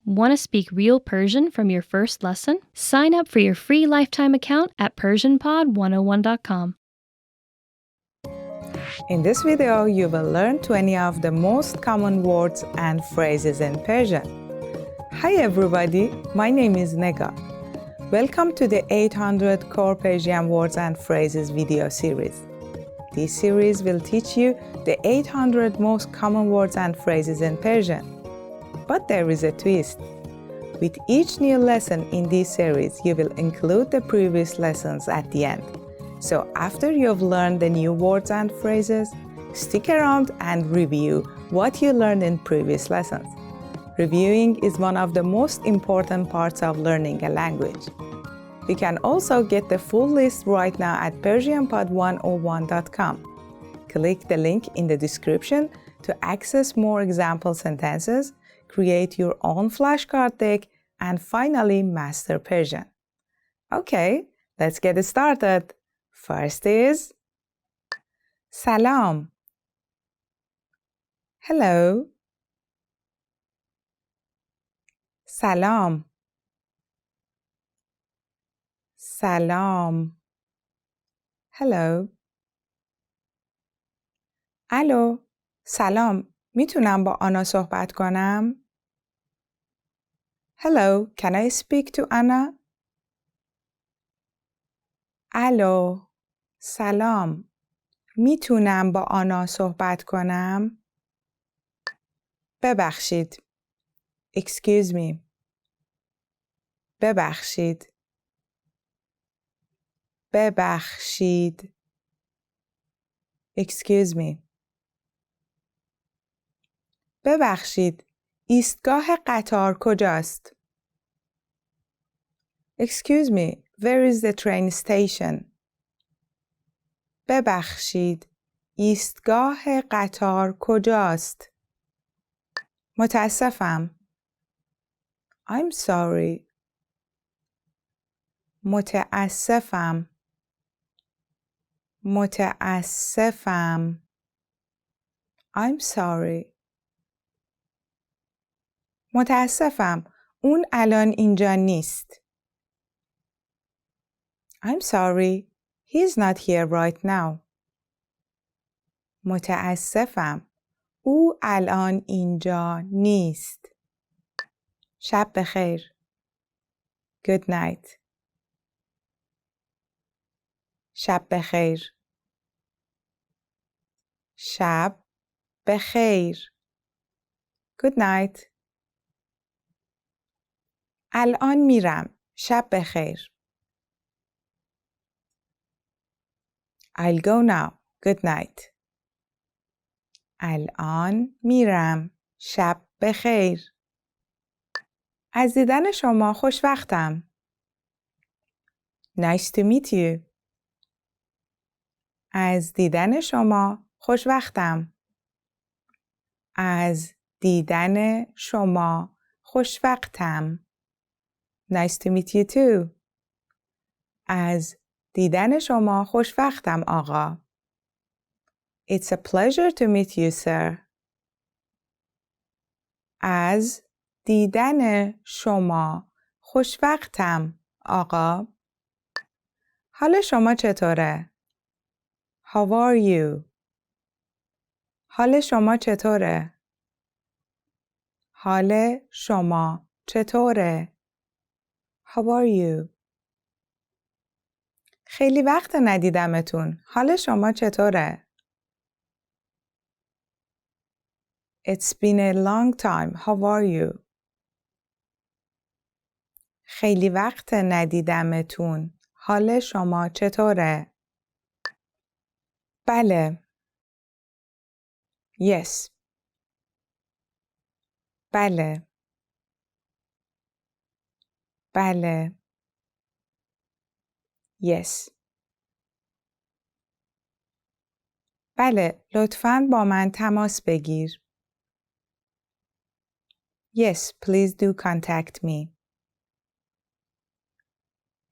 Want to speak real Persian from your first lesson? Sign up for your free lifetime account at PersianPod101.com. In this video, you will learn 20 of the most common words and phrases in Persian. Hi everybody, my name is Nega. Welcome to the 800 Core Persian Words and Phrases video series. This series will teach you the 800 most common words and phrases in Persian. But there is a twist. With each new lesson in this series, you will include the previous lessons at the end. So after you've learned the new words and phrases, stick around and review what you learned in previous lessons. Reviewing is one of the most important parts of learning a language. You can also get the full list right now at PersianPod101.com. Click the link in the description to access more example sentences, create your own flashcard deck, and finally master Persian. Okay, let's get started. First is Salam. Hello. Salam. Salam. Hello. الو. سلام. میتونم با آنا صحبت کنم؟ Hello, can I speak to Anna? الو. سلام. میتونم با آنا صحبت کنم؟ ببخشید. Excuse me. ببخشید. ببخشید. Excuse me. ببخشید. ایستگاه قطار کجاست؟ Excuse me, where is the train station? ببخشید. ایستگاه قطار کجاست؟ متاسفم. I'm sorry. متاسفم. متاسفم. I'm sorry. متاسفم. اون الان اینجا نیست. I'm sorry. He's not here right now. متاسفم. او الان اینجا نیست. شب بخیر. Good night. شب بخیر. شب بخیر. Good night. الان میرم. شب بخیر. I'll go now. Good night. الان میرم. شب بخیر. از دیدن شما خوشوقتم. Nice to meet you. از دیدن شما خوشوقتم. از دیدن شما خوشوقتم. Nice to meet you too. از دیدن شما خوشوقتم آقا. It's a pleasure to meet you, sir. از دیدن شما خوشوقتم آقا. حال شما چطوره؟ How are you? حال شما چطوره؟ حال شما چطوره؟ How are you? خیلی وقت ندیدمتون. حال شما چطوره؟ It's been a long time. How are you? خیلی وقت ندیدمتون. حال شما چطوره؟ بله. Yes. بله. بله. Yes. بله، لطفاً با من تماس بگیر. Yes, please do contact me.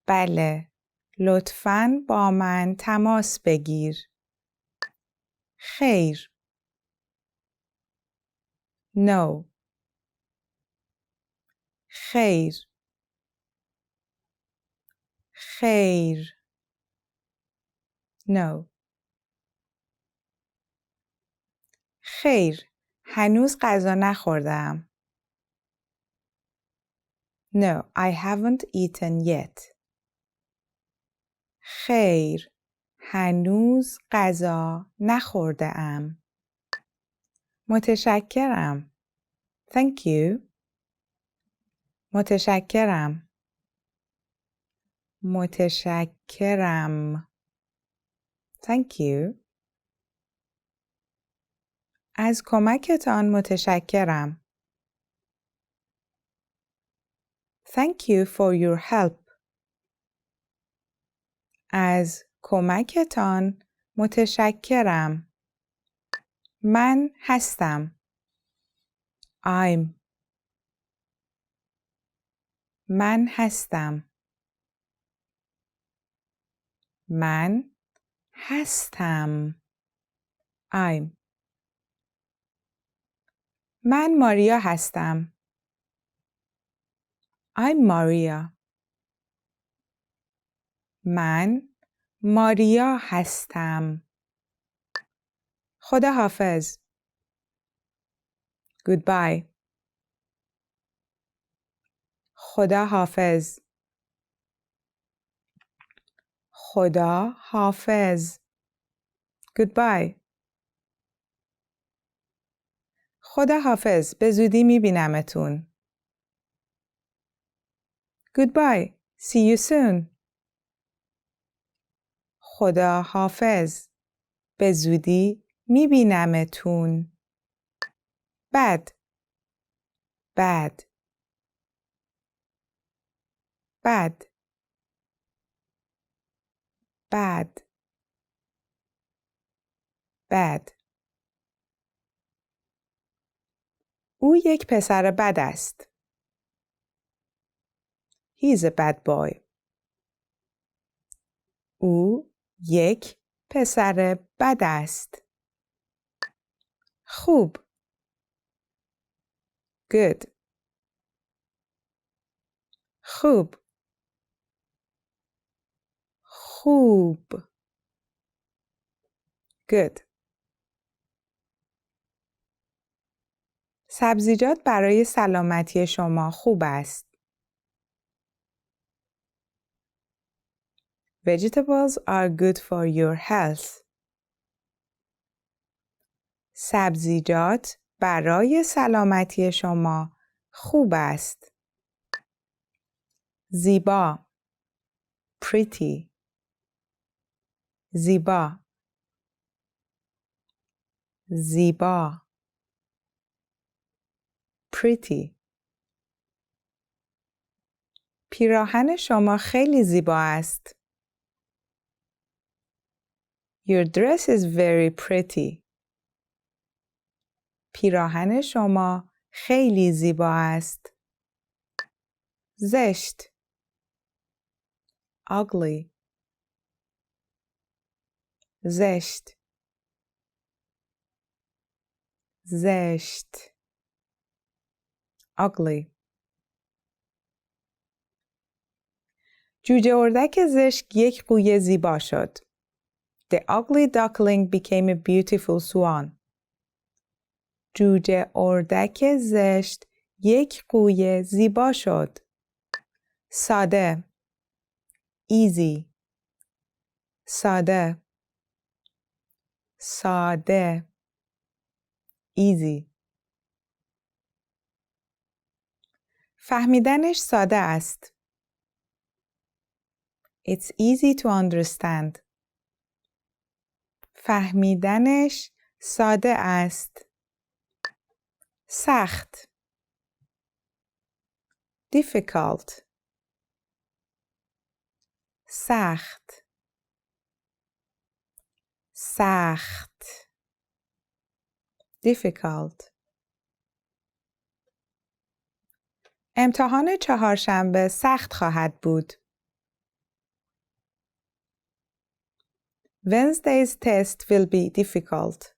بله، لطفاً با من تماس بگیر. خیر. No. خیر خیر No. خیر هنوز غذا نخوردم. No, I haven't eaten yet. خیر هنوز غذا نخورده ام. متشکرم. Thank you. متشکرم. متشکرم. Thank you. از کمکتان متشکرم. Thank you for your help. از کمکتان متشکرم. من هستم. I'm. من هستم. من هستم. I'm. من ماریا هستم. I'm Maria. من ماریا هستم. خدا حافظ. Goodbye. خدا حافظ. خدا حافظ. Goodbye. خدا حافظ. به زودی میبینمتون. Goodbye. See you soon. خدا حافظ. به زودی میبینمتون. bad bad bad bad bad او یک پسر بد است. He is a bad boy. او یک پسر بد است. خوب. Good. خوب. خوب. Good. سبزیجات برای سلامتی شما خوب است. Vegetables are good for your health. سبزیجات برای سلامتی شما خوب است. زیبا. Pretty. زیبا. زیبا. Pretty. پیراهن شما خیلی زیبا است. Your dress is very pretty. پیراهن شما خیلی زیبا است. زشت. Ugly. زشت. زشت. Ugly. جوجه اردک زشت یک قوی زیبا شد. The ugly duckling became a beautiful swan. جوجه اردک زشت یک قوی زیبا شد. ساده. Easy. ساده. ساده. Easy. فهمیدنش ساده است. It's easy to understand. فهمیدنش ساده است. سخت. Difficult. سخت. سخت. Difficult. امتحان چهارشنبه سخت خواهد بود. Wednesday's test will be difficult.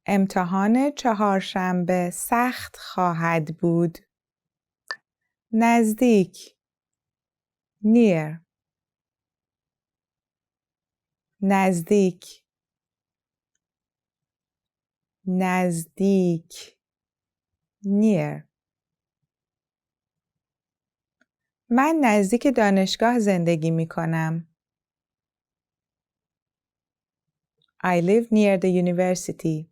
امتحان چهارشنبه سخت خواهد بود. نزدیک near نزدیک نزدیک near من نزدیک دانشگاه زندگی می کنم. I live near the university.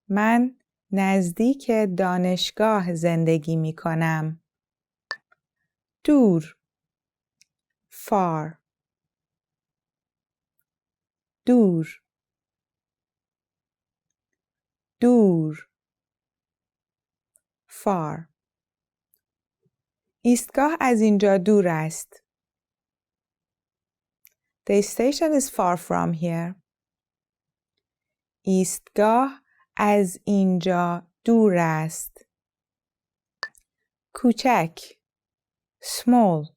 من نزدیک دانشگاه زندگی می کنم. دور far دور دور far ایستگاه از اینجا دور است. The station is far from here. ایستگاه از اینجا دور است. کوچک small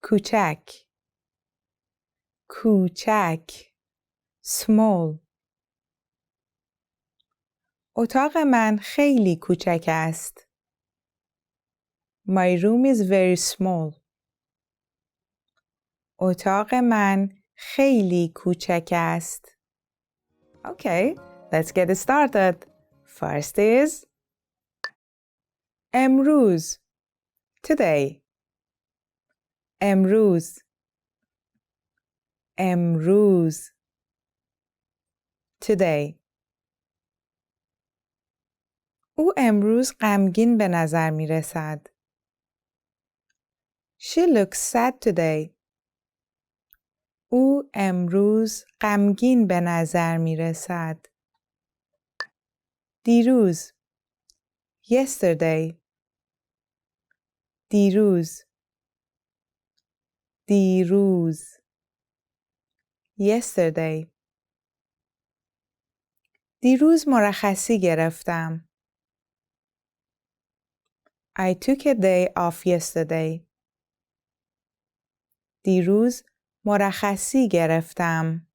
کوچک کوچک small اتاق من خیلی کوچک است. My room is very small. اتاق من خیلی کوچک است. Okay, let's get started. First is امروز today. امروز امروز today. او امروز غمگین به نظر می رسد. She looks sad today. او امروز غمگین به نظر می رسد. دیروز yesterday. دیروز دیروز yesterday. دیروز مرخصی گرفتم. I took a day off yesterday. دیروز مرخصی گرفتم.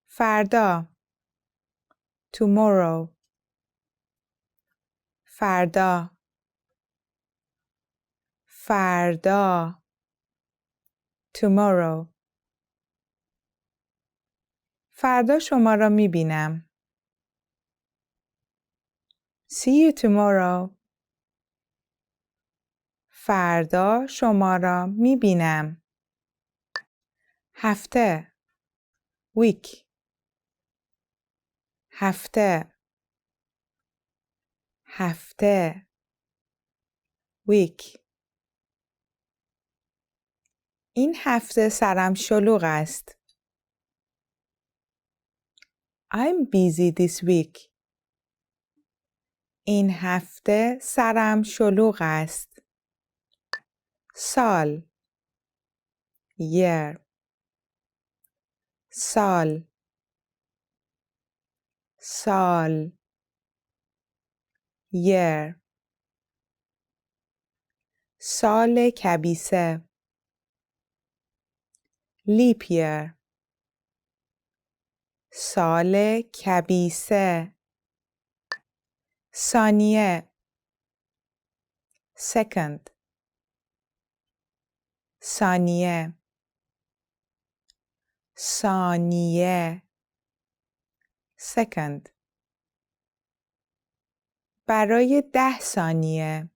فردا tomorrow. فردا فردا tomorrow. فردا شما را می بینم. See you tomorrow. فردا شما را می بینم. هفته week. هفته هفته week. این هفته سرم شلوغ است. I'm busy this week. این هفته سرم شلوغ است. سال year. سال سال year. سال کبیسه leap year. سال کبیسه ثانیه second. ثانیه ثانیه second. برای 10 ثانیه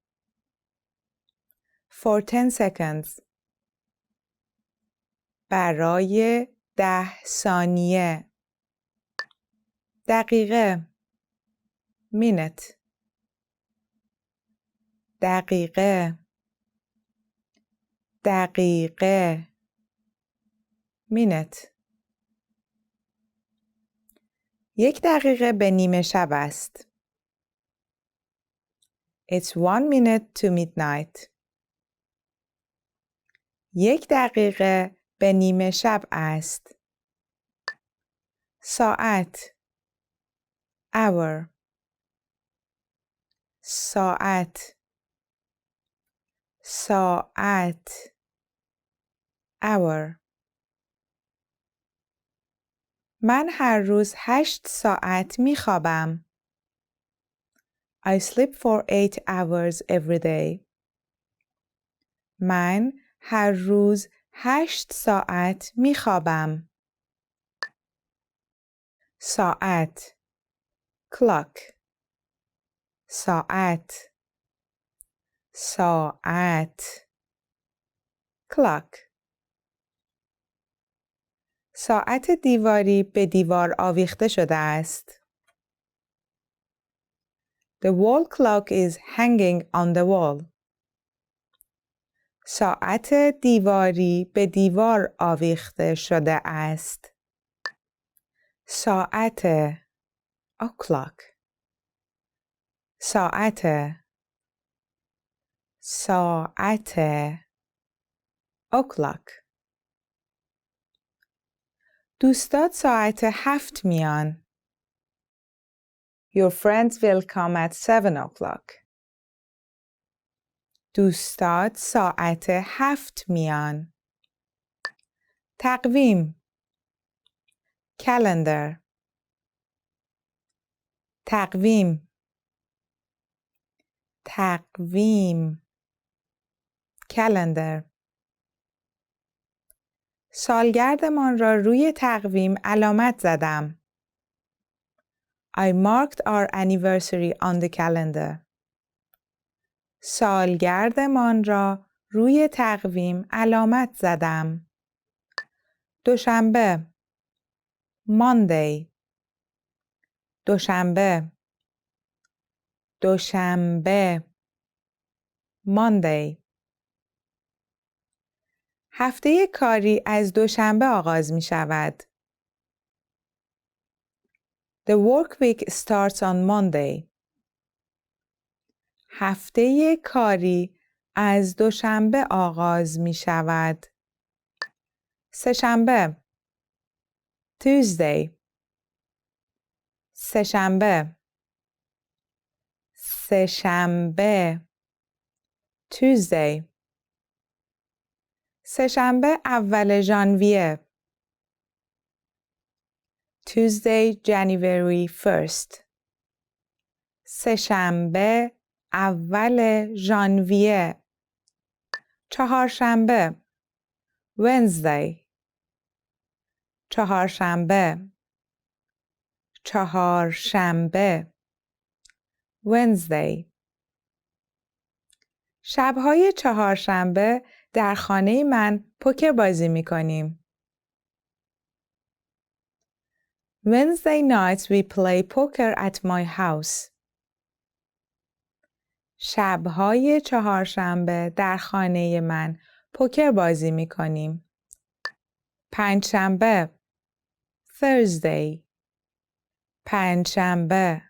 for 10 seconds. برای 10 ثانیه دقیقه minute. دقیقه دقیقه minute. 1 دقیقه به نیمه شب است. It's 1 minute to midnight. 1 دقیقه به نیمه شب است. ساعت hour. ساعت ساعت hour. من هر روز 8 ساعت می خوابم. I sleep for 8 hours every day. من هر روز 8 ساعت میخوابم. ساعت clock ساعت ساعت clock ساعت دیواری به دیوار آویخته شده است. The wall clock is hanging on the wall. ساعت دیواری به دیوار آویخته شده است. ساعت o'clock ساعت ساعت o'clock دوستات ساعت 7 میان. Your friends will come at 7 o'clock. دوستات ساعت 7 میان. تقویم calendar تقویم تقویم calendar سالگردمان را روی تقویم علامت زدم. I marked our anniversary on the calendar. سالگردمان را روی تقویم علامت زدم. دوشنبه Monday دوشنبه دوشنبه Monday هفته کاری از دوشنبه آغاز می شود. The work week starts on Monday. هفته کاری از دوشنبه آغاز می شود. سه‌شنبه Tuesday سه‌شنبه سه‌شنبه Tuesday سه‌شنبه اول ژانویه Tuesday January 1st سه‌شنبه اول ژانویه چهارشنبه Wednesday چهارشنبه چهارشنبه Wednesday شب‌های چهارشنبه در خانه من پوکر بازی می‌کنیم. Wednesday nights we play poker at my house. شب‌های چهارشنبه در خانه من پوکر بازی می‌کنیم. پنجشنبه Thursday پنجشنبه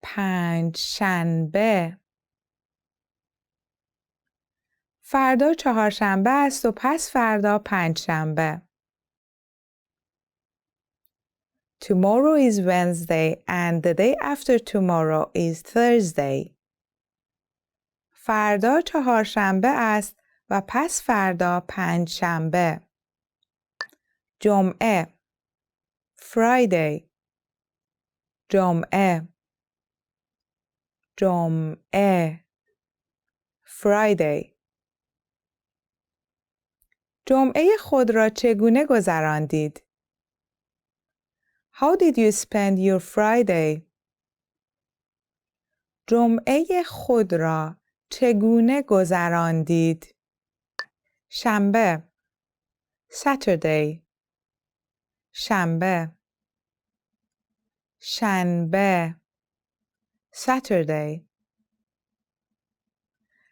پنجشنبه فردا چهارشنبه است و پس فردا پنجشنبه. Tomorrow is Wednesday and the day after tomorrow is Thursday. فردا چهارشنبه است و پس فردا پنجشنبه. جمعه Friday جمعه جمعه Friday جمعه خود را چگونه گذراندید؟ How did you spend your Friday? جمعه خود را چگونه گذراندید؟ شنبه Saturday شنبه شنبه Saturday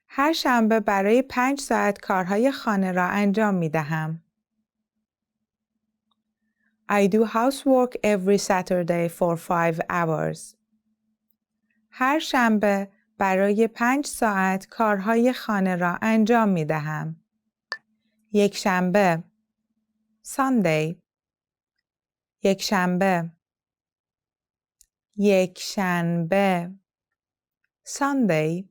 هر شنبه برای 5 ساعت کارهای خانه را انجام می دهم. I do housework every Saturday for 5 hours. هر شنبه برای 5 ساعت کارهای خانه را انجام می دهم. یک شنبه Sunday یک شنبه یک شنبه Sunday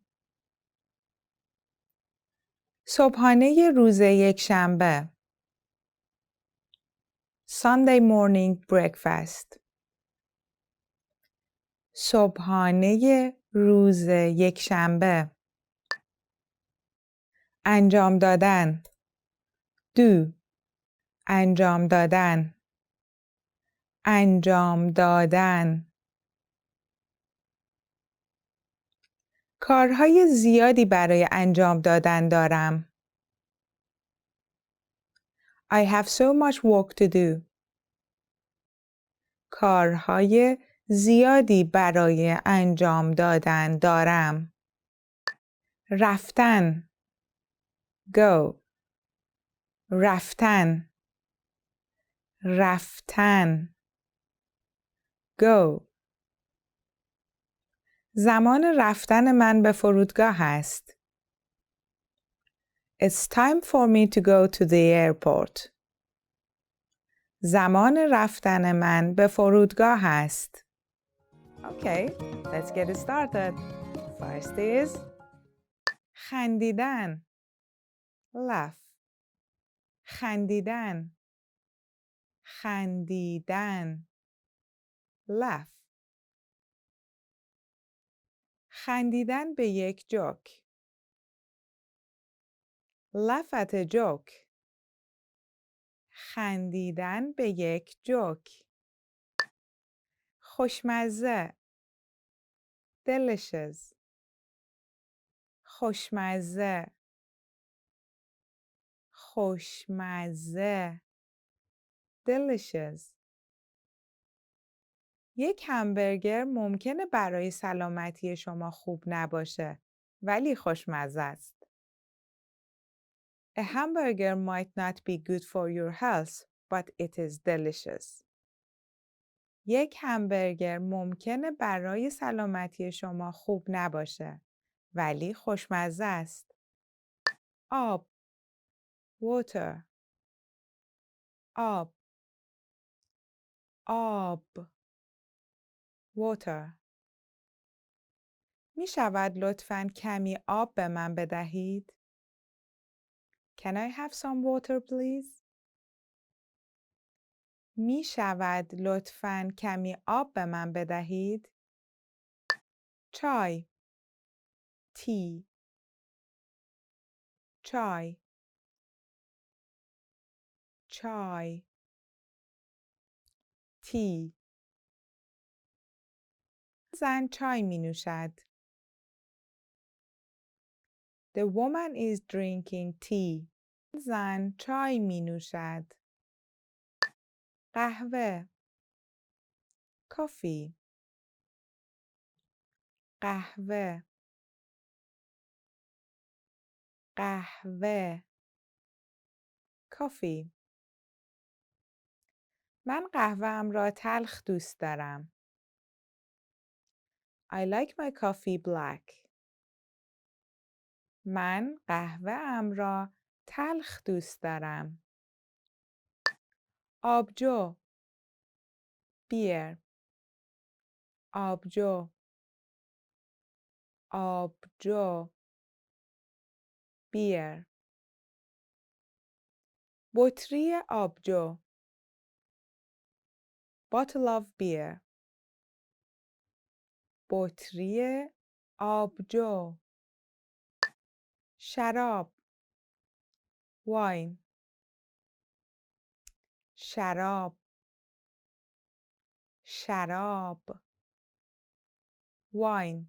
صبحانه روز یک شنبه Sunday morning breakfast صبحانه روز یکشنبه. انجام دادن. do. انجام دادن. انجام دادن. کارهای زیادی برای انجام دادن دارم. I have so much work to do. کارهای زیادی برای انجام دادن دارم. رفتن. go. رفتن. رفتن. go. زمان رفتن من به فرودگاه است. It's time for me to go to the airport. زمان رفتن من به فرودگاه است. Okay, let's get started. First is خندیدن. laugh. خندیدن. خندیدن. laugh. خندیدن به یک جوک. laugh at a joke. خندیدن به یک جوک. خوشمزه. delicious. خوشمزه. خوشمزه. delicious. یک همبرگر ممکنه برای سلامتی شما خوب نباشه ولی خوشمزه است. A hamburger might not be good for your health, but it is delicious. یک همبرگر ممکنه برای سلامتی شما خوب نباشه ولی خوشمزه است. آب. water. آب. آب. water. می شود لطفاً کمی آب به من بدهید؟ Can I have some water please? می شود لطفاً کمی آب به من بدهید؟ چای. tea. چای. چای. tea. زن چای می نوشد. The woman is drinking tea. زن چای می نوشد. قهوه. coffee. قهوه. قهوه. coffee. من قهوه‌ام را تلخ دوست دارم. I like my coffee black. من قهوه‌ام را تلخ دوست دارم. آبجو. beer. آبجو. آبجو. beer. بطری آبجو. bottle of beer. بطری آبجو. شراب. wine. شراب. شراب. wine.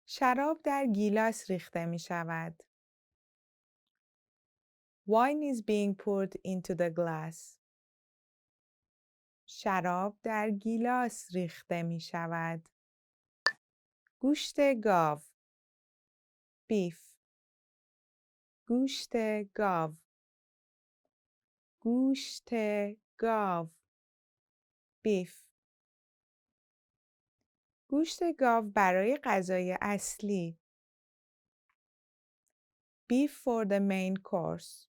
شراب در گیلاس ریخته می شود. Wine is being poured into the glass. شراب در گیلاس ریخته می شود. گوشت گاو. beef. گوشت گاو. گوشت گاو. beef. گوشت گاو برای غذای اصلی. beef for the main course.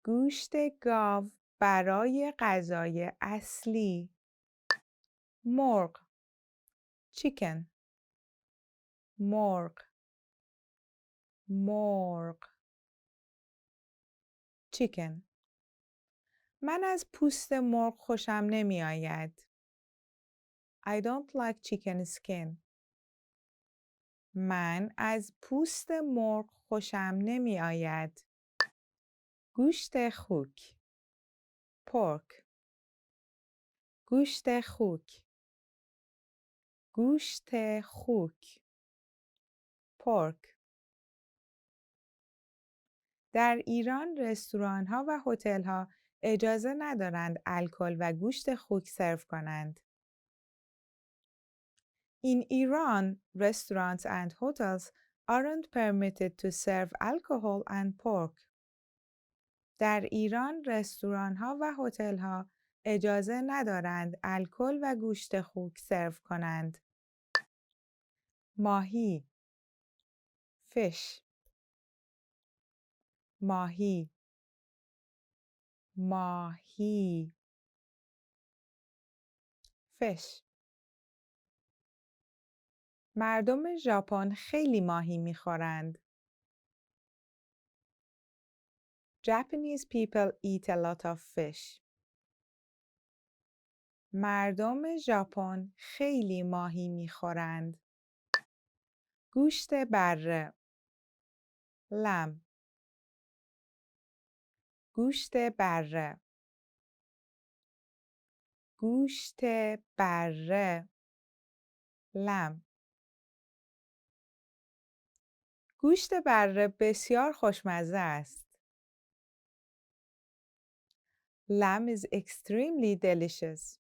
گوشت گاو برای غذای اصلی. مرغ. chicken. مرغ. مرغ. chicken. من از پوست مرغ خوشم نمی آید. I don't like chicken skin. من از پوست مرغ خوشم نمی آید. گوشت خوک. pork. گوشت خوک. گوشت خوک. pork. در ایران رستوران‌ها و هتل‌ها اجازه ندارند الکل و گوشت خوک سرو کنند. In Iran, restaurants and hotels aren't permitted to serve alcohol and pork. در ایران رستوران‌ها و هتل‌ها اجازه ندارند الکل و گوشت خوک سرو کنند. ماهی. fish. ماهی. ماهی. fish. مردم ژاپن خیلی ماهی می‌خورند. Japanese people eat a lot of fish. مردم ژاپن خیلی ماهی می‌خورند. گوشت بره. لم. گوشت بره. گوشت بره. لم. گوشت بره بسیار خوشمزه است. Lamb is extremely delicious.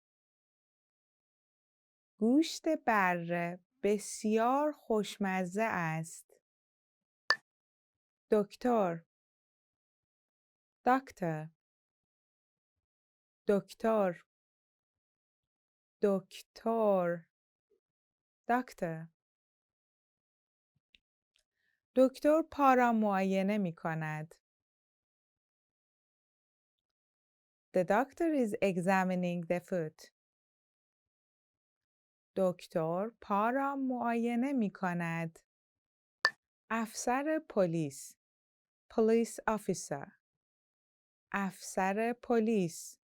گوشت بره بسیار خوشمزه است. دکتر. دکتر. دکتر. دکتر. دکتر. دکتر پا را معاینه می کند. The doctor is examining the foot. دکتر پا را معاینه می کند. افسر پلیس. Police officer. افسر پلیس.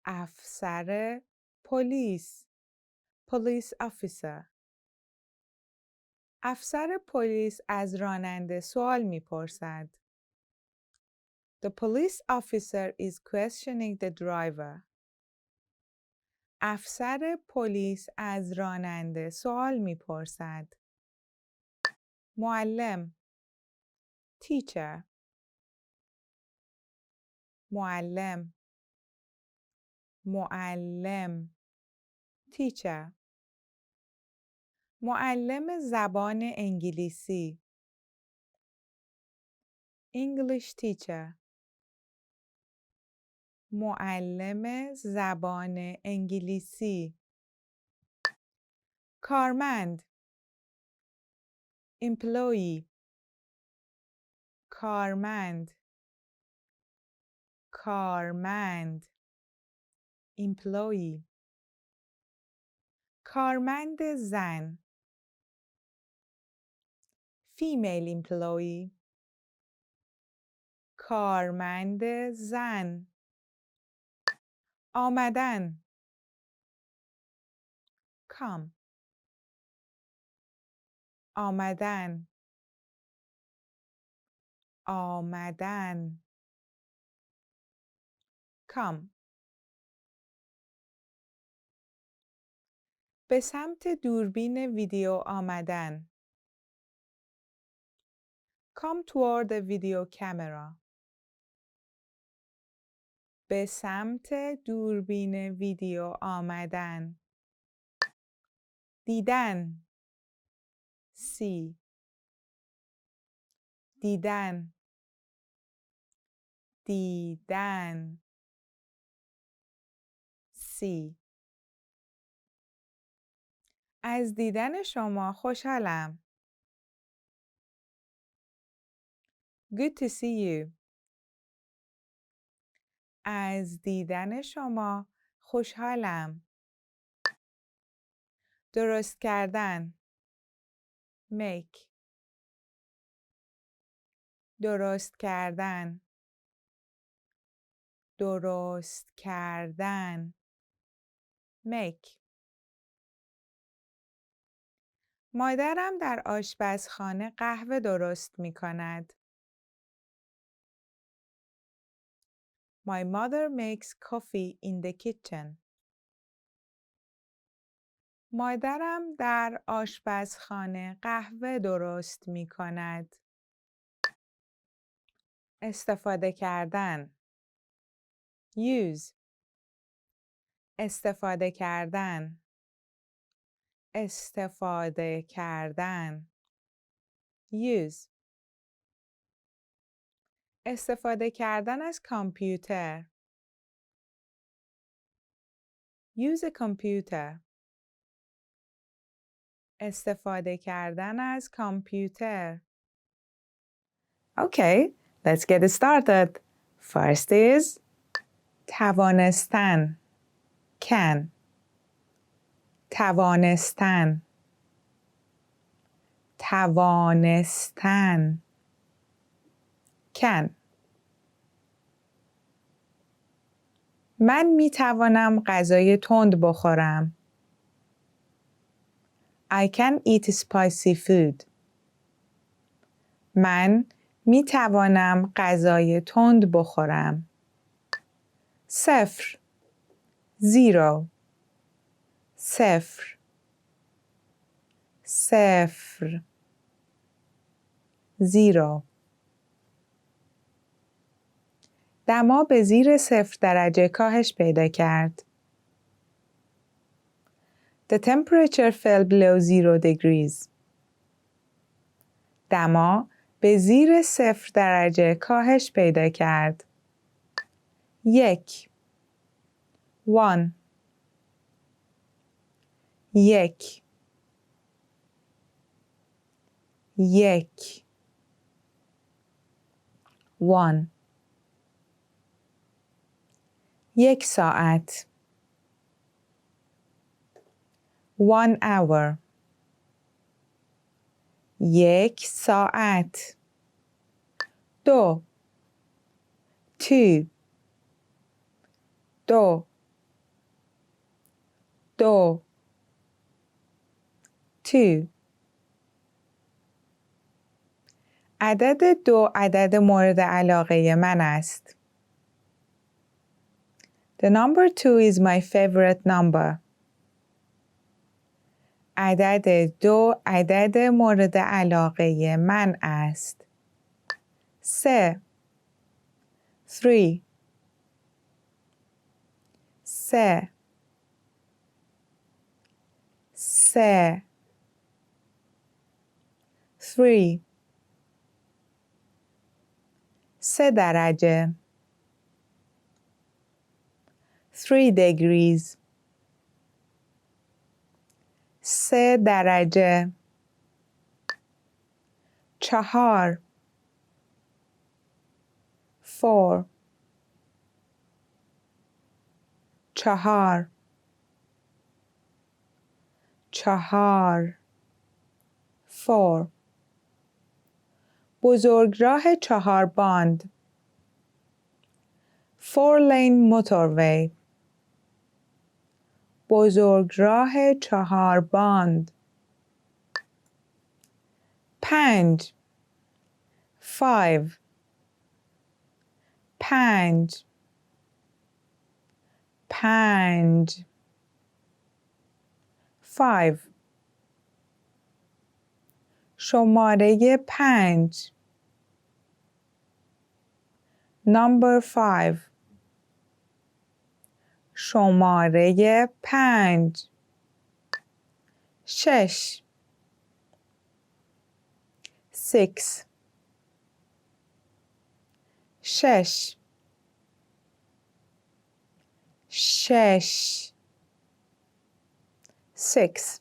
افسر پلیس. Police officer. افسر پلیس از راننده سوال می‌پرسد. The police officer is questioning the driver. افسر پلیس از راننده سوال می‌پرسد. معلم. teacher. معلم. معلم. teacher. معلم زبان انگلیسی. English teacher. معلم زبان انگلیسی. کارمند. employee. کارمند. کارمند. employee. کارمند زن. female employee. کارمند زن. آمدن. come. آمدن. آمدن. come. به سمت دوربین ویدیو آمدن. come toward the video camera. به سمت دوربین ویدیو آمدن. دیدن. see. دیدن. دیدن. see. از دیدن شما خوشحالم. Good to see you. از دیدن شما خوشحالم. درست کردن. make. درست کردن. درست کردن. make. مادرم در آشپزخانه قهوه درست می کند. My mother makes coffee in the kitchen. مادرم در آشپزخانه قهوه درست می کند. استفاده کردن. use. استفاده کردن. استفاده کردن. use. استفاده کردن از کامپیوتر. use a computer. استفاده کردن از کامپیوتر. Okay, let's get started. First is توانستن. can. توانستن. توانستن. can. من می توانم غذای تند بخورم. I can eat spicy food. من می توانم غذای تند بخورم. 0 0 0 0 0 دما به زیر 0 درجه کاهش پیدا کرد. The temperature fell below 0 degrees. دما به زیر 0 درجه کاهش پیدا کرد. 1 1 1 1 1 1 ساعت. 1 hour. 1 ساعت. 2 2 2 2 2 عدد 2 عدد مورد علاقه من است. The number 2 is my favorite number. عدد 2 عدد مورد علاقه من است. 3 3 3 3 3 3 درجه. 3 degrees. 3 درجه. 4 4 4 4 4 بزرگراه 4 باند. 4 lane motorway. بزرگراه 4 باند. 5 5 5 5 5 شماره 5. Number 5. شماره 5. 6 6 6 6 6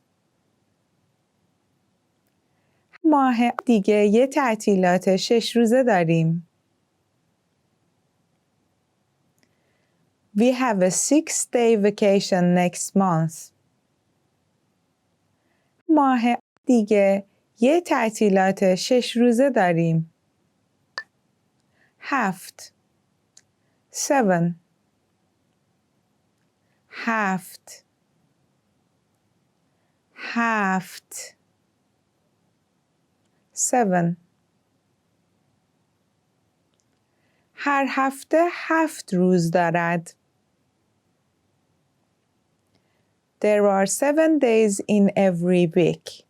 ماه دیگه یه تعطیلات 6 روزه داریم. We have a 6-day vacation next month. ماه دیگه یه تعطیلات 6 روزه داریم. 7 7 هفت هفت 7 هر هفته 7 روز دارد. There are 7 days in every week.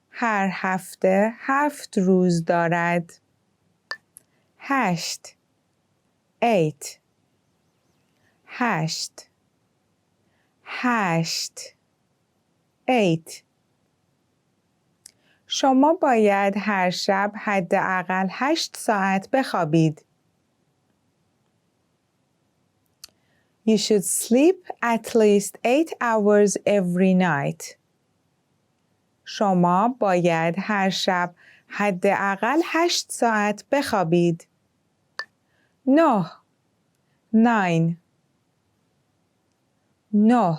هر هفته 7 روز دارد. 8 8 8 8 8 شما باید هر شب حداقل 8 ساعت بخوابید. You should sleep at least 8 hours every night. شما باید هر شب حداقل 8 ساعت بخوابید. 9 9 9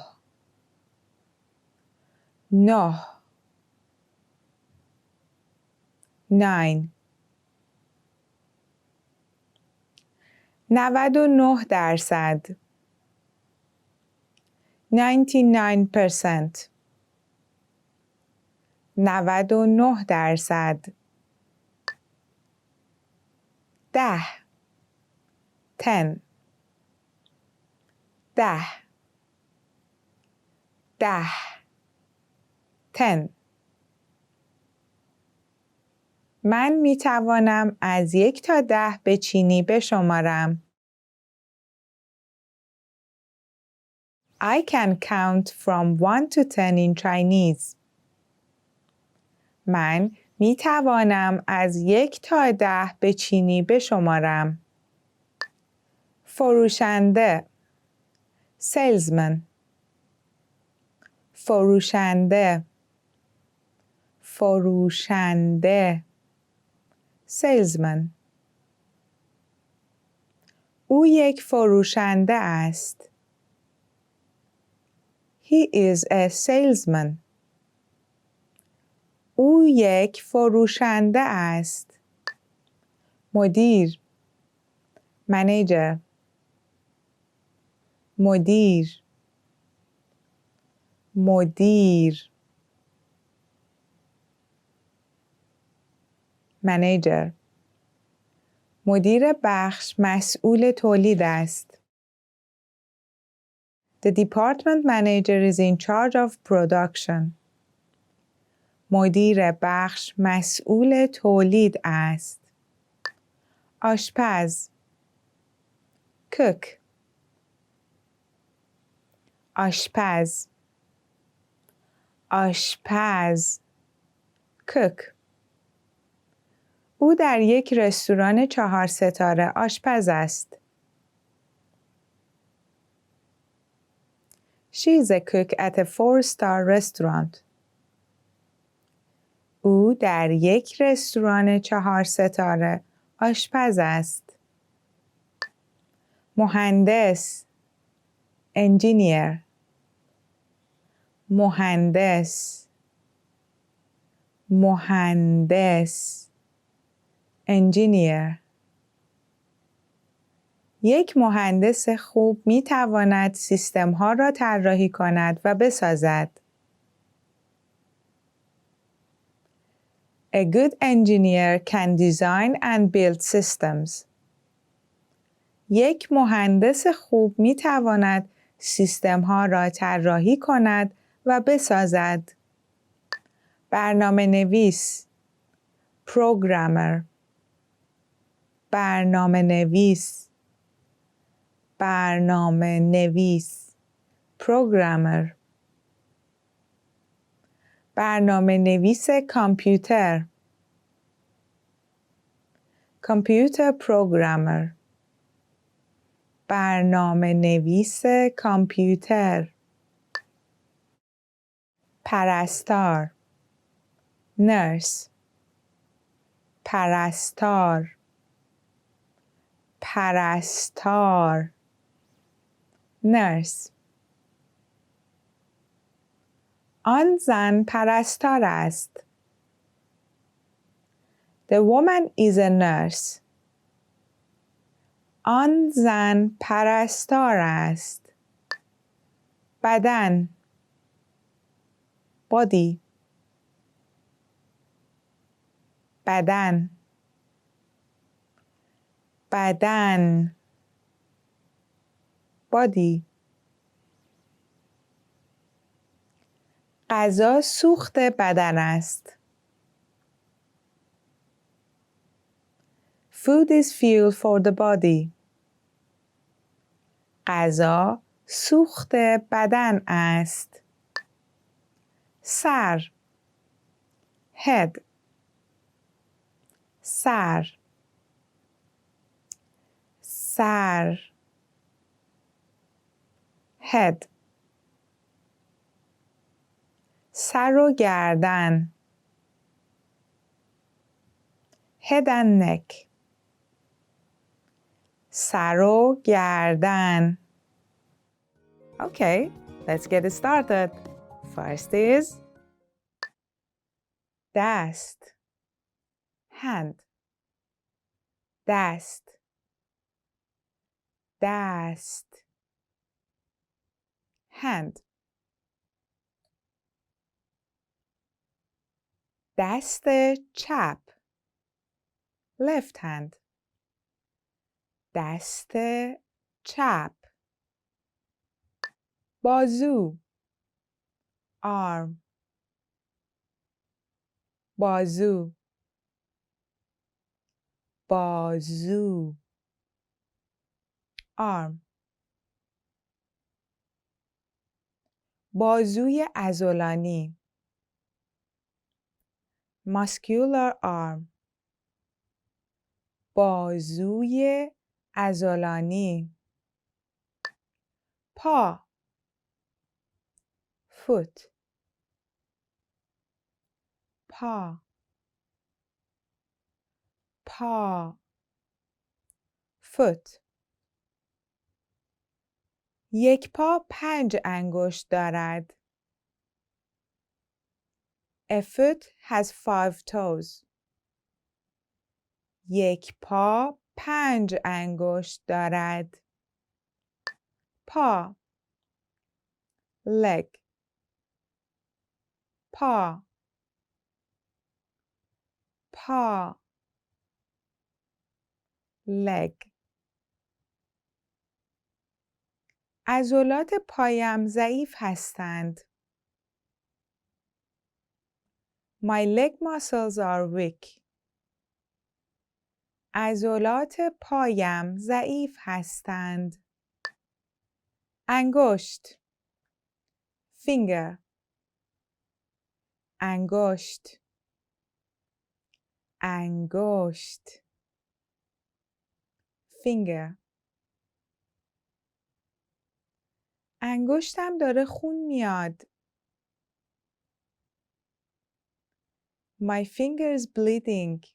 9 9 99% 99% 99% 10 10 10 10 10 من می توانم از 1 تا 10 به چینی بشمارم. I can count from 1 to 10 in Chinese. من می توانم از 1 تا 10 به چینی بشمارم. فروشنده salesman فروشنده فروشنده salesman او یک فروشنده است. He is a salesman. او یک فروشنده است. مدیر manager مدیر مدیر manager مدیر بخش مسئول تولید است. The department manager is in charge of production. مدیر بخش مسئول تولید است. آشپز cook آشپز آشپز cook او در یک رستوران 4 ستاره آشپز است. She is a cook at a 4-star restaurant. او در یک رستوران 4 ستاره آشپز است. مهندس engineer مهندس مهندس engineer یک مهندس خوب می تواند سیستم ها را طراحی کند و بسازد. A good engineer can design and build systems. یک مهندس خوب می تواند سیستم ها را طراحی کند و بسازد. برنامه نویس programmer برنامه نویس برنامه نویس programmer برنامه نویس کامپیوتر computer programmer برنامه نویس کامپیوتر پرستار nurse پرستار پرستار nurse آن زن پرستار است. The woman is a nurse. آن زن پرستار است. بدن body بدن بدن body غذا سوخت بدن است. Food is fuel for the body. غذا سوخت بدن است. سر head سر سر head سر و گردن head and neck سر و گردن. Okay, let's get started. First is دست hand دست دست hand دست چپ left hand دست چپ بازو arm بازو بازو arm بازوی عضلانی muscular arm بازوی عضلانی پا foot پا پا foot یک پا 5 انگشت دارد. A foot has 5 toes. یک پا 5 انگشت دارد. پا leg پا پا leg عضلات پایم ضعیف هستند. My leg muscles are weak. عضلات پایم ضعیف هستند. انگشت finger انگشت انگشت finger انگشتم داره خون میاد. My finger is bleeding.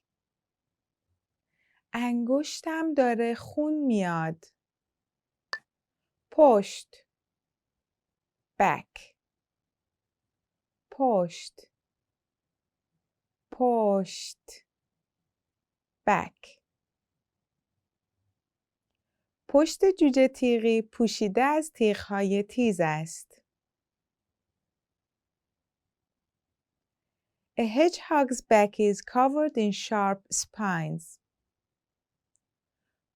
انگشتم داره خون میاد. پشت back پشت پشت back پشت جوجه تیغی پوشیده از تیغ‌های تیز است. A hedgehog's back is covered in sharp spines.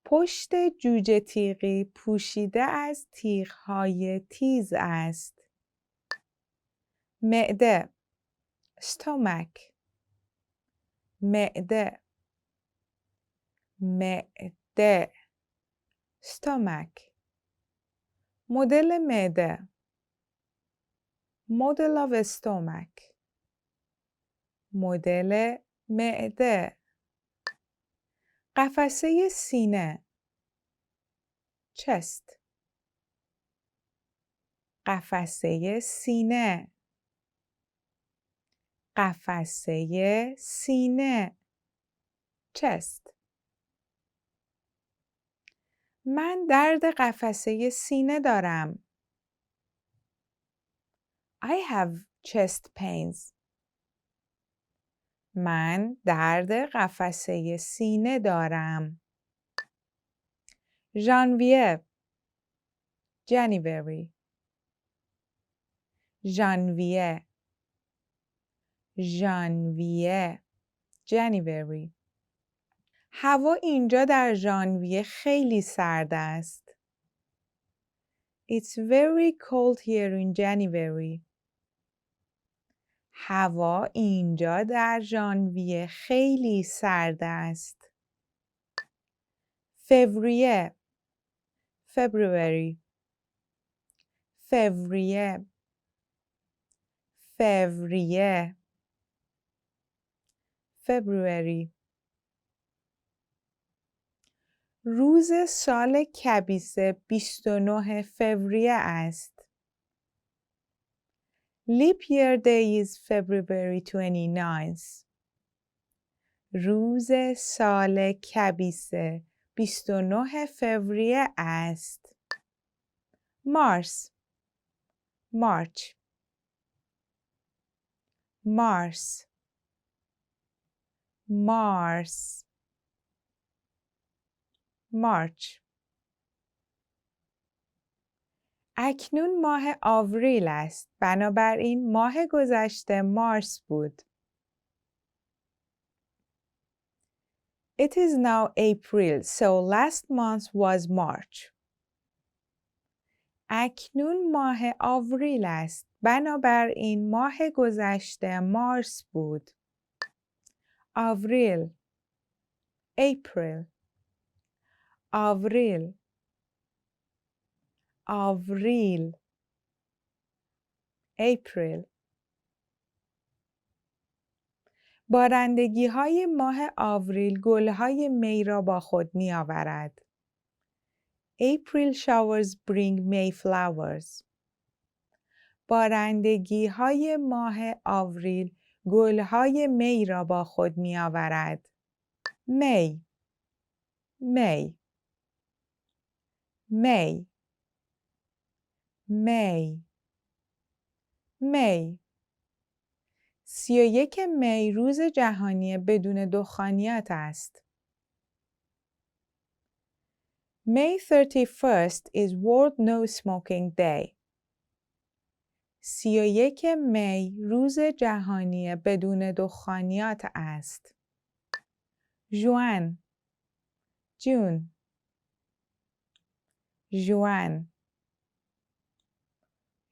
پشت جوجه تیغی پوشیده از تیغ‌های تیز است. معده stomach معده معده stomach مدل معده model of a stomach مدل معده قفسه سینه chest قفسه سینه قفسه سینه chest من درد قفسه سینه دارم. I have chest pains. من درد قفسه سینه دارم. ژانویه January ژانویه ژانویه January. هوا اینجا در ژانویه خیلی سرد است. It's very cold here in January. هوا اینجا در ژانویه خیلی سرد است. فوریه February فوریه فوریه February. روز سال کبیسه 29 فوریه است. Leap year day is February 29th. روز سال کبیسه 29 فوریه است. مارس March Mars Mars March. اکنون ماه آوریل است. بنابراین ماه گذشته مارس بود. It is now April, so last month was March. اکنون ماه آوریل است. بنابراین ماه گذشته مارس بود. آوریل April آوریل آوریل April. بارندگی های ماه آوریل گلهای می را با خود می آورد. April showers bring May flowers. بارندگی های ماه آوریل گلهای می را با خود می آورد. May May May May May. 31 می روز جهانی بدون دخانیات است. May 31st is World No Smoking Day. 31 می روز جهانی بدون دخانیات است. ژوئن جون ژوئن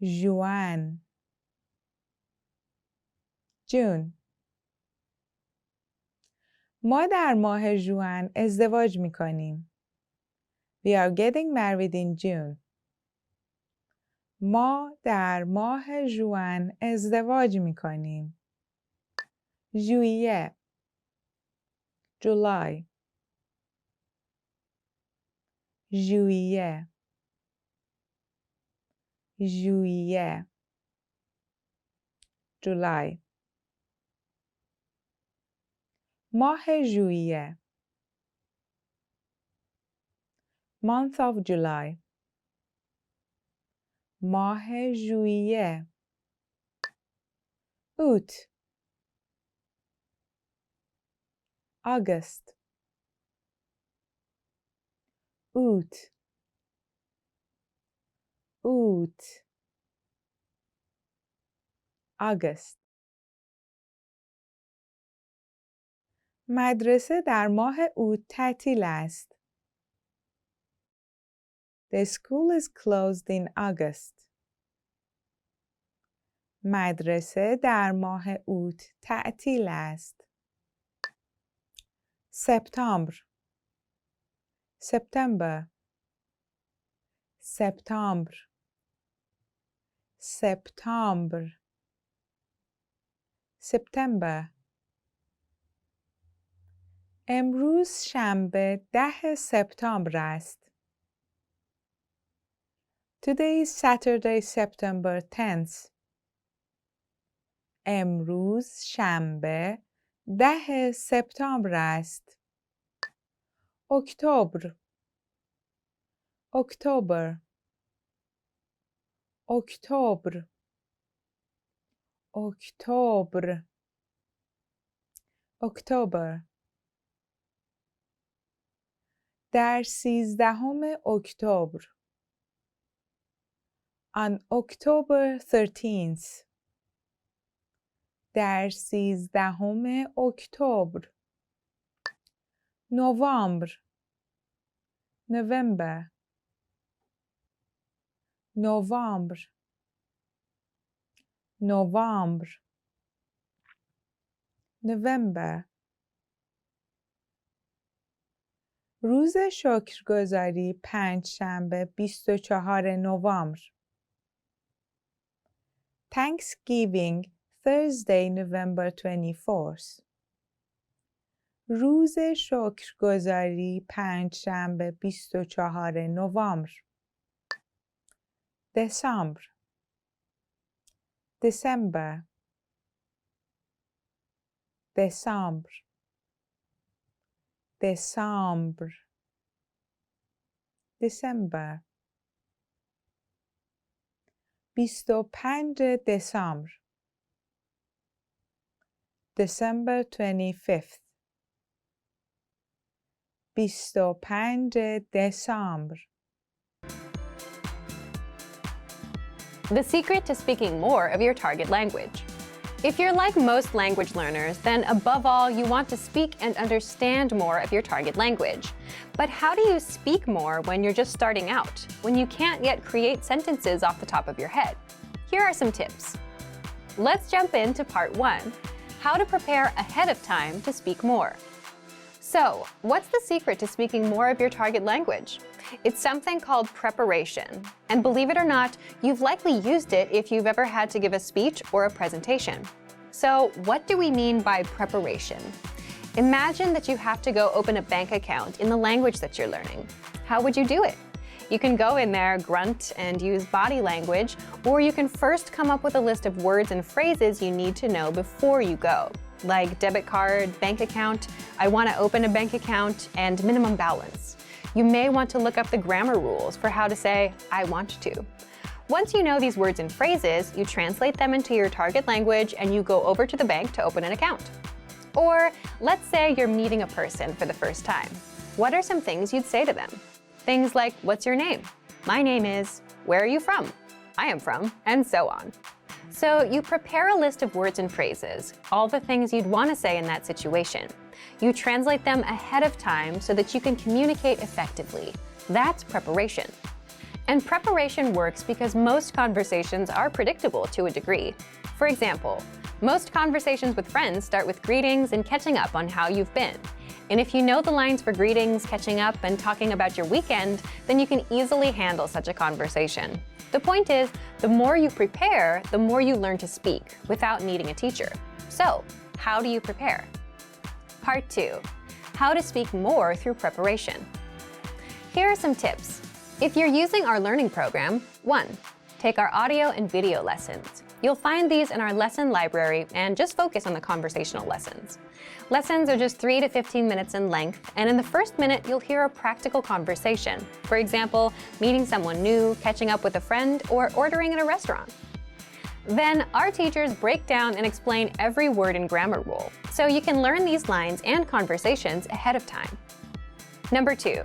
ژوئن جون. ما در ماه ژوئن ازدواج می کنیم. We are getting married in June. ما در ماه ژوئن ازدواج می کنیم. ژوئیه July ژوئیه ژوئیه July. ماه ژوئیه Month of July. ماه ژوئیه اوت August اوت اوت August. مدرسه در ماه اوت تعطیل است. The school is closed in August. مدرسه در ماه اوت تعطیل است. سپتامبر September سپتامبر سپتامبر September. امروز شنبه 10 سپتامبر است. Today is Saturday, September 10th. امروز شنبه 10 سپتامبر است. اکتبر اکتبر اکتبر اکتبر اکتبر. در 13 اکتبر On October 13th. در 13 اکتبر. نوامبر. November. نوامبر. نوامبر. November. روز شکرگزاری پنجشنبه 24 نوامبر. Thanksgiving Thursday, November 24th. روز شکرگزاری پنجشنبه 24 نوامبر. دسامبر. December. دسامبر. دسامبر. December. 25 دسامبر. December 25th. 25 دسامبر. The secret to speaking more of your target language. If you're like most language learners, then above all, you want to speak and understand more of your target language. But how do you speak more when you're just starting out, when you can't yet create sentences off the top of your head? Here are some tips. Let's jump into part 1, how to prepare ahead of time to speak more. So, what's the secret to speaking more of your target language? It's something called preparation. And believe it or not, you've likely used it if you've ever had to give a speech or a presentation. So, what do we mean by preparation? Imagine that you have to go open a bank account in the language that you're learning. How would you do it? You can go in there, grunt, and use body language, or you can first come up with a list of words and phrases you need to know before you go, like debit card, bank account, I want to open a bank account, and minimum balance. You may want to look up the grammar rules for how to say, I want to. Once you know these words and phrases, you translate them into your target language and you go over to the bank to open an account. Or let's say you're meeting a person for the first time. What are some things you'd say to them? Things like, what's your name? My name is, where are you from? I am from, and so on. So you prepare a list of words and phrases, all the things you'd want to say in that situation. You translate them ahead of time so that you can communicate effectively. That's preparation. And preparation works because most conversations are predictable to a degree. For example, most conversations with friends start with greetings and catching up on how you've been. And if you know the lines for greetings, catching up, and talking about your weekend, then you can easily handle such a conversation. The point is, the more you prepare, the more you learn to speak without needing a teacher. So, how do you prepare? Part 2, how to speak more through preparation. Here are some tips. If you're using our learning program, 1. Take our audio and video lessons. You'll find these in our lesson library and just focus on the conversational lessons. Lessons are just 3 to 15 minutes in length, and in the first minute, you'll hear a practical conversation. For example, meeting someone new, catching up with a friend, or ordering at a restaurant. Then, our teachers break down and explain every word and grammar rule, so you can learn these lines and conversations ahead of time. Number 2,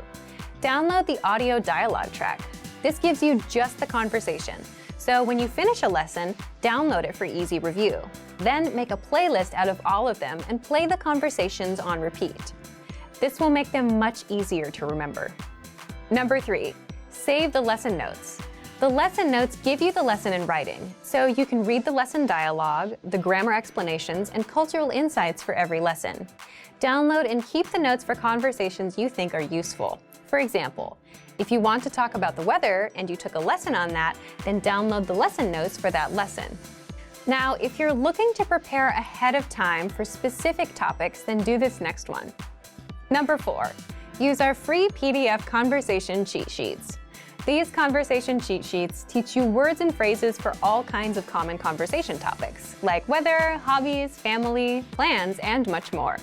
download the audio dialogue track. This gives you just the conversation. So when you finish a lesson, download it for easy review. Then make a playlist out of all of them and play the conversations on repeat. This will make them much easier to remember. Number 3, save the lesson notes. The lesson notes give you the lesson in writing, so you can read the lesson dialogue, the grammar explanations, and cultural insights for every lesson. Download and keep the notes for conversations you think are useful. For example, if you want to talk about the weather and you took a lesson on that, then download the lesson notes for that lesson. Now, if you're looking to prepare ahead of time for specific topics, then do this next one. Number 4, use our free PDF conversation cheat sheets. These conversation cheat sheets teach you words and phrases for all kinds of common conversation topics, like weather, hobbies, family, plans, and much more.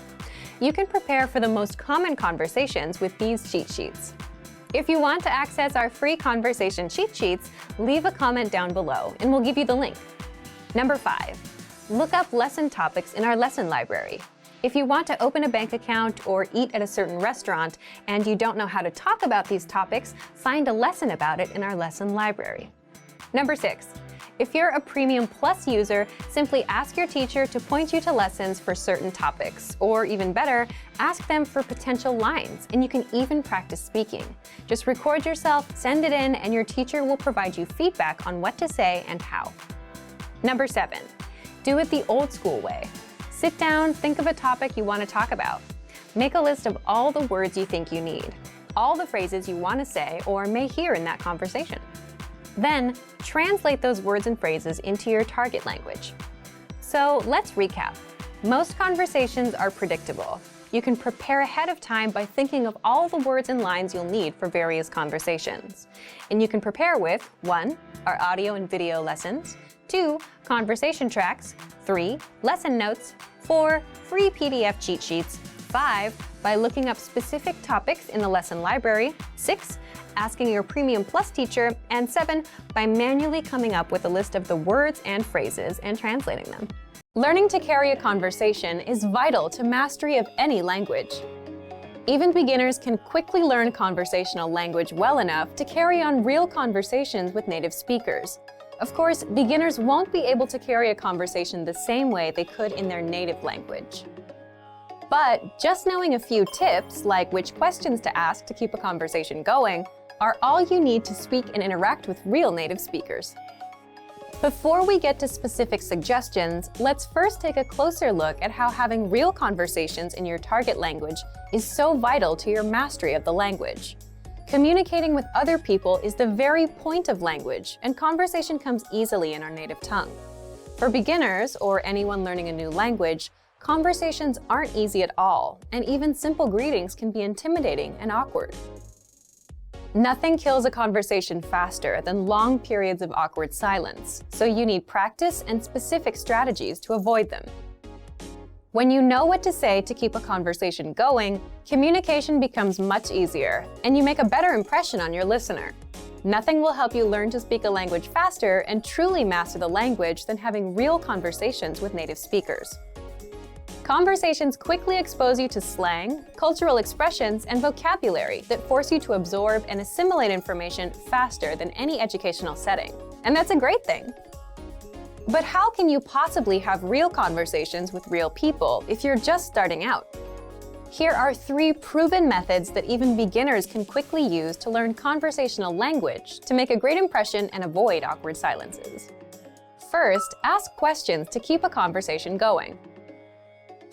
You can prepare for the most common conversations with these cheat sheets. If you want to access our free conversation cheat sheets, leave a comment down below and we'll give you the link. Number 5, look up lesson topics in our lesson library. If you want to open a bank account or eat at a certain restaurant and you don't know how to talk about these topics, find a lesson about it in our lesson library. Number 6. If you're a Premium Plus user, simply ask your teacher to point you to lessons for certain topics, or even better, ask them for potential lines, and you can even practice speaking. Just record yourself, send it in, and your teacher will provide you feedback on what to say and how. Number 7. Do it the old school way. Sit down, think of a topic you want to talk about. Make a list of all the words you think you need, all the phrases you want to say or may hear in that conversation. Then, translate those words and phrases into your target language. So let's recap. Most conversations are predictable. You can prepare ahead of time by thinking of all the words and lines you'll need for various conversations. And you can prepare with 1. Our audio and video lessons, 2. Conversation tracks, 3. Lesson notes, 4. Free PDF cheat sheets, 5. By looking up specific topics in the lesson library, 6. Asking your Premium Plus teacher, and 7. By manually coming up with a list of the words and phrases and translating them. Learning to carry a conversation is vital to mastery of any language. Even beginners can quickly learn conversational language well enough to carry on real conversations with native speakers. Of course, beginners won't be able to carry a conversation the same way they could in their native language. But just knowing a few tips, like which questions to ask to keep a conversation going, are all you need to speak and interact with real native speakers. Before we get to specific suggestions, let's first take a closer look at how having real conversations in your target language is so vital to your mastery of the language. Communicating with other people is the very point of language, and conversation comes easily in our native tongue. For beginners, or anyone learning a new language, conversations aren't easy at all, and even simple greetings can be intimidating and awkward. Nothing kills a conversation faster than long periods of awkward silence, so you need practice and specific strategies to avoid them. When you know what to say to keep a conversation going, communication becomes much easier, and you make a better impression on your listener. Nothing will help you learn to speak a language faster and truly master the language than having real conversations with native speakers. Conversations quickly expose you to slang, cultural expressions, and vocabulary that force you to absorb and assimilate information faster than any educational setting. And that's a great thing. But how can you possibly have real conversations with real people if you're just starting out? Here are 3 proven methods that even beginners can quickly use to learn conversational language to make a great impression and avoid awkward silences. First, ask questions to keep a conversation going.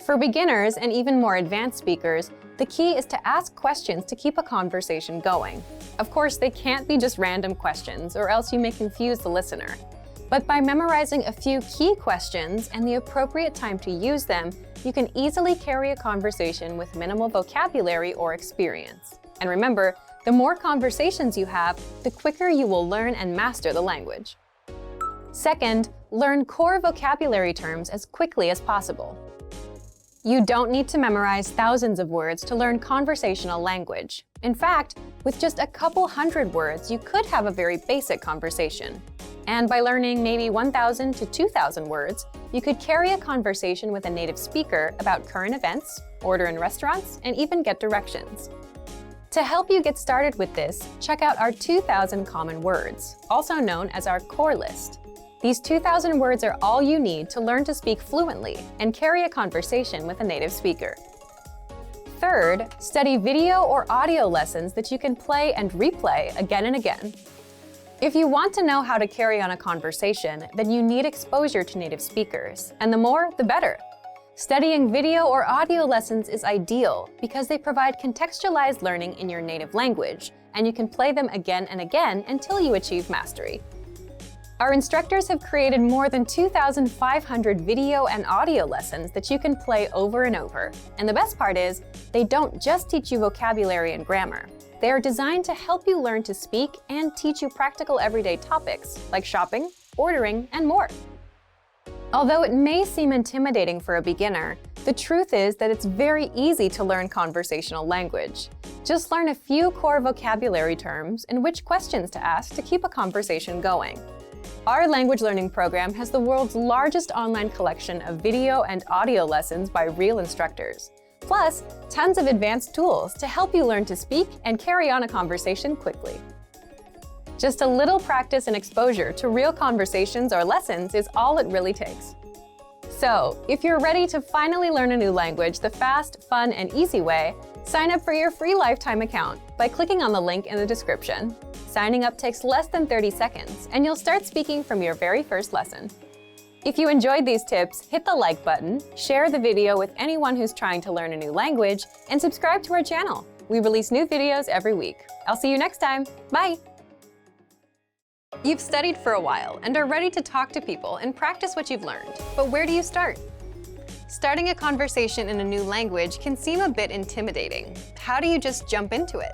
For beginners and even more advanced speakers, the key is to ask questions to keep a conversation going. Of course, they can't be just random questions, or else you may confuse the listener. But by memorizing a few key questions and the appropriate time to use them, you can easily carry a conversation with minimal vocabulary or experience. And remember, the more conversations you have, the quicker you will learn and master the language. Second, learn core vocabulary terms as quickly as possible. You don't need to memorize thousands of words to learn conversational language. In fact, with just a couple hundred words, you could have a very basic conversation. And by learning maybe 1,000 to 2,000 words, you could carry a conversation with a native speaker about current events, order in restaurants, and even get directions. To help you get started with this, check out our 2,000 common words, also known as our core list. These 2,000 words are all you need to learn to speak fluently and carry a conversation with a native speaker. Third, study video or audio lessons that you can play and replay again and again. If you want to know how to carry on a conversation, then you need exposure to native speakers, and the more, the better. Studying video or audio lessons is ideal because they provide contextualized learning in your native language, and you can play them again and again until you achieve mastery. Our instructors have created more than 2,500 video and audio lessons that you can play over and over. And the best part is, they don't just teach you vocabulary and grammar. They are designed to help you learn to speak and teach you practical everyday topics like shopping, ordering, and more. Although it may seem intimidating for a beginner, the truth is that it's very easy to learn conversational language. Just learn a few core vocabulary terms and which questions to ask to keep a conversation going. Our language learning program has the world's largest online collection of video and audio lessons by real instructors, plus tons of advanced tools to help you learn to speak and carry on a conversation quickly. Just a little practice and exposure to real conversations or lessons is all it really takes. So, if you're ready to finally learn a new language the fast, fun, and easy way, sign up for your free lifetime account by clicking on the link in the description. Signing up takes less than 30 seconds, and you'll start speaking from your very first lesson. If you enjoyed these tips, hit the like button, share the video with anyone who's trying to learn a new language, and subscribe to our channel. We release new videos every week. I'll see you next time. Bye! You've studied for a while and are ready to talk to people and practice what you've learned. But where do you start? Starting a conversation in a new language can seem a bit intimidating. How do you just jump into it?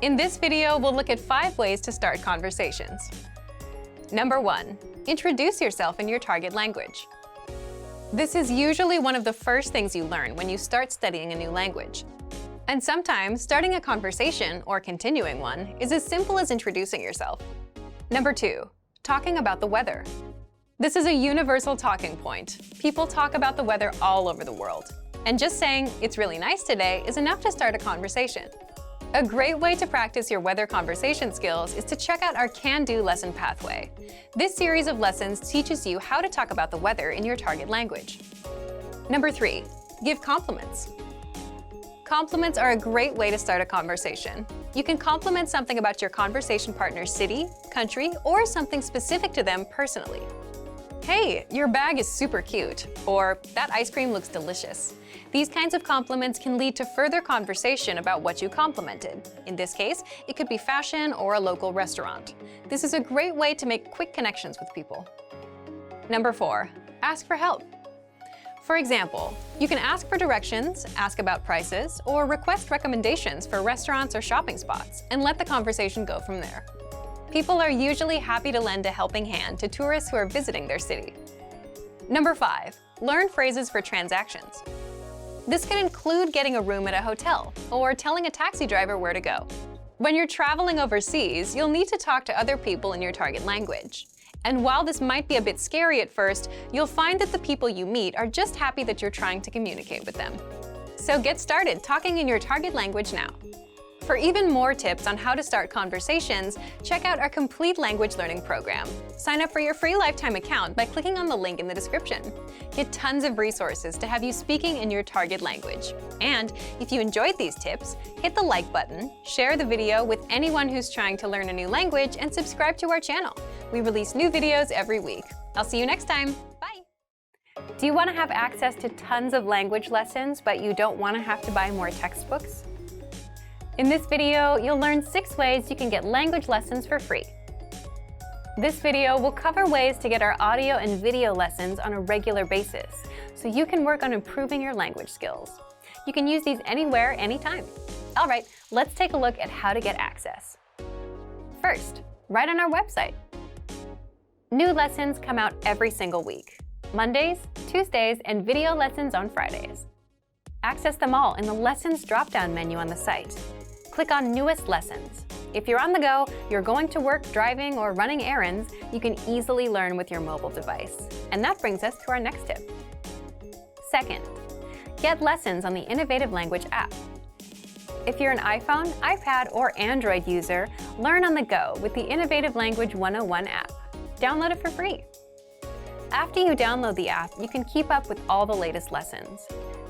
In this video, we'll look at 5 ways to start conversations. Number 1. Introduce yourself in your target language. This is usually one of the first things you learn when you start studying a new language. And sometimes, starting a conversation, or continuing one, is as simple as introducing yourself. Number 2. Talking about the weather. This is a universal talking point. People talk about the weather all over the world. And just saying, "It's really nice today," is enough to start a conversation. A great way to practice your weather conversation skills is to check out our Can-Do lesson pathway. This series of lessons teaches you how to talk about the weather in your target language. Number 3. Give compliments. Compliments are a great way to start a conversation. You can compliment something about your conversation partner's city, country, or something specific to them personally. "Hey, your bag is super cute," or "That ice cream looks delicious." These kinds of compliments can lead to further conversation about what you complimented. In this case, it could be fashion or a local restaurant. This is a great way to make quick connections with people. Number 4. Ask for help. For example, you can ask for directions, ask about prices, or request recommendations for restaurants or shopping spots, and let the conversation go from there. People are usually happy to lend a helping hand to tourists who are visiting their city. Number 5. Learn phrases for transactions. This can include getting a room at a hotel, or telling a taxi driver where to go. When you're traveling overseas, you'll need to talk to other people in your target language. And while this might be a bit scary at first, you'll find that the people you meet are just happy that you're trying to communicate with them. So get started talking in your target language now. For even more tips on how to start conversations, check out our complete language learning program. Sign up for your free lifetime account by clicking on the link in the description. Get tons of resources to have you speaking in your target language. And if you enjoyed these tips, hit the like button, share the video with anyone who's trying to learn a new language, and subscribe to our channel. We release new videos every week. I'll see you next time. Bye! Do you want to have access to tons of language lessons, but you don't want to have to buy more textbooks? In this video, you'll learn 6 ways you can get language lessons for free. This video will cover ways to get our audio and video lessons on a regular basis, so you can work on improving your language skills. You can use these anywhere, anytime. All right, let's take a look at how to get access. First, right on our website. New lessons come out every single week. Mondays, Tuesdays, and video lessons on Fridays. Access them all in the Lessons drop-down menu on the site. Click on Newest Lessons. If you're on the go, you're going to work, driving, or running errands, you can easily learn with your mobile device. And that brings us to our next tip. Second, get lessons on the Innovative Language app. If you're an iPhone, iPad, or Android user, learn on the go with the Innovative Language 101 app. Download it for free. After you download the app, you can keep up with all the latest lessons.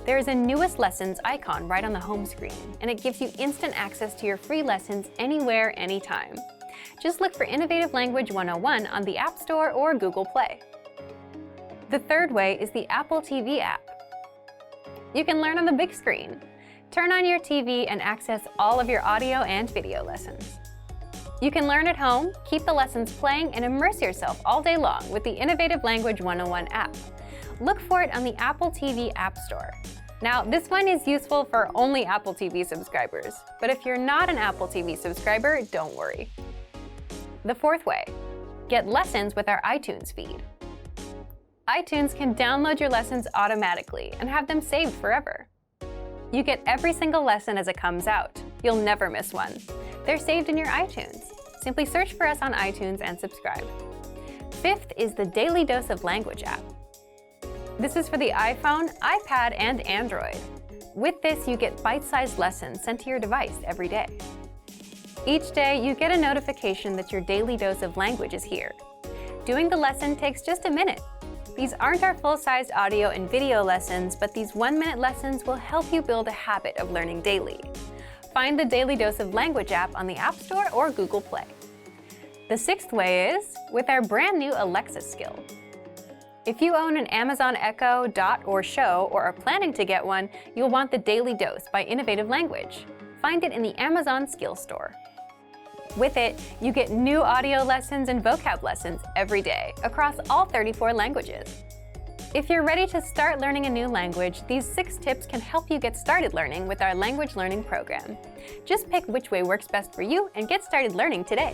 There is a Newest Lessons icon right on the home screen, and it gives you instant access to your free lessons anywhere, anytime. Just look for Innovative Language 101 on the App Store or Google Play. The third way is the Apple TV app. You can learn on the big screen. Turn on your TV and access all of your audio and video lessons. You can learn at home, keep the lessons playing, and immerse yourself all day long with the Innovative Language 101 app. Look for it on the Apple TV App Store. Now, this one is useful for only Apple TV subscribers, but if you're not an Apple TV subscriber, don't worry. The fourth way, get lessons with our iTunes feed. iTunes can download your lessons automatically and have them saved forever. You get every single lesson as it comes out. You'll never miss one. They're saved in your iTunes. Simply search for us on iTunes and subscribe. Fifth is the Daily Dose of Language app. This is for the iPhone, iPad, and Android. With this, you get bite-sized lessons sent to your device every day. Each day, you get a notification that your daily dose of language is here. Doing the lesson takes just a minute. These aren't our full-sized audio and video lessons, but these 1-minute lessons will help you build a habit of learning daily. Find the Daily Dose of Language app on the App Store or Google Play. The 6th way is with our brand new Alexa skill. If you own an Amazon Echo, Dot, or Show, or are planning to get one, you'll want the Daily Dose by Innovative Language. Find it in the Amazon Skill Store. With it, you get new audio lessons and vocab lessons every day across all 34 languages. If you're ready to start learning a new language, these 6 tips can help you get started learning with our language learning program. Just pick which way works best for you and get started learning today.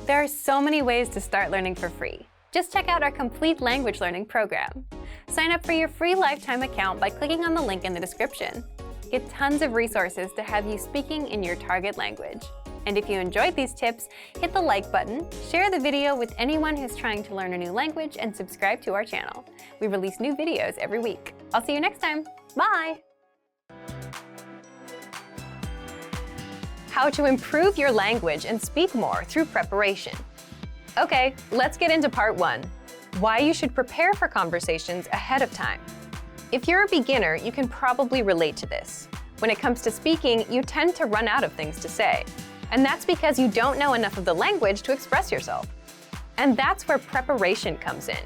There are so many ways to start learning for free. Just check out our complete language learning program. Sign up for your free lifetime account by clicking on the link in the description. Get tons of resources to have you speaking in your target language. And if you enjoyed these tips, hit the like button, share the video with anyone who's trying to learn a new language, and subscribe to our channel. We release new videos every week. I'll see you next time. Bye! How to improve your language and speak more through preparation. Okay, let's get into part 1. Why you should prepare for conversations ahead of time. If you're a beginner, you can probably relate to this. When it comes to speaking, you tend to run out of things to say. And that's because you don't know enough of the language to express yourself. And that's where preparation comes in.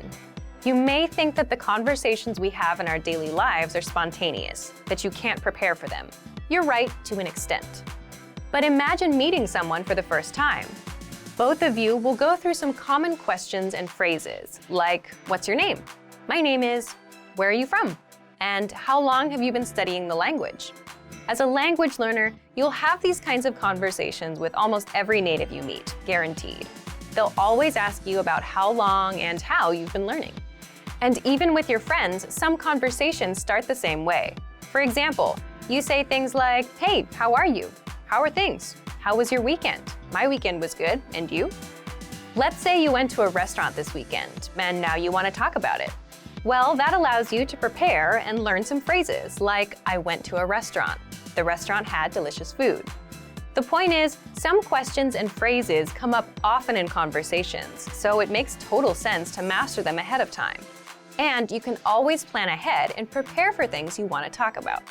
You may think that the conversations we have in our daily lives are spontaneous, that you can't prepare for them. You're right to an extent. But imagine meeting someone for the first time. Both of you will go through some common questions and phrases, like, what's your name? My name is, where are you from? And how long have you been studying the language? As a language learner, you'll have these kinds of conversations with almost every native you meet, guaranteed. They'll always ask you about how long and how you've been learning. And even with your friends, some conversations start the same way. For example, you say things like, hey, how are you? How are things? How was your weekend? My weekend was good, and you? Let's say you went to a restaurant this weekend, and now you want to talk about it. Well, that allows you to prepare and learn some phrases like, I went to a restaurant. The restaurant had delicious food. The point is, some questions and phrases come up often in conversations, so it makes total sense to master them ahead of time. And you can always plan ahead and prepare for things you want to talk about.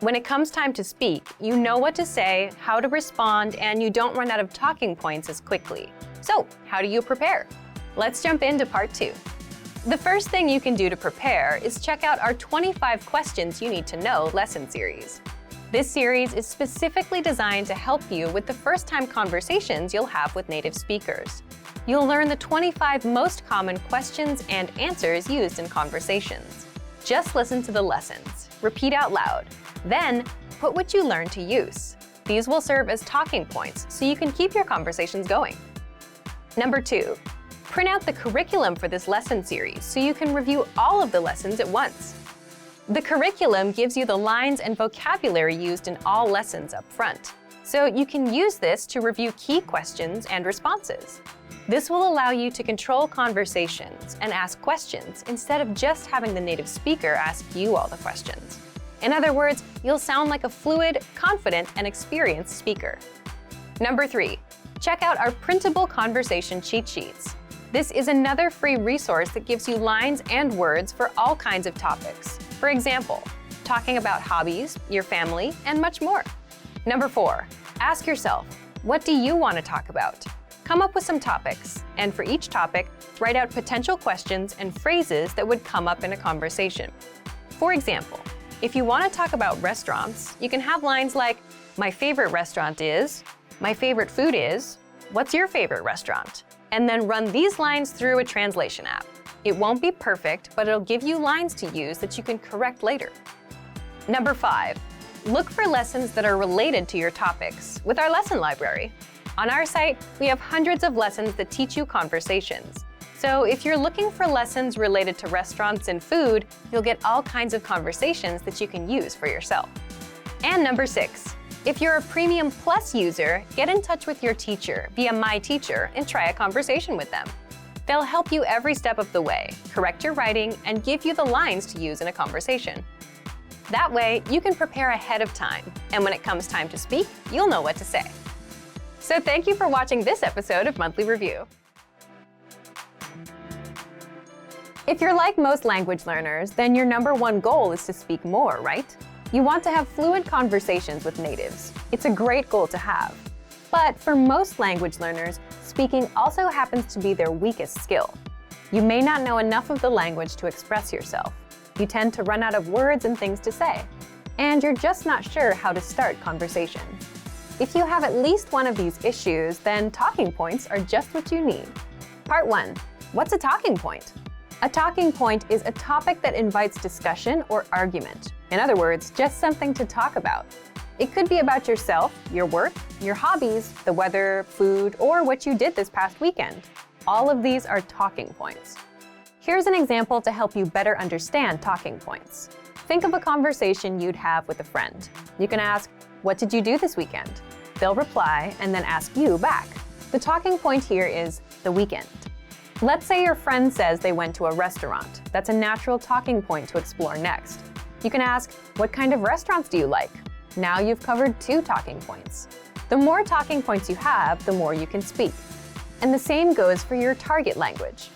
When it comes time to speak, you know what to say, how to respond, and you don't run out of talking points as quickly. So, how do you prepare? Let's jump into part 2. The first thing you can do to prepare is check out our 25 questions you need to know lesson series. This series is specifically designed to help you with the first-time conversations you'll have with native speakers. You'll learn the 25 most common questions and answers used in conversations. Just listen to the lessons, repeat out loud, then put what you learned to use. These will serve as talking points so you can keep your conversations going. Number 2. Print out the curriculum for this lesson series so you can review all of the lessons at once. The curriculum gives you the lines and vocabulary used in all lessons up front, so you can use this to review key questions and responses. This will allow you to control conversations and ask questions instead of just having the native speaker ask you all the questions. In other words, you'll sound like a fluid, confident, and experienced speaker. Number 3. Check out our printable conversation cheat sheets. This is another free resource that gives you lines and words for all kinds of topics. For example, talking about hobbies, your family, and much more. Number 4. Ask yourself, what do you want to talk about? Come up with some topics, and for each topic, write out potential questions and phrases that would come up in a conversation. For example, if you want to talk about restaurants, you can have lines like, my favorite restaurant is, my favorite food is, what's your favorite restaurant? And then run these lines through a translation app. It won't be perfect, but it'll give you lines to use that you can correct later. Number 5. Look for lessons that are related to your topics with our lesson library. On our site, we have hundreds of lessons that teach you conversations. So if you're looking for lessons related to restaurants and food, you'll get all kinds of conversations that you can use for yourself. And number 6. If you're a Premium Plus user, get in touch with your teacher via My Teacher and try a conversation with them. They'll help you every step of the way, correct your writing, and give you the lines to use in a conversation. That way, you can prepare ahead of time, and when it comes time to speak, you'll know what to say. So thank you for watching this episode of Monthly Review. If you're like most language learners, then your #1 goal is to speak more, right? You want to have fluent conversations with natives. It's a great goal to have. But for most language learners, speaking also happens to be their weakest skill. You may not know enough of the language to express yourself. You tend to run out of words and things to say. And you're just not sure how to start conversations. If you have at least one of these issues, then talking points are just what you need. Part 1. What's a talking point? A talking point is a topic that invites discussion or argument. In other words, just something to talk about. It could be about yourself, your work, your hobbies, the weather, food, or what you did this past weekend. All of these are talking points. Here's an example to help you better understand talking points. Think of a conversation you'd have with a friend. You can ask, "What did you do this weekend?" They'll reply and then ask you back. The talking point here is the weekend. Let's say your friend says they went to a restaurant. That's a natural talking point to explore next. You can ask, "What kind of restaurants do you like?" Now you've covered 2 talking points. The more talking points you have, the more you can speak. And the same goes for your target language.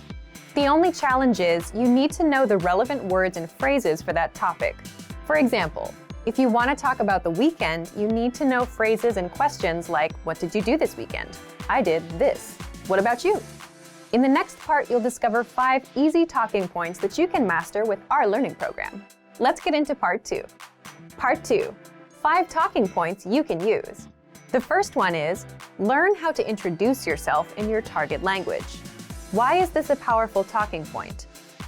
The only challenge is you need to know the relevant words and phrases for that topic. For example, if you want to talk about the weekend, you need to know phrases and questions like, "What did you do this weekend?" "I did this." "What about you?" In the next part, you'll discover 5 easy talking points that you can master with our learning program. Let's get into Part 2. Part 2. 5 talking points you can use. The first one is, learn how to introduce yourself in your target language. Why is this a powerful talking point?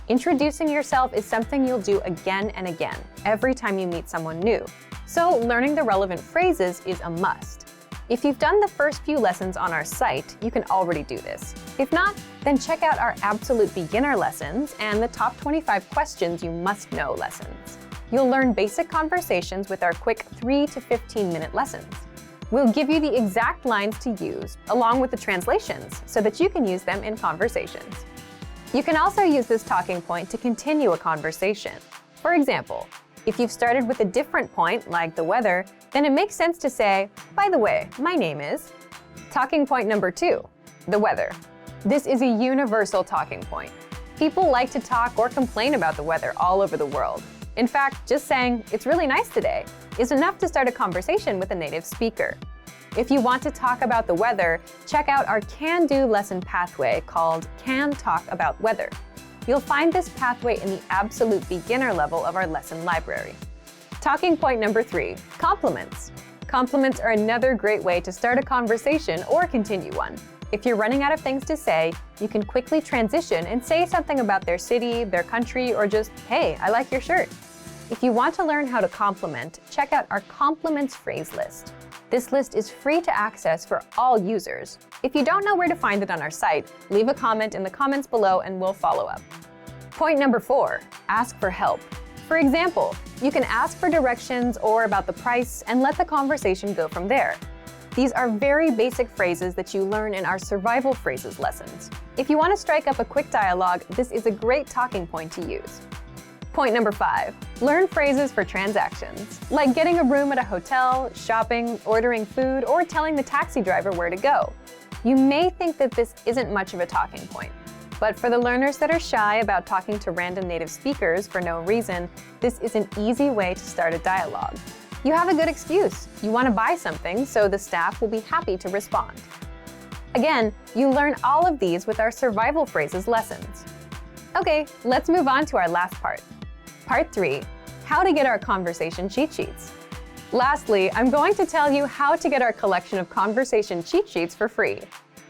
Introducing yourself is something you'll do again and again, every time you meet someone new. So learning the relevant phrases is a must. If you've done the first few lessons on our site, you can already do this. If not, then check out our absolute beginner lessons and the top 25 questions you must know lessons. You'll learn basic conversations with our quick 3 to 15-minute lessons. We'll give you the exact lines to use, along with the translations, so that you can use them in conversations. You can also use this talking point to continue a conversation. For example, if you've started with a different point, like the weather, then it makes sense to say, "By the way, my name is..." Talking point number 2, the weather. This is a universal talking point. People like to talk or complain about the weather all over the world. In fact, just saying, "It's really nice today," is enough to start a conversation with a native speaker. If you want to talk about the weather, check out our can-do lesson pathway called Can Talk About Weather. You'll find this pathway in the absolute beginner level of our lesson library. Talking point number 3, compliments. Compliments are another great way to start a conversation or continue one. If you're running out of things to say, you can quickly transition and say something about their city, their country, or just, "Hey, I like your shirt." If you want to learn how to compliment, check out our compliments phrase list. This list is free to access for all users. If you don't know where to find it on our site, leave a comment in the comments below and we'll follow up. Point number 4, ask for help. For example, you can ask for directions or about the price and let the conversation go from there. These are very basic phrases that you learn in our survival phrases lessons. If you want to strike up a quick dialogue, this is a great talking point to use. Point number 5, learn phrases for transactions, like getting a room at a hotel, shopping, ordering food, or telling the taxi driver where to go. You may think that this isn't much of a talking point, but for the learners that are shy about talking to random native speakers for no reason, this is an easy way to start a dialogue. You have a good excuse. You want to buy something, so the staff will be happy to respond. Again, you learn all of these with our survival phrases lessons. Okay, let's move on to our last part. Part 3, how to get our conversation cheat sheets. Lastly, I'm going to tell you how to get our collection of conversation cheat sheets for free.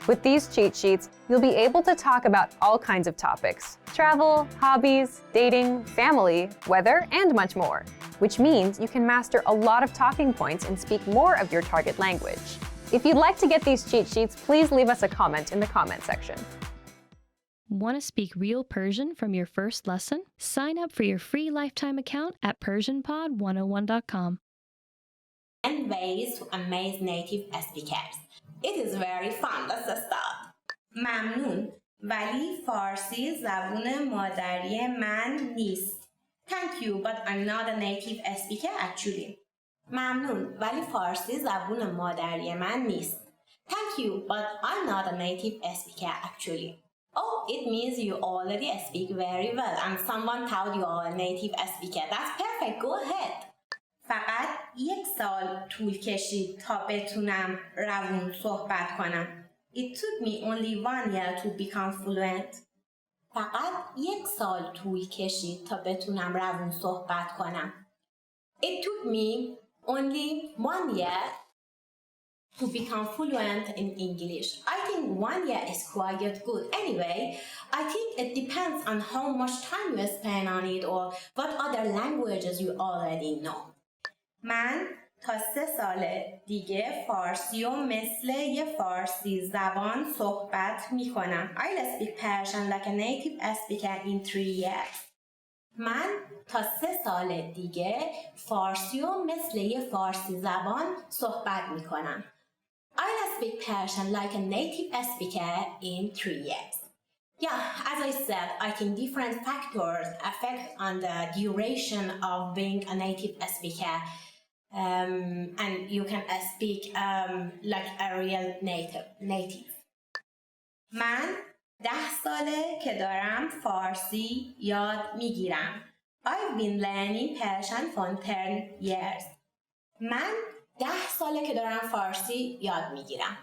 With these cheat sheets, you'll be able to talk about all kinds of topics: travel, hobbies, dating, family, weather, and much more, which means you can master a lot of talking points and speak more of your target language. If you'd like to get these cheat sheets, please leave us a comment in the comment section. Want to speak real Persian from your first lesson? Sign up for your free lifetime account at PersianPod101.com. And ways to amaze native speakers. It is very fun. Let's start. ممنون ولی فارسی زبون مادری من نیست. Thank you, but I'm not a native speaker actually. ممنون ولی فارسی زبون مادری من نیست. Thank you, but I'm not a native speaker actually. Oh, it means you already speak very well and someone thought you are a native speaker. That's perfect, go ahead. فقط 1 سال طول کشید تا بتونم روون صحبت کنم. It took me only 1 year to become fluent. فقط 1 سال طول کشید تا بتونم روون صحبت کنم. It took me only 1 year to become fluent in English. I think 1 year is quite good. Anyway, I think it depends on how much time you spend on it or what other languages you already know. من تا 3 سال دیگه فارسی و مثل یه فارسی زبان صحبت می کنم. I'll speak Persian like a native speaker in 3 years. من تا 3 سال دیگه فارسی و مثل یه فارسی زبان صحبت می کنم. I'll speak Persian like a native speaker in 3 years. Yeah, as I said, I think different factors affect on the duration of being a native speaker. And you can speak like a real native. من 10 ساله که دارم فارسی یاد میگیرم. I've been learning Persian for 10 years. من 10 ساله که دارم فارسی یاد میگیرم.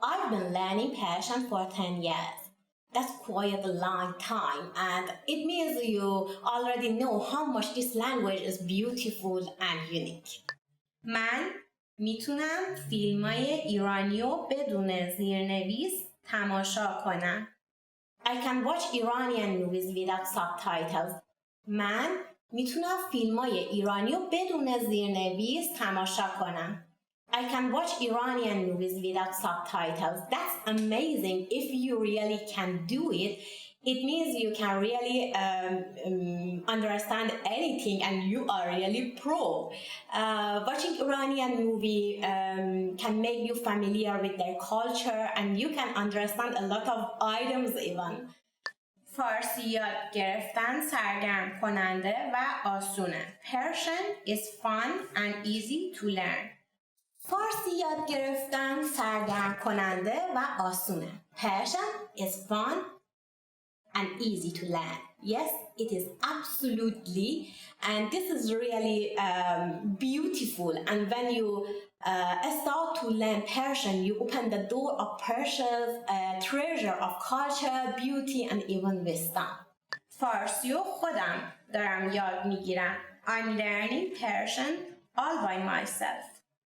I've been learning Persian for 10 years. That's quite a long time and it means you already know how much this language is beautiful and unique. من میتونم فیلمای ایرانی رو بدون زیرنویس تماشا کنم. I can watch Iranian movies without subtitles. من میتونم فیلمای ایرانی رو بدون زیرنویس تماشا کنم. I can watch Iranian movies without subtitles. That's amazing. If you really can do it, it means you can really understand anything and you are really pro. Watching Iranian movie can make you familiar with their culture and you can understand a lot of items even. فارسی یاد گرفتن سرگرم کننده و آسونه. Persian is fun and easy to learn. فارسی یاد گرفتن سرگرم کننده و آسونه. Persian is fun and easy to learn. Yes, it is absolutely, and this is really beautiful. And when you start to learn Persian, you open the door of Persia's treasure of culture, beauty, and even wisdom. فارسی رو خودم دارم یاد میگیرم. I'm learning Persian all by myself.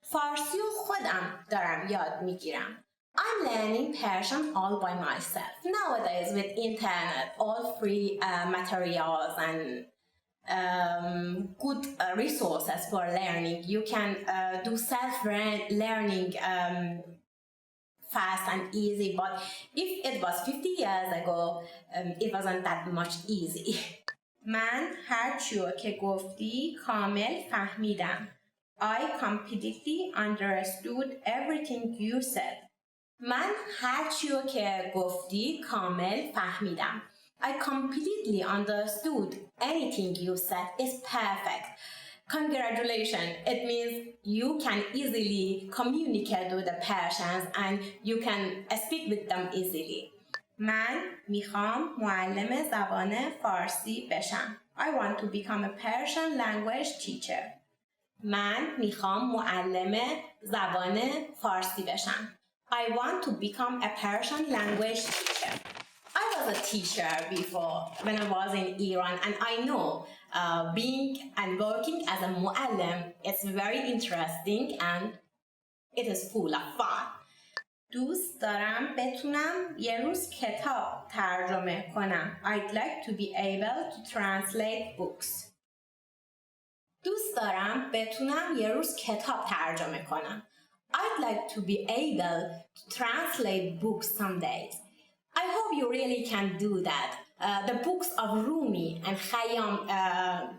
فارسی رو خودم دارم یاد میگیرم. I'm learning Persian all by myself. Nowadays with internet, all free materials and good resources for learning, you can do self-learning fast and easy. But if it was 50 years ago, it wasn't that much easy. من هر چیو که گفتی کامل فهمیدم. I completely understood everything you said. من هر چیو که گفتی کامل فهمیدم. I completely understood anything you said is perfect. Congratulations. It means you can easily communicate with the Persians and you can speak with them easily. من میخوام معلم زبان فارسی بشم. I want to become a Persian language teacher. من میخوام معلم زبان فارسی بشم. I want to become a Persian language teacher. I was a teacher before when I was in Iran and I know being and working as a muallim is very interesting and it is full of fun. دوست دارم بتونم یه روز کتاب ترجمه کنم. I'd like to be able to translate books. دوست دارم بتونم یه روز کتاب ترجمه کنم. I'd like to be able to translate books some days. I hope you really can do that. The books of Rumi and Khayyam,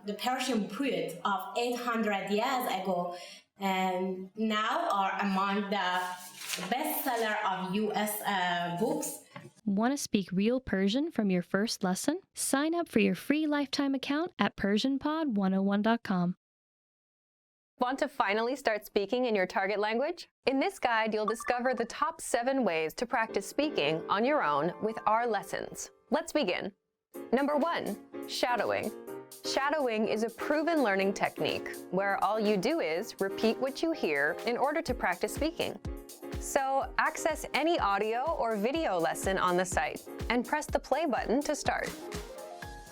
the Persian poet of 800 years ago, now are among the bestseller of US books. Want to speak real Persian from your first lesson? Sign up for your free lifetime account at PersianPod101.com. Want to finally start speaking in your target language? In this guide, you'll discover the top 7 ways to practice speaking on your own with our lessons. Let's begin. Number 1, shadowing. Shadowing is a proven learning technique where all you do is repeat what you hear in order to practice speaking. So, access any audio or video lesson on the site and press the play button to start.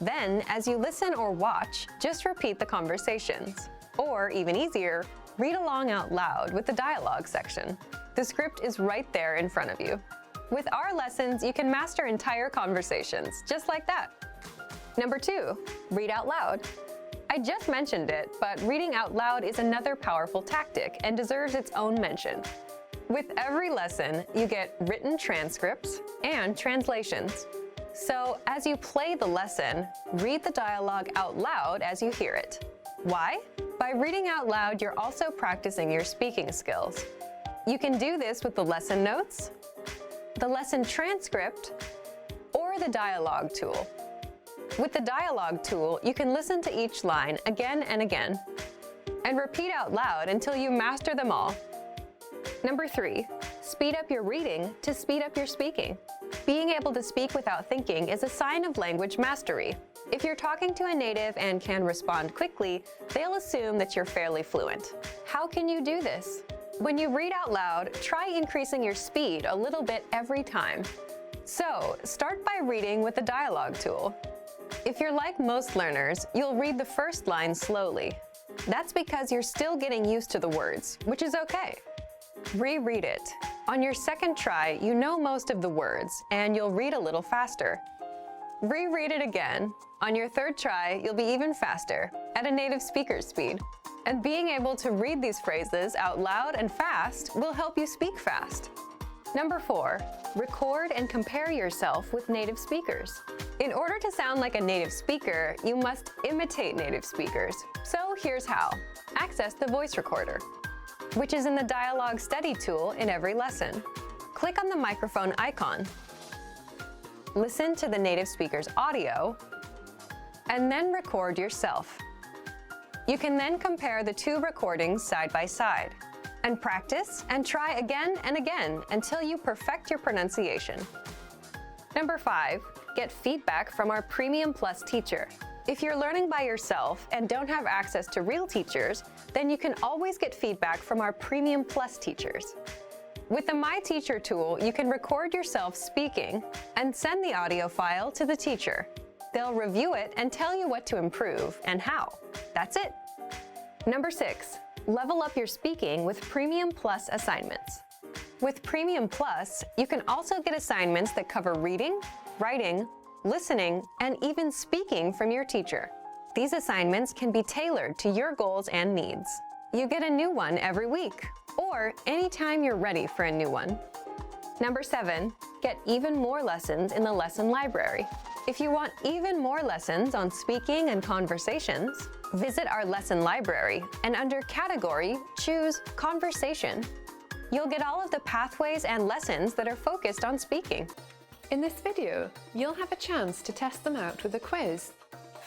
Then, as you listen or watch, just repeat the conversations. Or, even easier, read along out loud with the dialogue section. The script is right there in front of you. With our lessons, you can master entire conversations, just like that. Number 2, read out loud. I just mentioned it, but reading out loud is another powerful tactic and deserves its own mention. With every lesson, you get written transcripts and translations. So, as you play the lesson, read the dialogue out loud as you hear it. Why? By reading out loud, you're also practicing your speaking skills. You can do this with the lesson notes, the lesson transcript, or the dialogue tool. With the dialogue tool, you can listen to each line again and again, and repeat out loud until you master them all. Number 3, speed up your reading to speed up your speaking. Being able to speak without thinking is a sign of language mastery. If you're talking to a native and can respond quickly, they'll assume that you're fairly fluent. How can you do this? When you read out loud, try increasing your speed a little bit every time. So, start by reading with the dialogue tool. If you're like most learners, you'll read the first line slowly. That's because you're still getting used to the words, which is okay. Reread it. On your second try, you know most of the words, and you'll read a little faster. Reread it again. On your third try, you'll be even faster, at a native speaker's speed. And being able to read these phrases out loud and fast will help you speak fast. Number 4, record and compare yourself with native speakers. In order to sound like a native speaker, you must imitate native speakers. So here's how. Access the voice recorder, which is in the dialogue study tool in every lesson. Click on the microphone icon. Listen to the native speaker's audio, and then record yourself. You can then compare the 2 recordings side by side, and practice and try again and again until you perfect your pronunciation. Number 5, get feedback from our Premium Plus teacher. If you're learning by yourself and don't have access to real teachers, then you can always get feedback from our Premium Plus teachers. With the My Teacher tool, you can record yourself speaking and send the audio file to the teacher. They'll review it and tell you what to improve and how. That's it. Number 6, level up your speaking with Premium Plus assignments. With Premium Plus, you can also get assignments that cover reading, writing, listening, and even speaking from your teacher. These assignments can be tailored to your goals and needs. You get a new one every week, or anytime you're ready for a new one. Number 7, get even more lessons in the lesson library. If you want even more lessons on speaking and conversations, visit our lesson library and under Category, choose Conversation. You'll get all of the pathways and lessons that are focused on speaking. In this video, you'll have a chance to test them out with a quiz.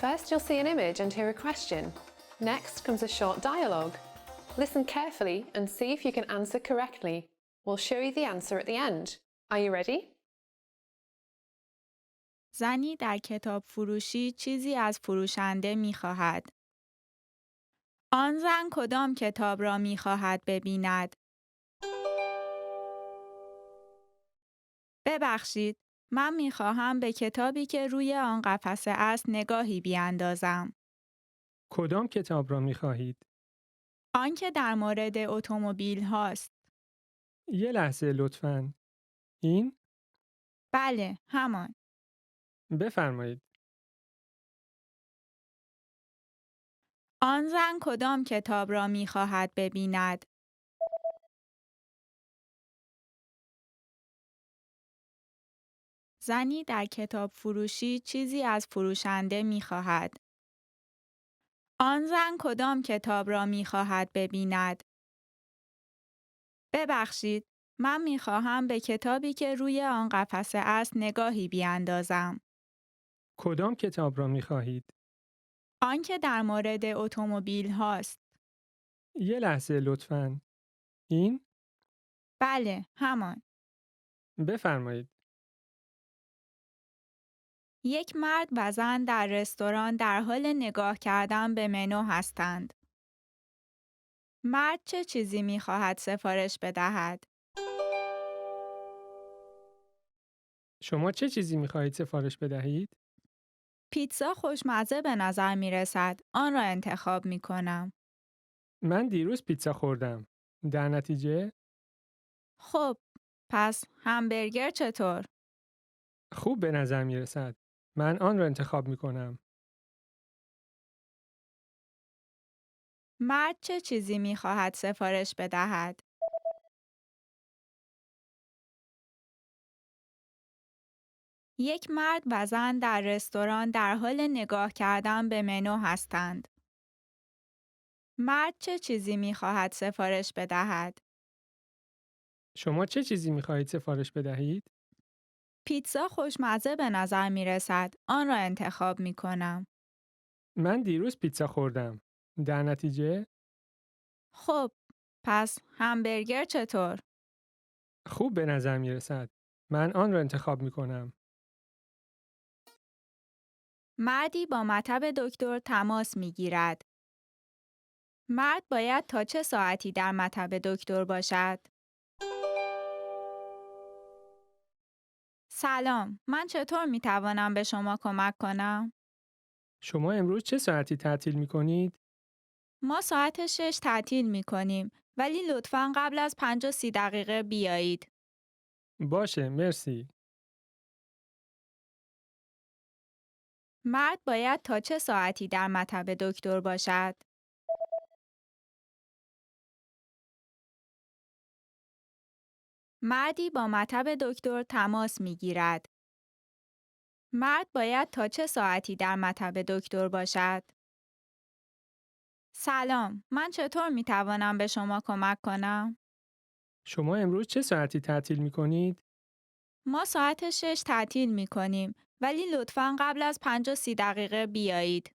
First, you'll see an image and hear a question. Next comes a short dialogue. Listen carefully and see if you can answer correctly. We'll show you the answer at the end. Are you ready? زنی در کتاب فروشی چیزی از فروشنده می خواهد. آن زن کدام کتاب را می خواهد ببیند؟ ببخشید، من می خواهم به کتابی که روی آن قفسه است نگاهی بیاندازم. کدام کتاب را می خواهید؟ آن که در مورد اتومبیل هاست. یه لحظه لطفاً. این؟ بله، همان. بفرمایید. آن زن کدام کتاب را می خواهد ببیند؟ زنی در کتاب فروشی چیزی از فروشنده می خواهد. آن زن کدام کتاب را می خواهد ببیند؟ ببخشید، من می خواهم به کتابی که روی آن قفسه است نگاهی بیاندازم. کدام کتاب را می خواهید؟ آن که در مورد اتومبیل هاست. یه لحظه لطفاً. این بله، همان. بفرمایید. یک مرد و زن در رستوران در حال نگاه کردن به منو هستند. مرد چه چیزی می‌خواهد سفارش بدهد؟ شما چه چیزی می‌خواهید سفارش بدهید؟ پیتزا خوشمزه به نظر می رسد. آن را انتخاب می کنم. من دیروز پیتزا خوردم. در نتیجه خب، پس همبرگر چطور؟ خوب به نظر می‌رسد. من آن را انتخاب می‌کنم. مرد چه چیزی می خواهد سفارش بدهد؟ یک مرد و زن در رستوران در حال نگاه کردن به منو هستند. مرد چه چیزی می خواهد سفارش بدهد؟ شما چه چیزی می‌خواهید سفارش بدهید؟ پیتزا خوشمزه به نظر می رسد. آن را انتخاب می کنم. من دیروز پیتزا خوردم. در نتیجه خب، پس همبرگر چطور؟ خوب به نظر می‌رسد. من آن را انتخاب می‌کنم. مردی با مطب دکتر تماس می گیرد. مرد باید تا چه ساعتی در مطب دکتر باشد؟ سلام، من چطور می توانم به شما کمک کنم؟ شما امروز چه ساعتی تعطیل می‌کنید؟ ما ساعت 6 تعطیل می کنیم، ولی لطفاً قبل از 5 و 30 دقیقه بیایید. باشه، مرسی. مرد باید تا چه ساعتی در مطب دکتر باشد؟ مردی با مطب دکتر تماس می گیرد. مرد باید تا چه ساعتی در مطب دکتر باشد؟ سلام، من چطور می توانم به شما کمک کنم؟ شما امروز چه ساعتی تعطیل می‌کنید؟ ما ساعت 6 تعطیل می کنیم، ولی لطفاً قبل از 5 و 30 دقیقه بیایید.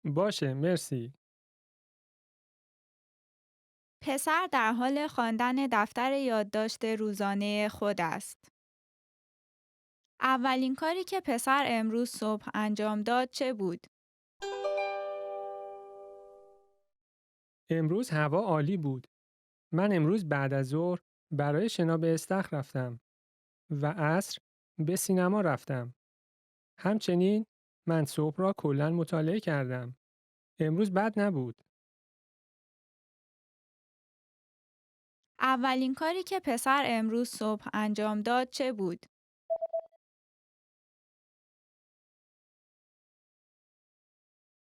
باشه، مرسی. پسر در حال خواندن دفتر یادداشت روزانه خود است. اولین کاری که پسر امروز صبح انجام داد چه بود؟ امروز هوا عالی بود. من امروز بعد از ظهر برای شنا به استخر رفتم و عصر به سینما رفتم. همچنین من صبح را کلاً مطالعه کردم. امروز بد نبود. اولین کاری که پسر امروز صبح انجام داد چه بود؟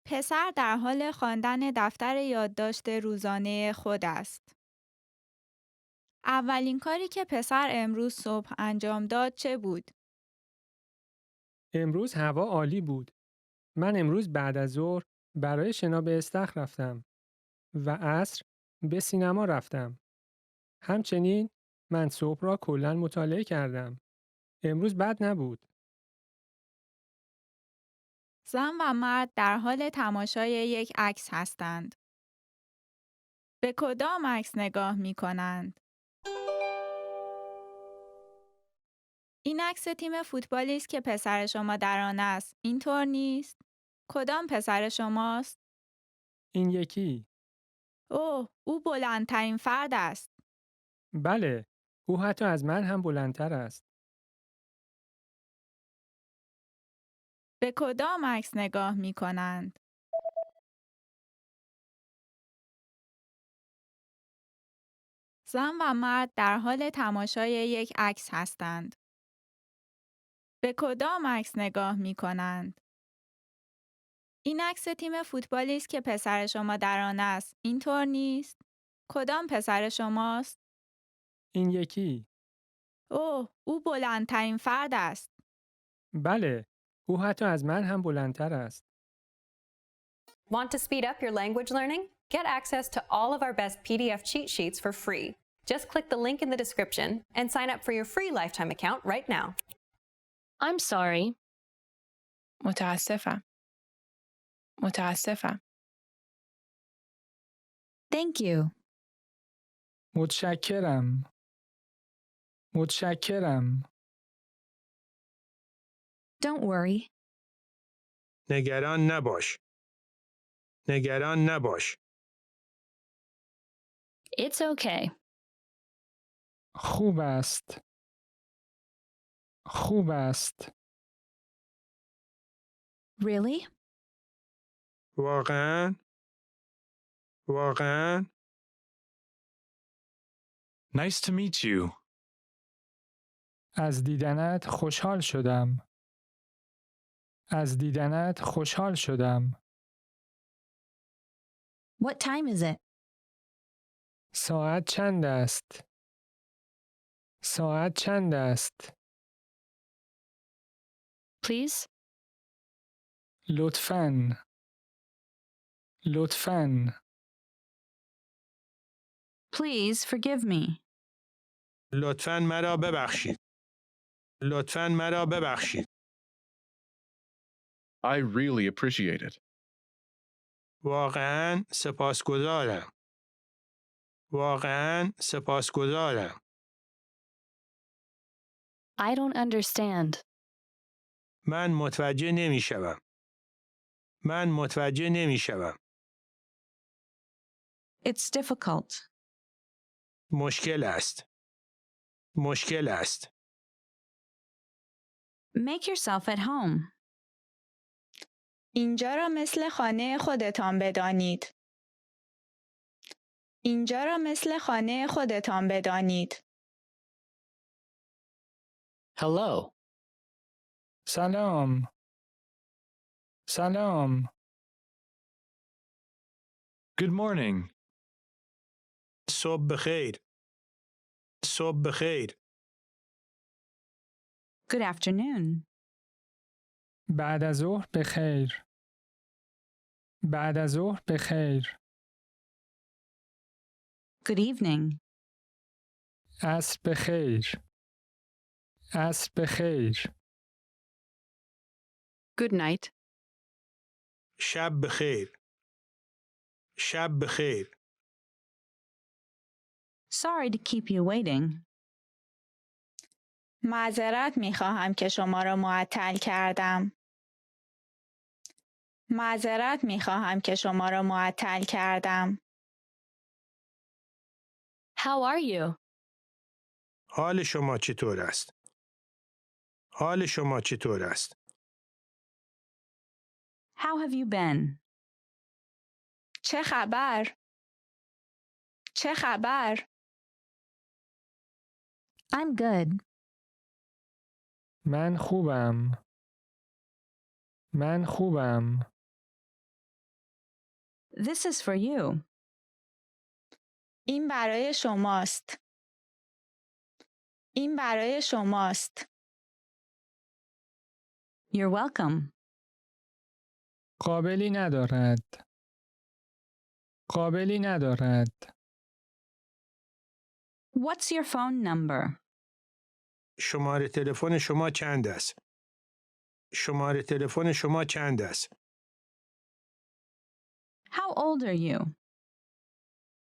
پسر در حال خواندن دفتر یادداشت روزانه خود است. اولین کاری که پسر امروز صبح انجام داد چه بود؟ امروز هوا عالی بود. من امروز بعد از ظهر برای شنا به استخر رفتم و عصر به سینما رفتم. همچنین من صبح را کلاً مطالعه کردم. امروز بد نبود. زن و مرد در حال تماشای یک عکس هستند. به کدام عکس نگاه می کنند؟ این عکس تیم فوتبالی است که پسر شما در آن است. اینطور نیست؟ کدام پسر شماست؟ این یکی. اوه، او بلندترین فرد است. بله، او حتی از من هم بلندتر است. به کدام عکس نگاه می کنند؟ زن و مرد در حال تماشای یک عکس هستند. به کدام عکس نگاه می کنند؟ این عکس تیم فوتبالی است که پسر شما در آن است. اینطور نیست؟ کدام پسر شماست؟ این یکی. اوه، او بلندترین فرد است. بله، او حتی از من هم بلندتر است. Want to speed up your language learning? Get access to all of our best PDF cheat sheets for free. Just click the link in the description and sign up for your free lifetime account right now. I'm sorry. متاسفم. Thank you. متشکرم. متشکرم. Don't worry. نگران نباش. نگران نباش. It's okay. خوب است. خوب است. Really? واقعاً؟ واقعاً؟ Nice to meet you. از دیدنت خوشحال شدم. از دیدنت خوشحال شدم. What time is it? ساعت چند است؟ ساعت چند است؟ Please? لطفاً. لطفاً. Please forgive me. لطفاً مرا ببخشید. لطفاً مرا ببخشید. I really appreciate it. واقعاً سپاسگزارم. واقعاً سپاسگزارم. I don't understand. من متوجه نمی شوم. من متوجه نمی شوم. It's difficult. مشکل است. مشکل است. Make yourself at home. اینجا را مثل خانه خودتان بدانید. اینجا را مثل خانه خودتان بدانید. Hello. سلام. سلام. Good morning. صبح بخیر. صبح بخیر. Good afternoon. بعد از ظهر بخیر. بعد از ظهر بخیر. Good evening. عصر بخیر. عصر بخیر. Good night. شب بخیر. شب بخیر. Sorry to keep you waiting. معذرت می‌خواهم که شما را معطل کردم. معذرت می‌خواهم که شما را معطل کردم. How are you? حال شما چطور است؟ حال شما چطور است؟ How have you been? چه خبر؟ چه خبر؟ I'm good. من خوبم. من خوبم. This is for you. این برای شماست. این برای شماست. You're welcome. قابلی ندارد. قابلی ندارد. What's your phone number? شماره تلفن شما چند است؟ شماره تلفن شما چند است؟ How old are you?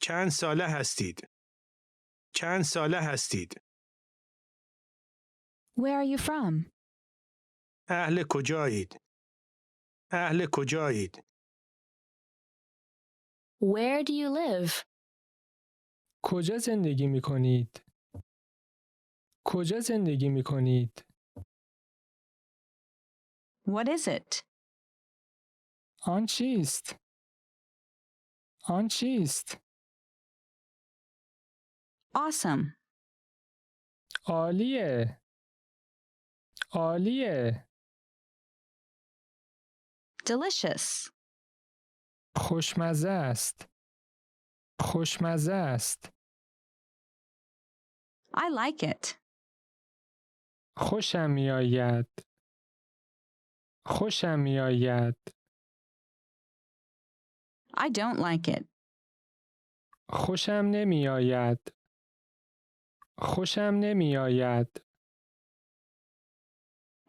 چند ساله هستید؟ چند ساله هستید؟ Where are you from? اهل کجایید؟ اهل کجایید؟ Where do you live? کجا زندگی می کنید؟ کجا زندگی می کنید؟ What is it? آن چیست؟ آن چیست؟ Awesome. عالیه. عالیه. Delicious. خوشمزه است. خوشمزه است. I like it. خوشم می آید. خوشم می آید. I don't like it. خوشم نمی آید. خوشم نمی آید.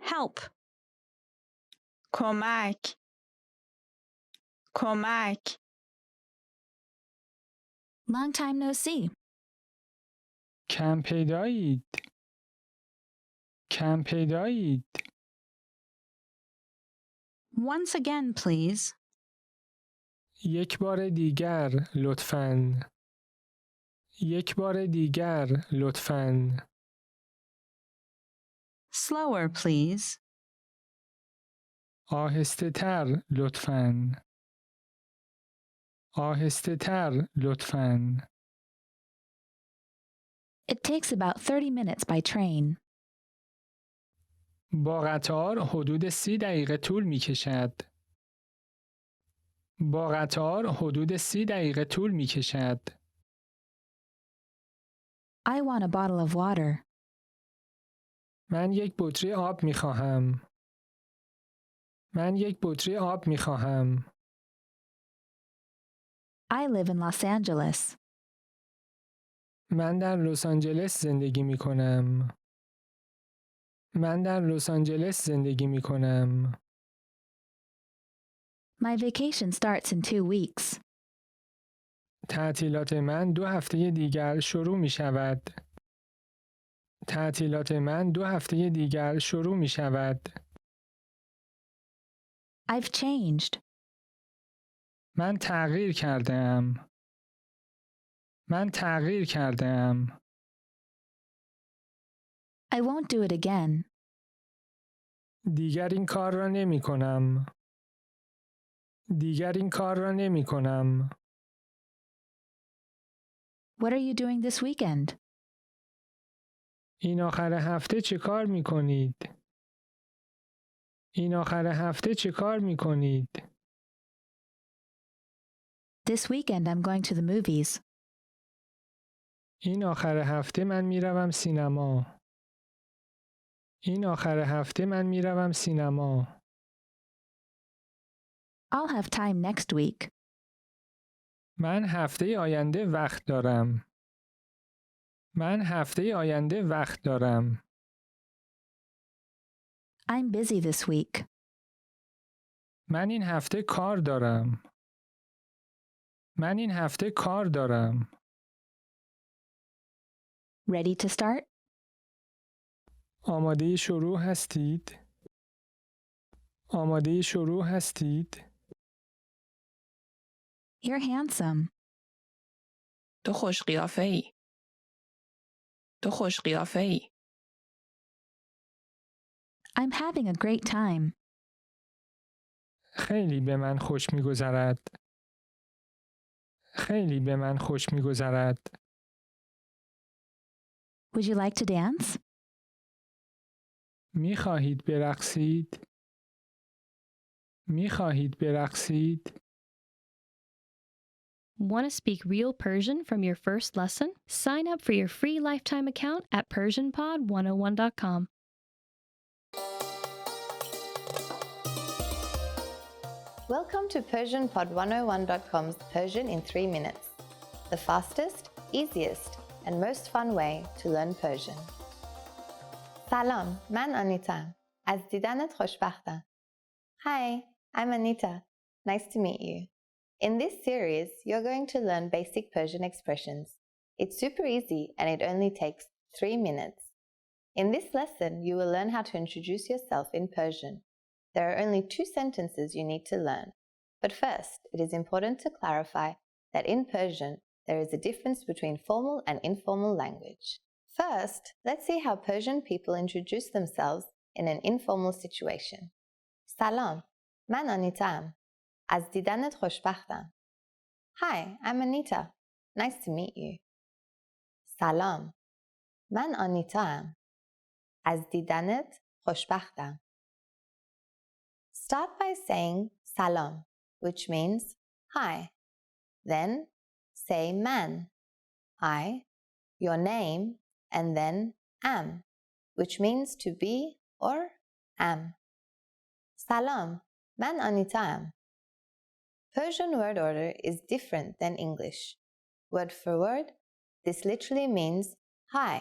Help. کمک. کمک. Long time no see. کم پیدایید. کم پیدایید. Once again, please. یک بار دیگر لطفاً. یک بار دیگر لطفاً. Slower, please. آهسته تر لطفاً. آهسته تر لطفاً. It takes about 30 minutes by train. با قطار حدود 30 دقیقه طول می کشد. با قطار حدود 30 دقیقه طول می کشد. I want a bottle of water. من یک بطری آب می خواهم. من یک بطری آب می خواهم. I live in Los Angeles. من در لس آنجلس زندگی می کنم. من در لس آنجلس زندگی می کنم. My vacation starts in 2 weeks. تعطیلات من 2 هفته دیگر شروع می شود. تعطیلات من 2 هفته دیگر شروع می شود. I've changed. من تغییر کرده ام. من تغییر کرده ام. I won't do it again. دیگر این کار را نمی کنم. دیگر این کار را نمی کنم. What are you doing this weekend? این آخر هفته چه کار می کنید؟ این آخر هفته چه کار می کنید؟ This weekend I'm going to the movies. این آخر هفته من می روم سینما. این آخر هفته من می روم سینما. I'll have time next week. من هفته آینده وقت دارم. من هفته آینده وقت دارم. I'm busy this week. من این هفته کار دارم. من این هفته کار دارم. Ready to start? آماده شروع هستید؟ آماده شروع هستید؟ You're handsome. تو خوش قیافه‌ای. تو خوش قیافه‌ای. I'm having a great time. خیلی به من خوش می‌گذرد. خیلی به من خوش می‌گذرد. Would you like to dance? می‌خواهید برقصید؟ می‌خواهید برقصید؟ Want to speak real Persian from your first lesson? Sign up for your free lifetime account at PersianPod101.com. Welcome to PersianPod101.com's Persian in 3 minutes, the fastest, easiest, and most fun way to learn Persian. Salam, man Anita. از دیدنت خوشبختم. Hi, I'm Anita. Nice to meet you. In this series, you're going to learn basic Persian expressions. It's super easy and it only takes 3 minutes. In this lesson, you will learn how to introduce yourself in Persian. There are only 2 sentences you need to learn. But first, it is important to clarify that in Persian, there is a difference between formal and informal language. First, let's see how Persian people introduce themselves in an informal situation. Salam, man Anita. از دیدنت خوشبختم. Hi, I'm Anita. Nice to meet you. Salam. من آنیتا. از دیدنت خوشبختم. Start by saying salam, which means hi. Then say man, I, your name, and then am, which means to be or am. Salam, man Anita. Persian word order is different than English. Word for word, this literally means hi,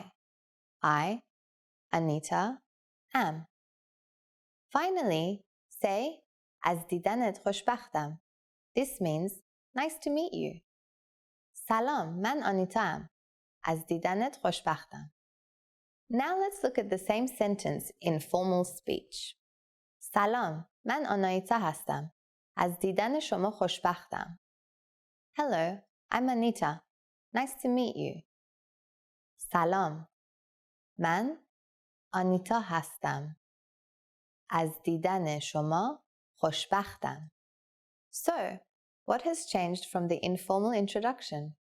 I, Anita, am. Finally, say از دیدنت خوشبختم. This means nice to meet you. سلام، من آنیتام. از دیدنت خوشبختم. Now let's look at the same sentence in formal speech. سلام، من آنایتا هستم. از دیدن شما خوشبختم. Hello, I'm Anita. Nice to meet you. سلام، من آنیتا هستم. از دیدن شما خوشبختم. So, what has changed from the informal introduction?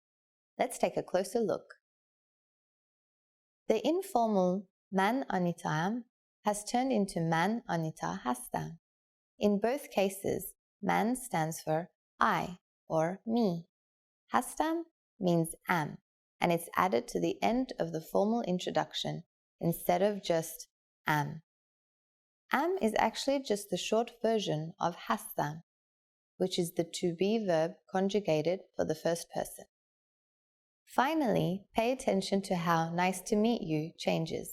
Let's take a closer look. The informal من آنیتام has turned into من آنیتا هستم. In both cases, man stands for I or me. هستم means am, and it's added to the end of the formal introduction instead of just am. Am is actually just the short version of هستم, which is the to be verb conjugated for the first person. Finally, pay attention to how nice to meet you changes.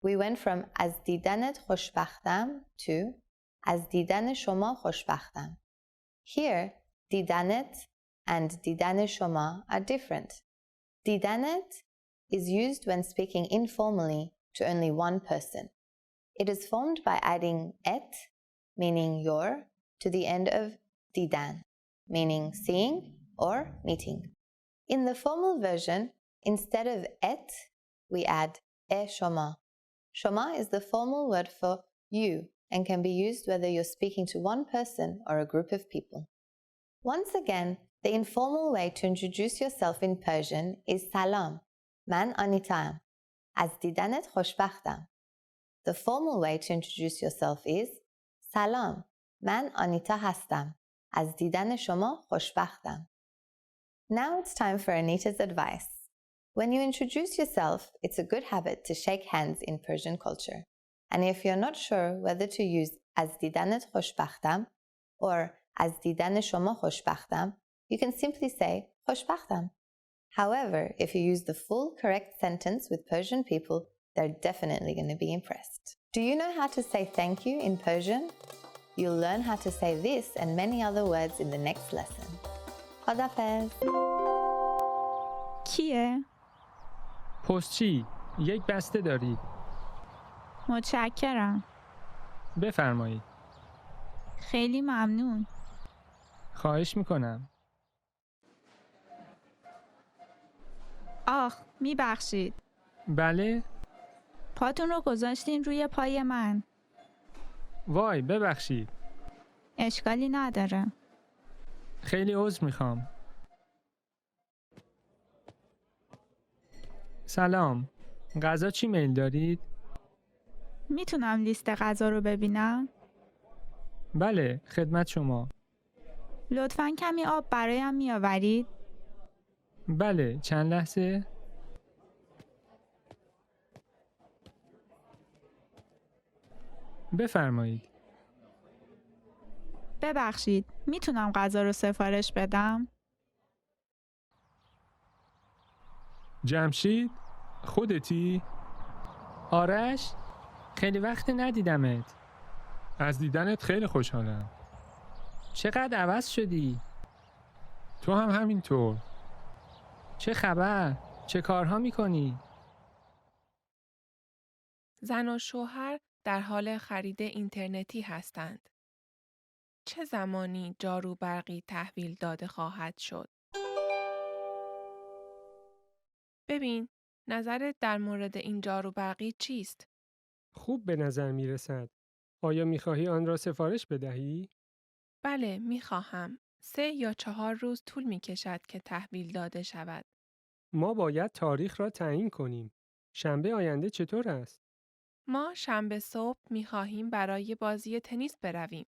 We went from از دیدنت خوشبختم to از دیدن شما خوشبختم. Here, دیدنت and دیدن شما are different. دیدنت is used when speaking informally to only one person. It is formed by adding et, meaning your, to the end of دیدن, meaning seeing or meeting. In the formal version, instead of et, we add شما. شما is the formal word for you and can be used whether you're speaking to one person or a group of people. Once again, the informal way to introduce yourself in Persian is salam. من آنیتام. از دیدنت خوشبختم. The formal way to introduce yourself is salam. من آنیتا هستم. از دیدن شما خوشبختم. Now it's time for Anita's advice. When you introduce yourself, it's a good habit to shake hands in Persian culture. And if you're not sure whether to use از دیدنت خوشبختم or از دیدن شما خوشبختم, you can simply say خوشبختم. However, if you use the full correct sentence with Persian people, they're definitely going to be impressed. Do you know how to say thank you in Persian? You'll learn how to say this and many other words in the next lesson. خداحافظ. کیه؟ پستچی، یک بسته دارید. متشکرم. بفرمایید. خیلی ممنون. خواهش میکنم. آخ، میبخشید. بله؟ پاتون رو گذاشتین روی پای من. وای، ببخشید. اشکالی نداره. خیلی عذر میخوام. سلام. غذا چی میل دارید؟ میتونم لیست غذا رو ببینم؟ بله، خدمت شما. لطفاً کمی آب برایم میآورید؟ بله، چند لحظه؟ بفرمایید. ببخشید، میتونم غذا رو سفارش بدم؟ جمشید؟ خودتی؟ آرش؟ خیلی وقت ندیدمت. از دیدنت خیلی خوشحالم. چقدر عوض شدی؟ تو هم همینطور. چه خبر؟ چه کارها میکنی؟ زن و شوهر در حال خرید اینترنتی هستند. چه زمانی جارو برقی تحویل داده خواهد شد؟ ببین، نظرت در مورد این جارو برقی چیست؟ خوب به نظر میرسد. آیا میخواهی آن را سفارش بدهی؟ بله، میخواهم. 3 یا 4 روز طول میکشد که تحویل داده شود. ما باید تاریخ را تعیین کنیم. شنبه آینده چطور است؟ ما شنبه صبح میخواهیم برای بازی تنیس برویم.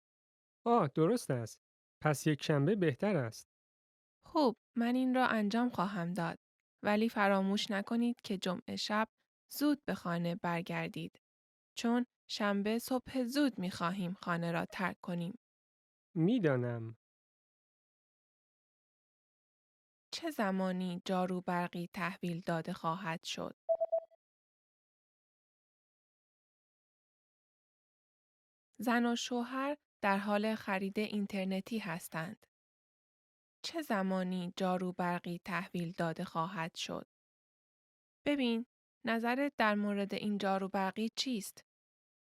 درست است. پس یک شنبه بهتر است. خوب، من این را انجام خواهم داد. ولی فراموش نکنید که جمعه شب زود به خانه برگردید. چون شنبه صبح زود میخواهیم خانه را ترک کنیم. میدانم. چه زمانی جارو برقی تحویل داده خواهد شد؟ زن و شوهر در حال خرید اینترنتی هستند. چه زمانی جارو برقی تحویل داده خواهد شد؟ ببین، نظرت در مورد این جارو برقی چیست؟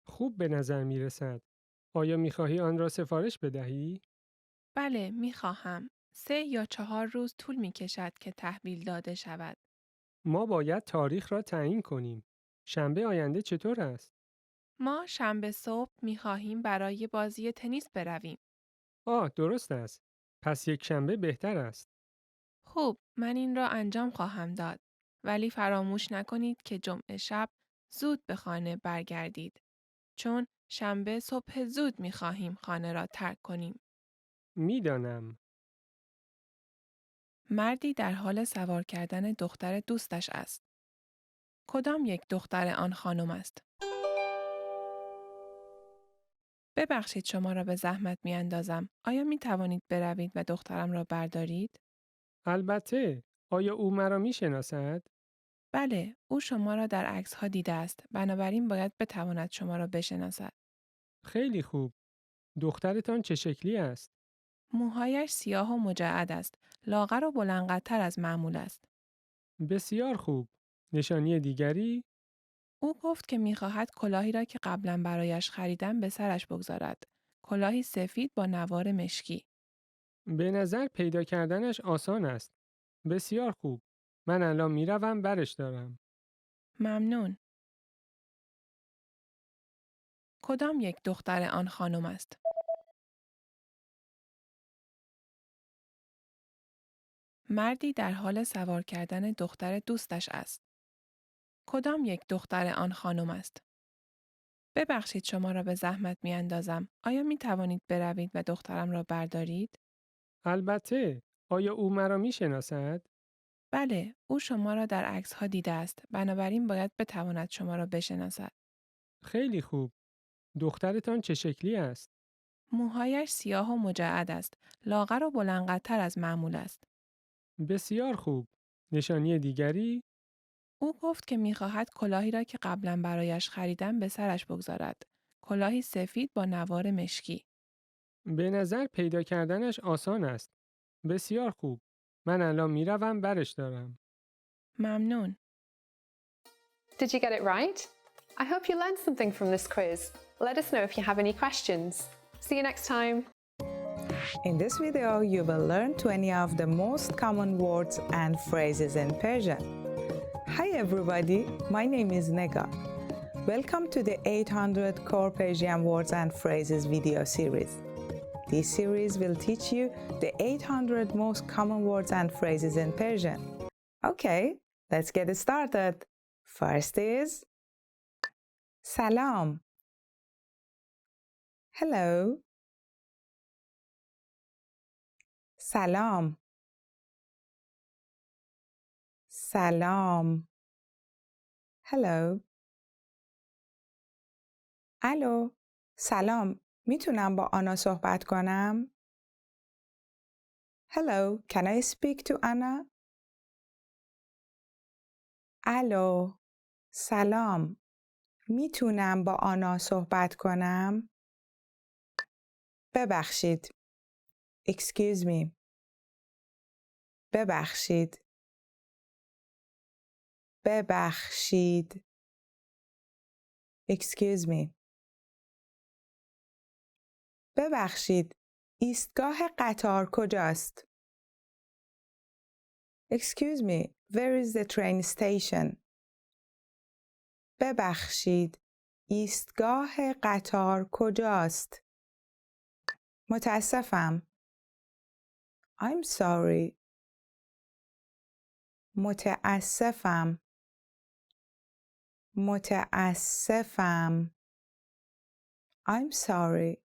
خوب به نظر می رسد. آیا می خواهی آن را سفارش بدهی؟ بله، می خواهم. 3 یا 4 روز طول می کشد که تحویل داده شود. ما باید تاریخ را تعیین کنیم. شنبه آینده چطور است؟ ما شنبه صبح می خواهیم برای بازی تنیس برویم. درست است. پس یک شنبه بهتر است. خوب، من این را انجام خواهم داد. ولی فراموش نکنید که جمعه شب زود به خانه برگردید. چون شنبه صبح زود می خواهیم خانه را ترک کنیم. میدانم. مردی در حال سوار کردن دختر دوستش است. کدام یک دختر آن خانم است؟ ببخشید شما را به زحمت می اندازم. آیا می توانید بروید و دخترم را بردارید؟ البته. آیا او مرا می شناسد؟ بله، او شما را در عکس‌ها دیده است. بنابراین باید بتواند شما را بشناسد. خیلی خوب. دخترتان چه شکلی است؟ موهایش سیاه و مجعد است. لاغر و بلندقدتر از معمول است. بسیار خوب. نشانی دیگری؟ او گفت که می‌خواهد کلاهی را که قبلا برایش خریدم به سرش بگذارد. کلاهی سفید با نوار مشکی. به نظر پیدا کردنش آسان است. بسیار خوب. من الان میروم برش دارم. ممنون. کدام یک دختر آن خانم است؟ مردی در حال سوار کردن دختر دوستش است. کدام یک دختر آن خانم است؟ ببخشید شما را به زحمت می اندازم. آیا می توانید بروید و دخترم را بردارید؟ البته. آیا او مرا می شناسد؟ بله، او شما را در عکس‌ها دیده است. بنابراین باید بتواند شما را بشناسد. خیلی خوب. دخترتان چه شکلی است؟ موهایش سیاه و مجعد است. لاغر و بلندقدتر از معمول است. بسیار خوب. نشانی دیگری؟ او گفت که می‌خواهد کلاهی را که قبلا برایش خریدم به سرش بگذارد. کلاهی سفید با نوار مشکی. به نظر پیدا کردنش آسان است. بسیار خوب. من الان میروم برش دارم. ممنون. Did you get it right? I hope you learned something from this quiz. Let us know if you have any questions. See you next time. In this video, you will learn 20 of the most common words and phrases in Persian. Hi everybody, my name is Nega. Welcome to the 800 Core Persian Words and Phrases video series. This series will teach you the 800 most common words and phrases in Persian. Okay, let's get started. First is Salam. Hello. Salam. Salam. Hello. الو. سلام. میتونم با آنا صحبت کنم؟ Hello, can I speak to Anna? الو. سلام. میتونم با آنا صحبت کنم؟ ببخشید. Excuse me. ببخشید. ببخشید. Excuse me. ببخشید. ایستگاه قطار کجاست؟ Excuse me, where is the train station? ببخشید. ایستگاه قطار کجاست؟ متاسفم. I'm sorry. متاسفم. متاسفم. I'm sorry.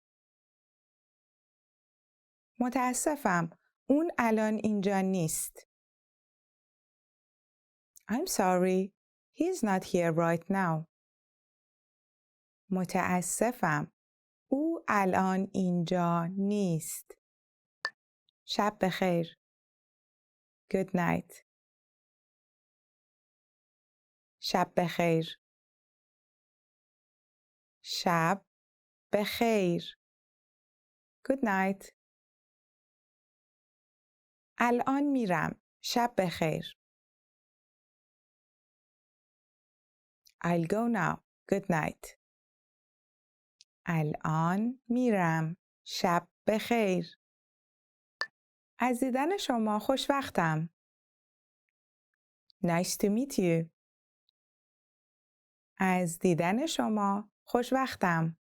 متاسفم. اون الان اینجا نیست. I'm sorry. He's not here right now. متاسفم. او الان اینجا نیست. شب بخیر. Good night. شب بخیر. شب بخیر. Good night. الان میرم. شب بخیر. I'll go now. Good night. الان میرم. شب بخیر. از دیدن شما خوشوقتم. Nice to meet you. از دیدن شما خوشوقتم.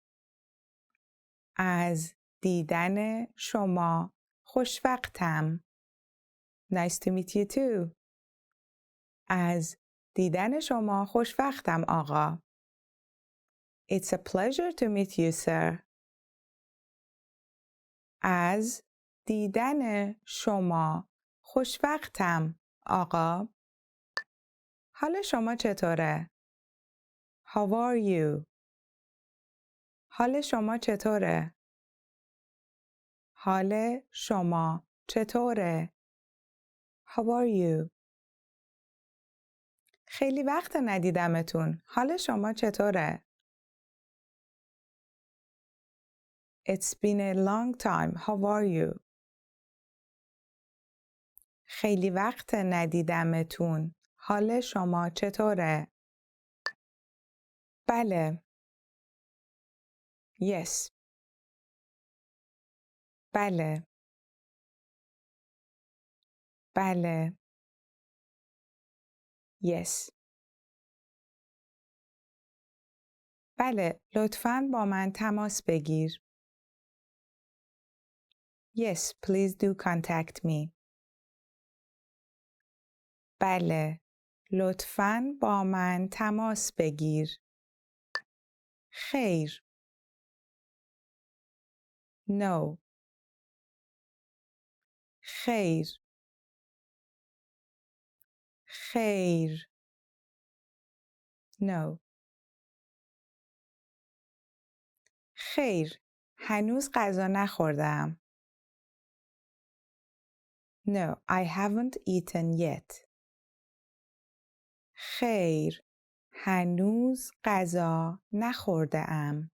از دیدن شما خوشوقتم. Nice to meet you too. از دیدن شما خوشوقتم آقا. It's a pleasure to meet you, sir. از دیدن شما خوشوقتم آقا. حال شما چطوره؟ How are you? حال شما چطوره؟ حال شما چطوره؟ How are you? خیلی وقت ندیدمتون. حال شما چطوره؟ It's been a long time. How are you? خیلی وقت ندیدمتون. حال شما چطوره؟ بله. Yes. بله. بله. Yes. بله، لطفاً با من تماس بگیر. Yes, please do contact me. بله، لطفاً با من تماس بگیر. خیر. No. خیر. خیر. No. خیر. هنوز غذا نخوردم. No, I haven't eaten yet. خیر. هنوز غذا نخورده‌ام.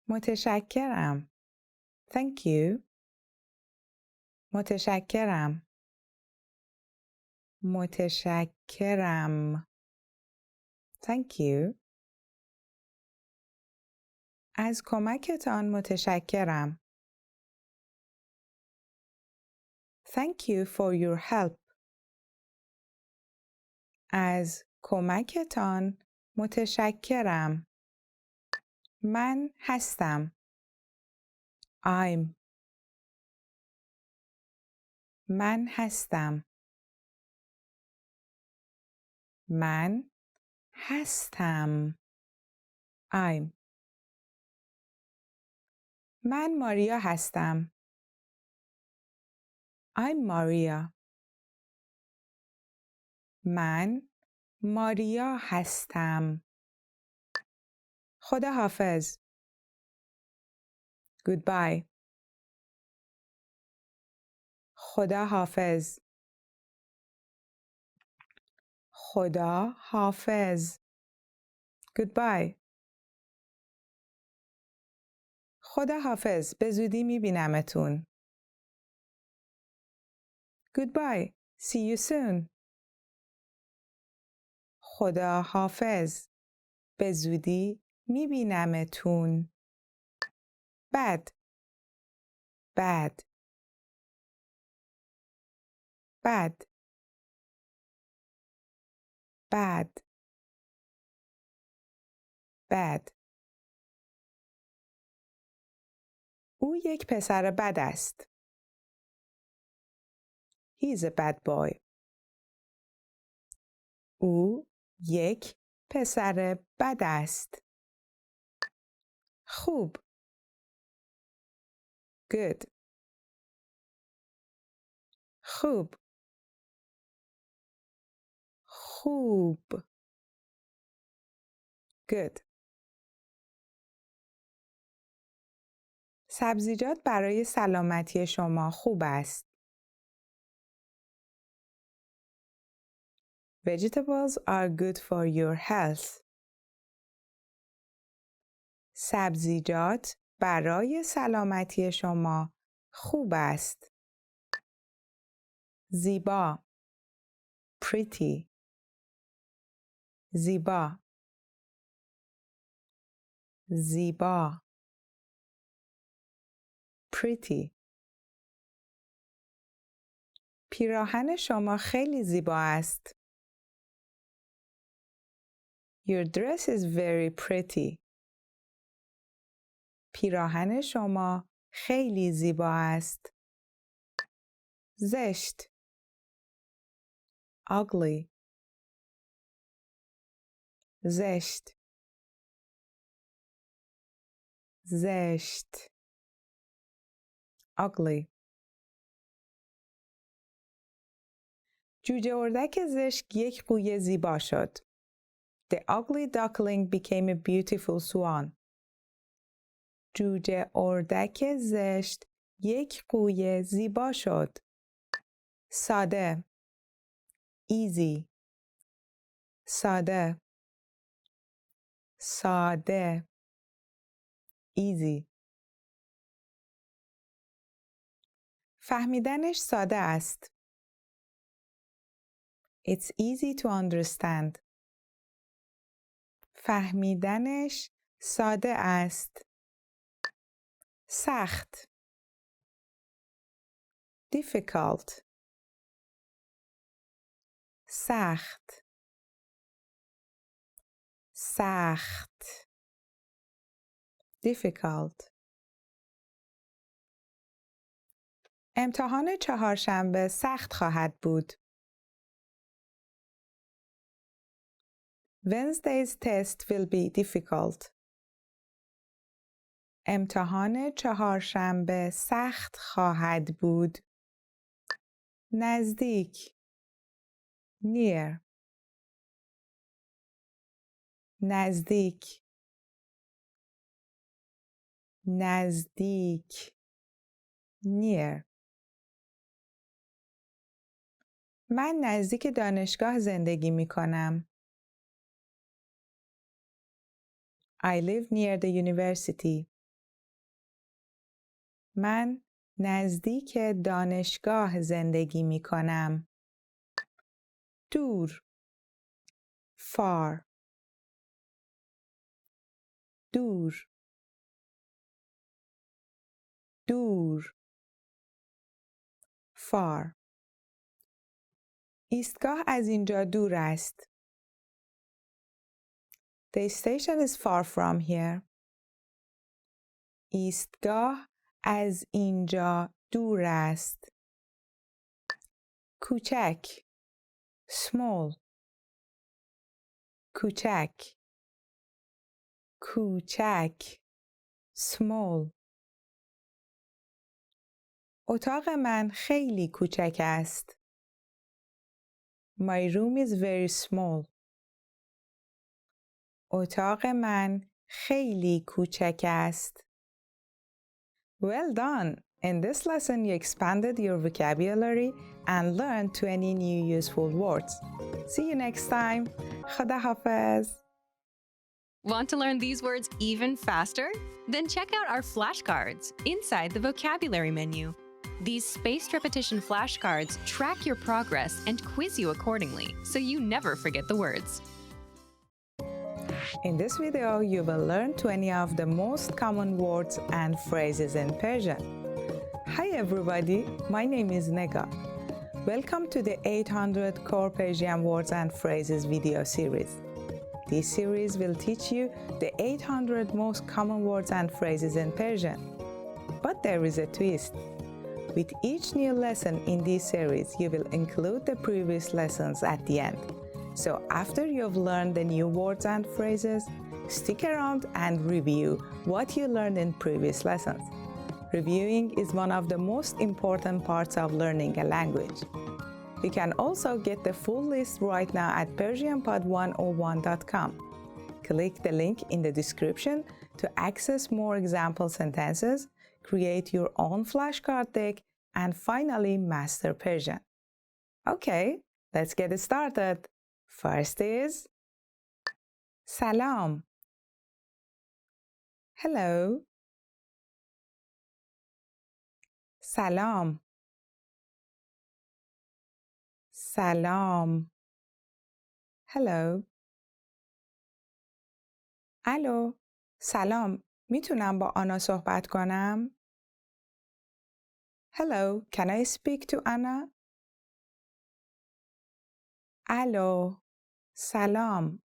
متشکرم. Thank you. متشکرم. متشکرم. Thank you. از کمکتان متشکرم. Thank you for your help. از کمکتان متشکرم. من هستم. I'm. من هستم. من هستم. I'm. من ماریا هستم. I'm Maria. من ماریا هستم. خدا حافظ. Goodbye. خدا حافظ. خدا حافظ. Goodbye. خدا حافظ. به زودی میبینمتون. Goodbye. See you soon. خدا حافظ. به زودی میبینمتون. bad. bad. bad. bad. bad. او یک پسر بد است. He is a bad boy. او یک پسر بد است. خوب. Good. خوب. خوب. Good. سبزیجات برای سلامتی شما خوب است. Vegetables are good for your health. سبزیجات برای سلامتی شما خوب است. زیبا pretty زیبا زیبا pretty پیراهن شما خیلی زیبا است. Your dress is very pretty. پیراهن شما خیلی زیبا است. زشت ugly زشت زشت ugly جوجه اردک زشت یک قوی زیبا شد. The ugly duckling became a beautiful swan. جوجه اردک زشت یک قوی زیبا شد. ساده easy ساده ساده easy فهمیدنش ساده است. It's easy to understand. فهمیدنش ساده است. سخت difficult سخت سخت difficult امتحان چهارشنبه سخت خواهد بود. Wednesday's test will be difficult. امتحان چهارشنبه سخت خواهد بود. نزدیک near نزدیک نزدیک near من نزدیک دانشگاه زندگی می کنم. I live near the university. من نزدیک دانشگاه زندگی می کنم. دور far دور دور far ایستگاه از اینجا دور است. The station is far from here. ایستگاه از اینجا دور است. کوچک small کوچک کوچک small اتاق من خیلی کوچک است. My room is very small. اتاق من خیلی کوچک است. Well done! In this lesson you expanded your vocabulary and learned 20 new useful words. See you next time. خدا حافظ. Want to learn these words even faster? Then check out our flashcards inside the vocabulary menu. These spaced repetition flashcards track your progress and quiz you accordingly, so you never forget the words. In this video, you will learn 20 of the most common words and phrases in Persian. Hi everybody, my name is Nega. Welcome to the 800 Core Persian Words and Phrases video series. This series will teach you the 800 most common words and phrases in Persian. But there is a twist. With each new lesson in this series, you will include the previous lessons at the end. So after you've learned the new words and phrases, stick around and review what you learned in previous lessons. Reviewing is one of the most important parts of learning a language. You can also get the full list right now at PersianPod101.com. Click the link in the description to access more example sentences, create your own flashcard deck, and finally master Persian. Okay, let's get started. First is Salam. Hello. Salam. سلام. Hello. الو. سلام. میتونم با آنا صحبت کنم؟ Hello. Can I speak to Anna? الو. سلام.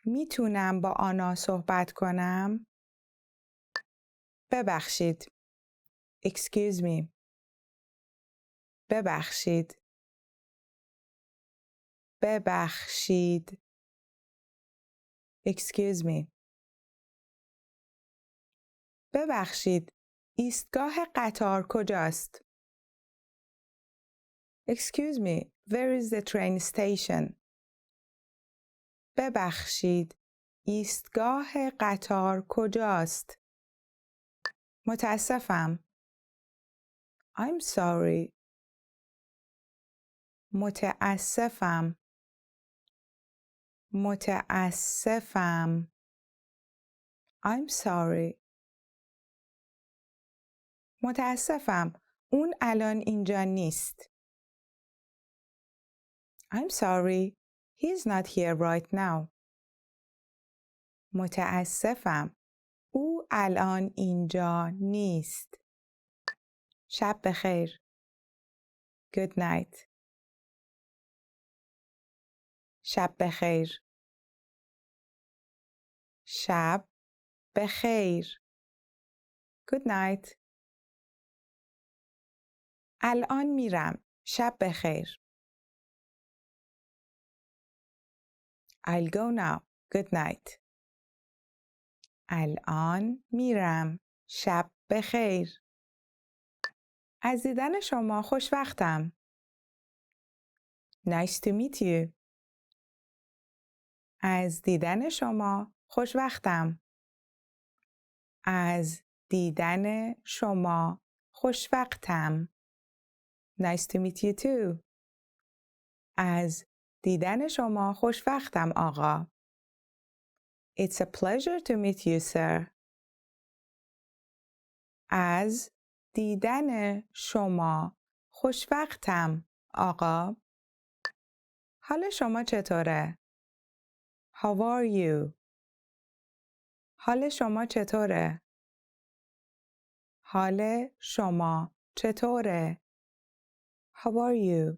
میتونم با آنا صحبت کنم؟ ببخشید. Excuse me. ببخشید. ببخشید. Excuse me. ببخشید. ایستگاه قطار کجاست؟ Excuse me. Where is the train station? ببخشید. ایستگاه قطار کجاست؟ متاسفم. I'm sorry. متاسفم. متاسفم. I'm sorry. متاسفم. اون الان اینجا نیست. I'm sorry. He's not here right now. متاسفم. او الان اینجا نیست. شب بخیر. Good night. شب بخیر. شب بخیر. Good night. الان میرم. شب بخیر. I'll go now. Good night. الان میرم. شب بخیر. از دیدن شما خوشوقتم. Nice to meet you. از دیدن شما خوشوقتم. از دیدن شما خوشوقتم. Nice to meet you too. از دیدن شما خوشوقتم آقا. It's a pleasure to meet you, sir. از دیدن شما خوشوقتم آقا. حال شما چطوره؟ How are you? حال شما چطوره؟ حال شما چطوره؟ How are you?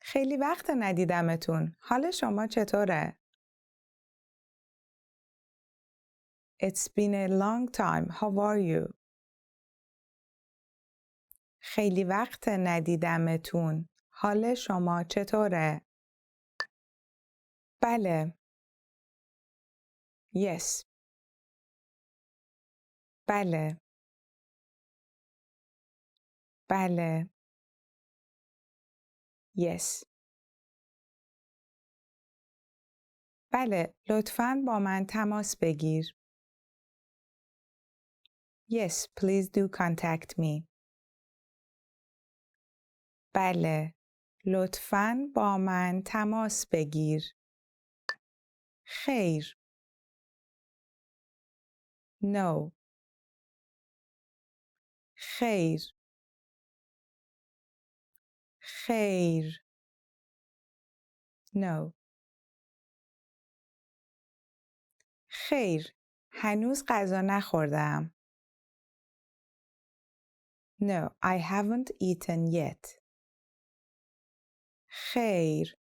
خیلی وقت ندیدمتون. حال شما چطوره؟ It's been a long time. How are you? خیلی وقت ندیدمتون. حال شما چطوره؟ بله. Yes. بله. بله. Yes. بله، لطفاً با من تماس بگیر. Yes, please do contact me. بله، لطفاً با من تماس بگیر. خیر. No. خیر. خیر. No. خیر. هنوز غذا نخوردم. No, I haven't eaten yet. خیر.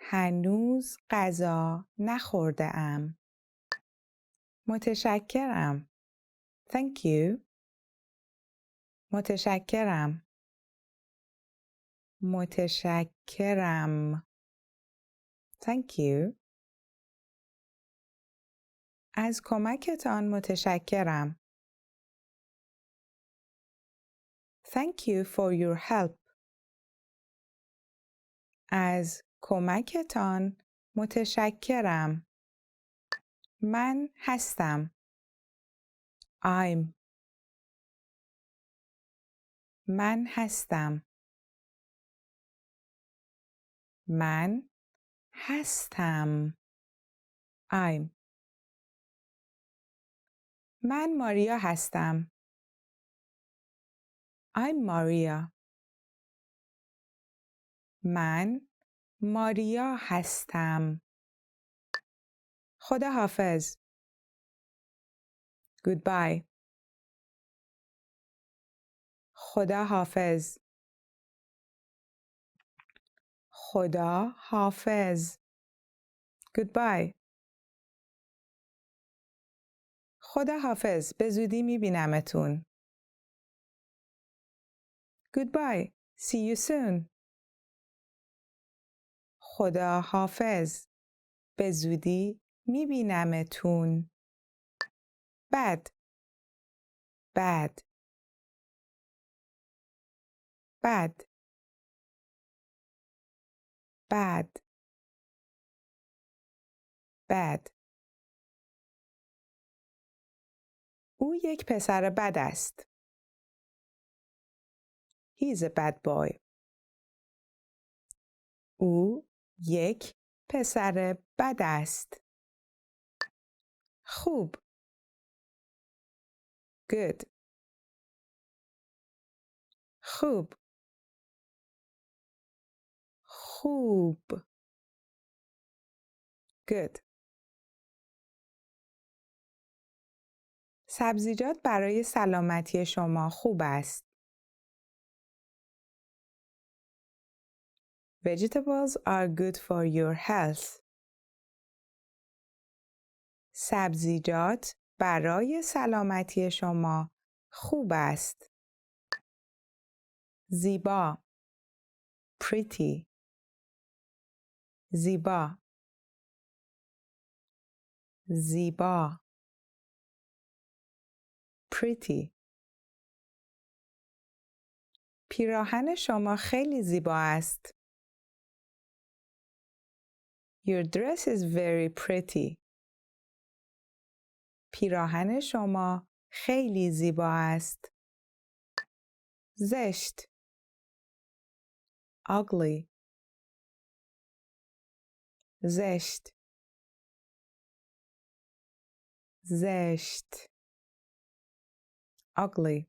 هنوز غذا نخورده ام. متشکرم. Thank you. متشکرم. متشکرم. Thank you. از کمکتان متشکرم. Thank you for your help. از کمکتان متشکرم. من هستم. I'm. من هستم. من هستم. I'm. من ماریا هستم. I'm Maria. من ماریا هستم. خدا حافظ. Goodbye. خدا حافظ. خدا حافظ. Goodbye. خدا حافظ. به زودی میبینمتون. Goodbye. See you soon. خدا حافظ. به زودی میبینمتون. bad bad bad bad bad او یک پسر بد است. He is a bad boy. او یک پسر بد است. خوب. Good. خوب. خوب. Good. سبزیجات برای سلامتی شما خوب است. Vegetables are good for your health. سبزیجات برای سلامتی شما خوب است. زیبا. Pretty. زیبا. زیبا. Pretty. پیراهن شما خیلی زیبا است. Your dress is very pretty. پیراهن شما خیلی زیبا است. زشت. Ugly. زشت. زشت. Ugly.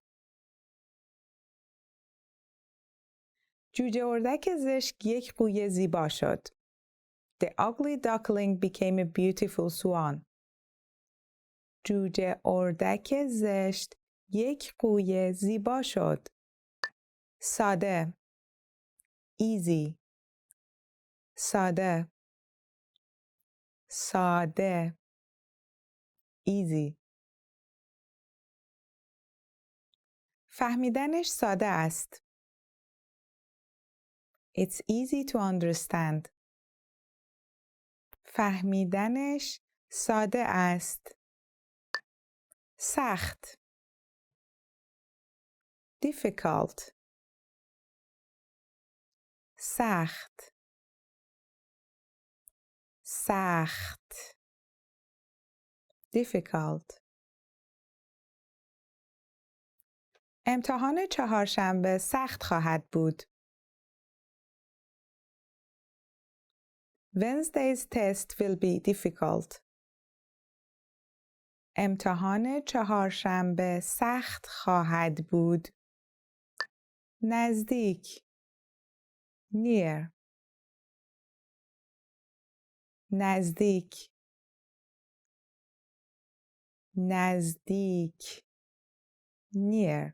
جوجه اردک زشت یک قوی زیبا شد. The ugly duckling became a beautiful swan. جوجه اردک زشت یک قوی زیبا شد. ساده. Easy. ساده. ساده. Easy. فهمیدنش ساده است. It's easy to understand. فهمیدنش ساده است. سخت. Difficult. سخت. سخت. Difficult. امتحان چهارشنبه سخت خواهد بود. Wednesday's test will be difficult. امتحان چهارشنبه سخت خواهد بود. نزدیک. Near. نزدیک. نزدیک. Near.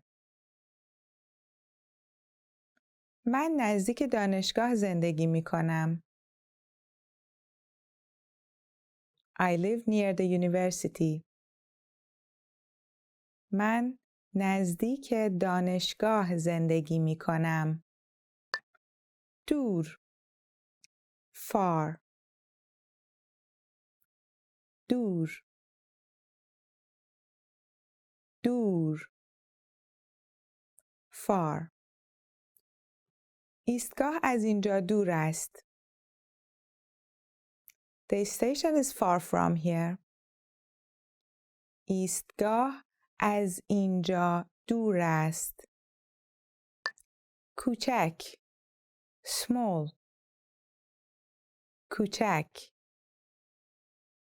من نزدیک دانشگاه زندگی می کنم. I live near the university. من نزدیک دانشگاه زندگی می کنم. دور. Far. دور. دور. Far. ایستگاه از اینجا دور است. The station is far from here. ایستگاه از اینجا دور است. کوچک. Small. کوچک.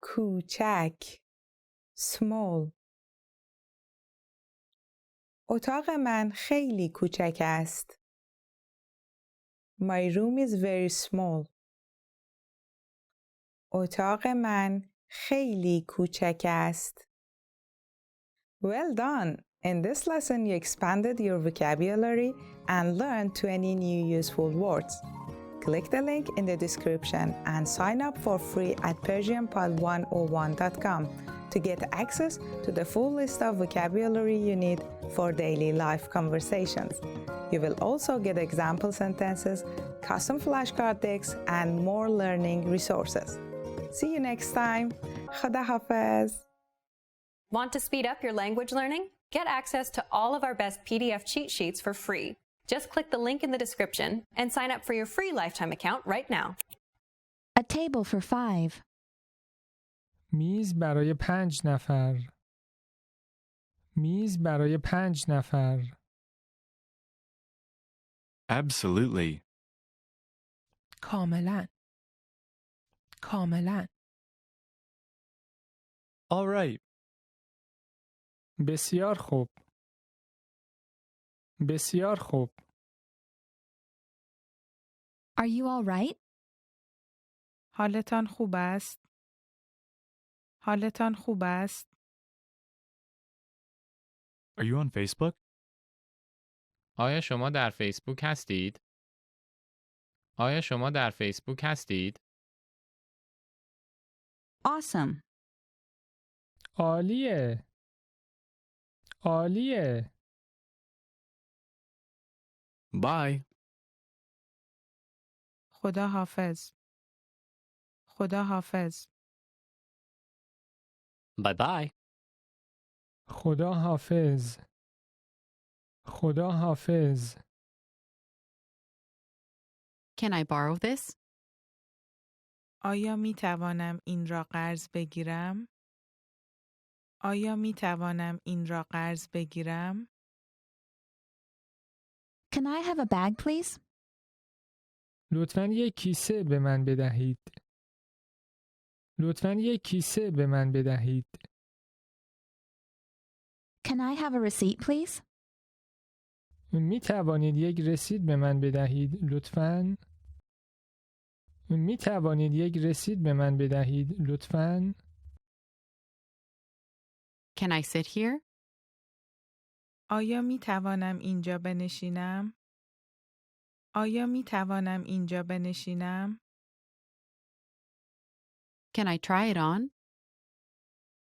کوچک. Small. اتاق من خیلی کوچک است. My room is very small. اتاق من خیلی کوچک است. Well done! In this lesson, you expanded your vocabulary and learned 20 new useful words. Click the link in the description and sign up for free at persianpod101.com to get access to the full list of vocabulary you need for daily life conversations. You will also get example sentences, custom flashcard decks, and more learning resources. See you next time. Khada Hafiz. Want to speed up your language learning? Get access to all of our best PDF cheat sheets for free. Just click the link in the description and sign up for your free lifetime account right now. A table for 5. میز برای 5 نفر. میز برای 5 نفر. Absolutely. کاملا. کاملا. All right. بسیار خوب. بسیار خوب. Are you all right? حالتان خوب است؟ حالتان خوب است؟ Are you on Facebook? آیا شما در فیسبوک هستید؟ آیا شما در فیسبوک هستید؟ Awesome. عالیه. عالیه. Bye. خدا حافظ. خدا حافظ. Bye bye. خدا حافظ. خدا حافظ. Can I borrow this? آیا می توانم این را قرض بگیرم؟ آیا می توانم این را قرض بگیرم؟ Can I have a bag, please? لطفاً یک کیسه به من بدهید. لطفاً یک کیسه به من بدهید. Can I have a receipt, please? می توانید یک رسید به من بدهید لطفاً؟ می توانید یک رسید به من بدهید لطفاً؟ Can I sit here? آیا می توانم اینجا بنشینم؟ آیا می توانم اینجا بنشینم؟ Can I try it on?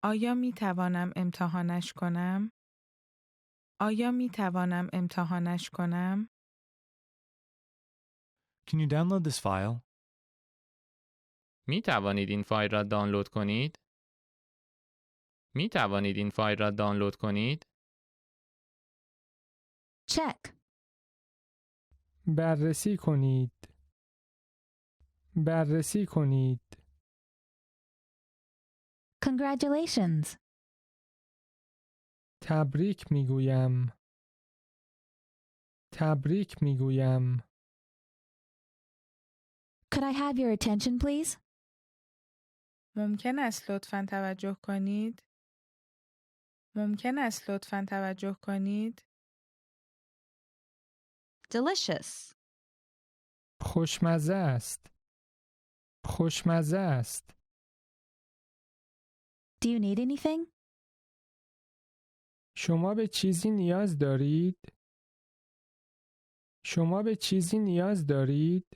آیا می توانم امتحانش کنم؟ آیا می توانم امتحانش کنم؟ Can you download this file? می توانید این فایل را دانلود کنید؟ می توانید این فایل را دانلود کنید؟ Check. بررسی کنید. بررسی کنید. Congratulations. تبریک میگویم. تبریک میگویم. Could I have your attention, please? ممکن است لطفاً توجه کنید؟ ممکن است لطفاً توجه کنید؟ Delicious. خوشمزه است. خوشمزه است. Do you need anything? شما به چیزی نیاز دارید؟ شما به چیزی نیاز دارید؟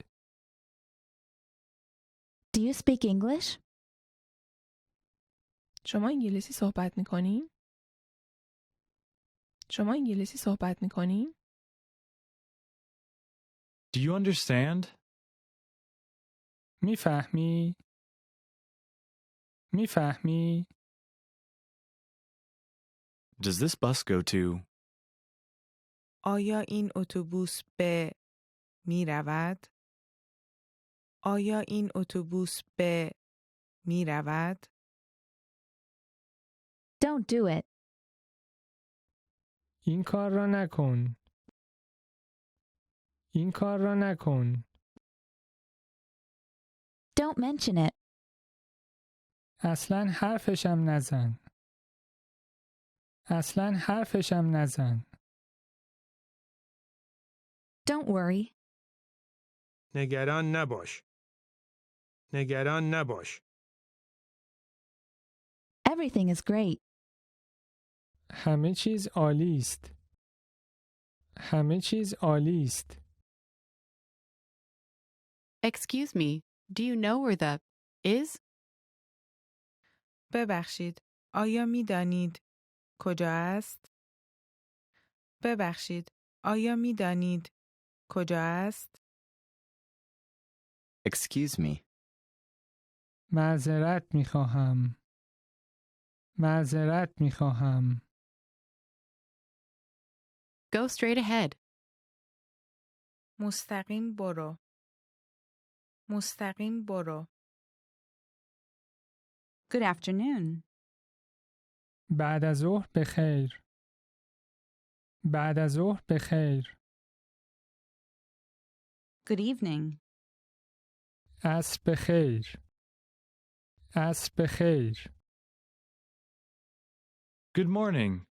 Do you speak English? شما انگلیسی صحبت می‌کنین؟ شما انگلیسی صحبت می‌کنین؟ Do you understand? میفهمی؟ میفهمی؟ Does this bus go to? آیا این اتوبوس به می رود؟ آیا این اتوبوس به می رود؟ Don't do it. این کار را نکن. این کار را نکن. Don't mention it. اصلاً حرفشم نزن. اصلاً حرفشم نزن. Don't worry. نگران نباش. نگران نباش. Everything is great. همه چیز عالی است. همه چیز عالی است. Excuse me, do you know where the is? ببخشید، آیا می دانید کجا است؟ ببخشید، آیا می دانید کجا است؟ Excuse me. معذرت می خواهم. معذرت می خواهم. Go straight ahead. مستقیم برو. مستقیم برو. Good afternoon. بعد از ظهر بخیر. بعد از ظهر بخیر. Good evening. عصر بخیر. عصر بخیر. Good morning.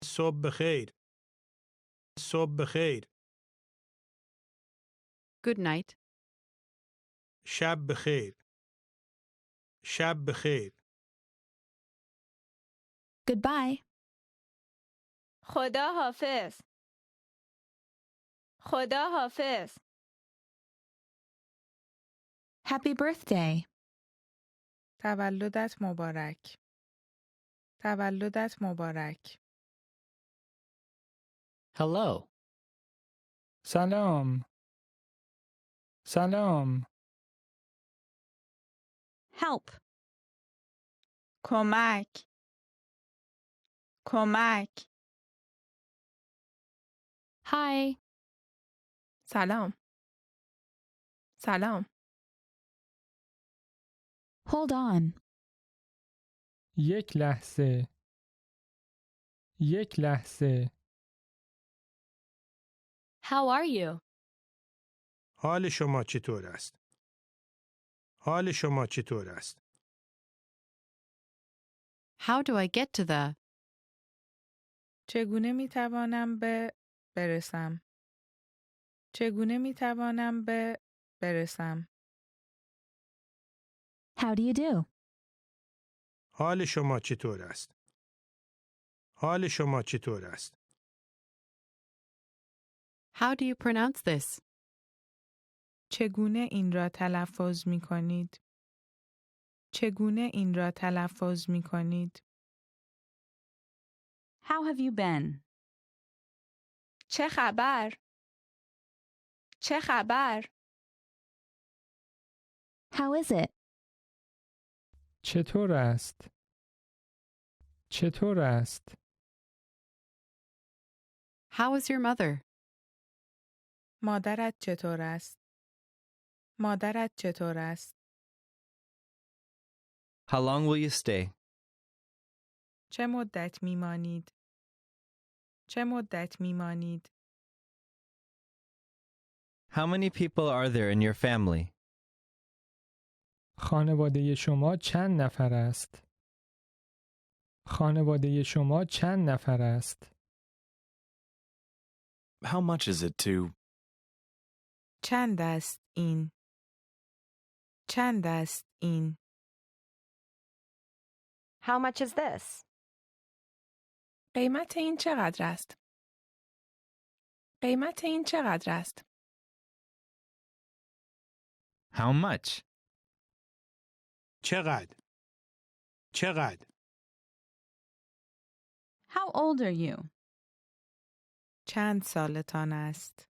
صبح بخیر. صبح بخیر. Good night. شب بخیر. شب بخیر. Goodbye. خدا حافظ. خدا حافظ. Happy birthday. تولدت مبارک. تولدت مبارک. Hello. سلام. سلام. Help. کمک. کمک. Hi. سلام. سلام. Hold on. یک لحظه. یک لحظه. How are you? حال شما چطور است؟ حال شما چطور است؟ How do I get to the? چگونه می توانم برسم؟ چگونه می توانم برسم؟ How do you do? حال شما چطور است؟ حال شما چطور است؟ How do you pronounce this? چگونه این را تلفظ می کنید؟ چگونه این را تلفظ می کنید؟ How have you been? چه خبر؟ چه خبر؟ How is it? چطور است؟ چطور است؟ How is your mother? مادرت چطور است؟ مادرت چطور است؟ How long will you stay? چه مدت می مانید؟ چه مدت می مانید؟ How many people are there in your family? خانواده شما چند نفر است؟ خانواده شما چند نفر است؟ How much is it to? چند است این؟ چند است این؟ How much is this? قیمت این چقدر است؟ قیمت این چقدر است؟ How much? چقدر؟ چقدر؟ How old are you? چند سالتان است؟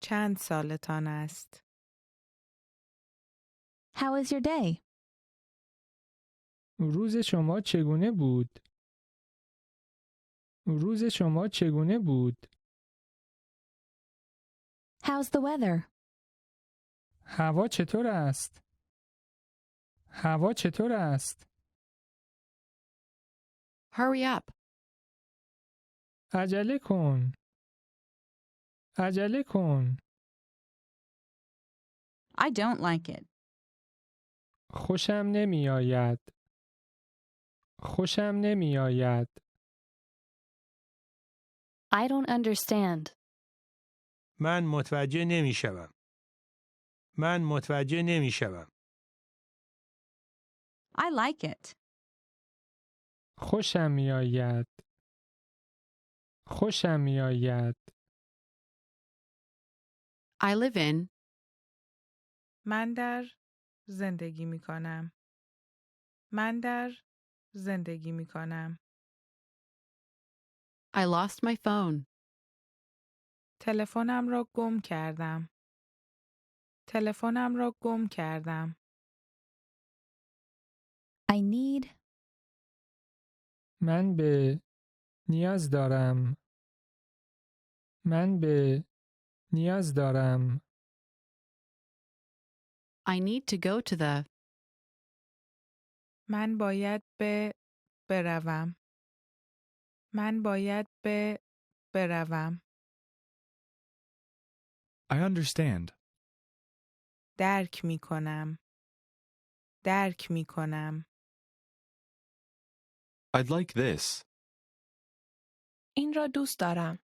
چند سالتان است؟ How is your day? روز شما چگونه بود؟ روز شما چگونه بود؟ How's the weather? هوا چطور است؟ هوا چطور است؟ Hurry up. عجله کن. عجله کن. I don't like it. خوشم نمی آید. خوشم نمی آید. I don't understand. من متوجه نمیشوم. من متوجه نمیشوم. I like it. خوشم میآید. خوشم میآید. I live in. من در زندگی می کنم. من در زندگی می کنم. I lost my phone. تلفنم را گم کردم. تلفنم را گم کردم. I need. من به نیاز دارم. من به نیاز دارم. I need to go to the. من باید بروم. من باید بروم. I understand. درک می کنم. درک می کنم. I'd like this. این را دوست دارم.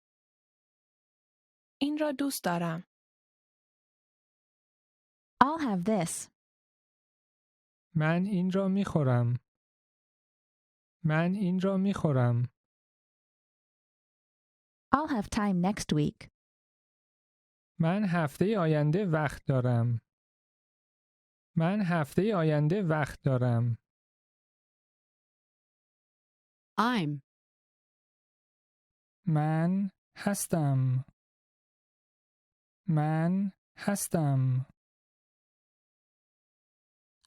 این را دوست دارم. I'll have this. من این را میخورم. من این را میخورم. I'll have time next week. من هفته آینده وقت دارم. من هفته آینده وقت دارم. I'm. من هستم. من هستم.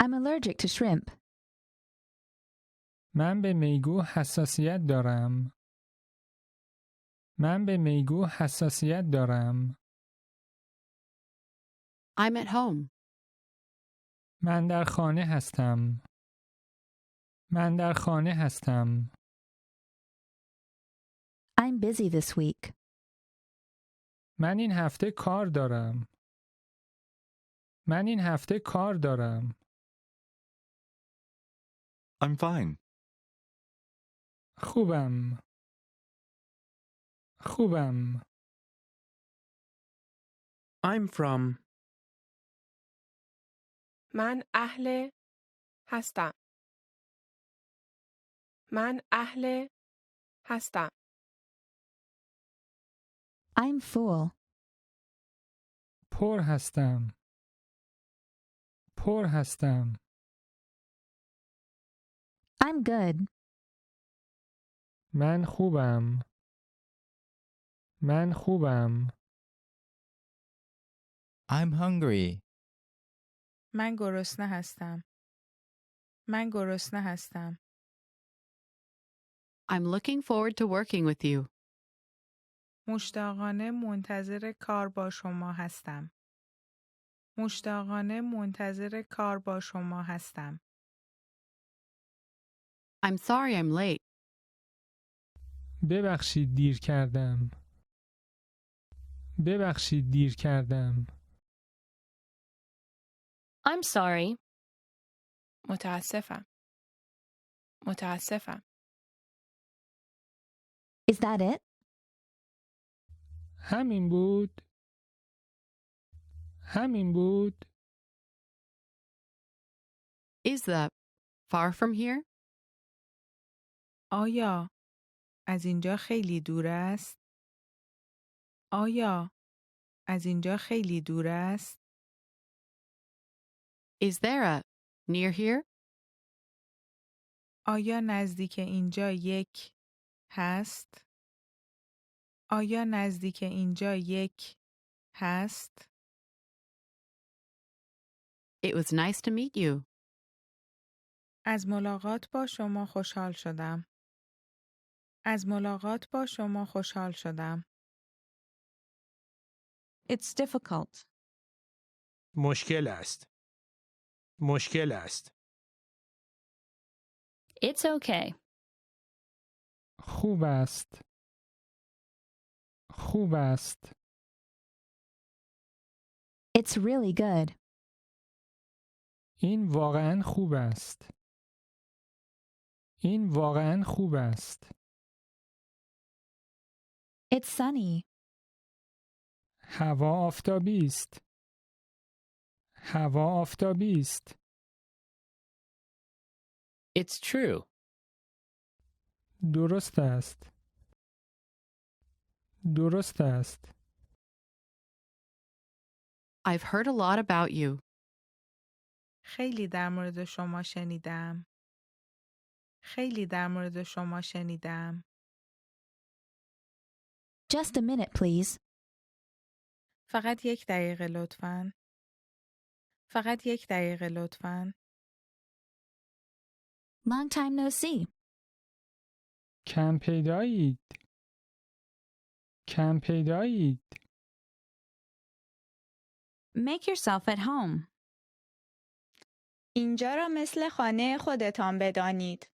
I'm allergic to shrimp. من به میگو حساسیت دارم. من به میگو حساسیت دارم. I'm at home. من در خانه هستم. من در خانه هستم. I'm busy this week. من این هفته کار دارم. من این هفته کار دارم. I'm fine. خوبم. خوبم. I'm from. من اهل هستم. من اهل هستم. I'm full. پر هستم. پر هستم. I'm good. من خوبم. من خوبم. I'm hungry. من گرسنه هستم. من گرسنه هستم. I'm looking forward to working with you. مشتاقانه منتظر کار با شما هستم. مشتاقانه منتظر کار با شما هستم. I'm sorry I'm late. ببخشید دیر کردم. ببخشید دیر کردم. I'm sorry. متاسفم. متاسفم. Is that it? همین بود. همین بود. Is the far from here? آیا از اینجا خیلی دور است؟ آیا از اینجا خیلی دور است؟ Is there a near here? آیا نزدیک اینجا یک هست؟ آیا نزدیک اینجا یک هست؟ It was nice to meet you. از ملاقات با شما خوشحال شدم. از ملاقات با شما خوشحال شدم. It's difficult. مشکل است. مشکل است. It's okay. خوب است. خوب است. It's really good. این واقعاً خوب است. این واقعاً خوب است. It's sunny. هوا آفتابی است. هوا آفتابی است. It's true. درست است. درست است. I've heard a lot about you. خیلی در مورد شما شنیدم. خیلی در مورد شما شنیدم. Just a minute, please. فقط 1 دقیقه لطفاً. فقط 1 دقیقه لطفاً. Long time no see. کم پیدایید. کم پیدایید. Make yourself at home. اینجا را مثل خانه خودتان بدانید.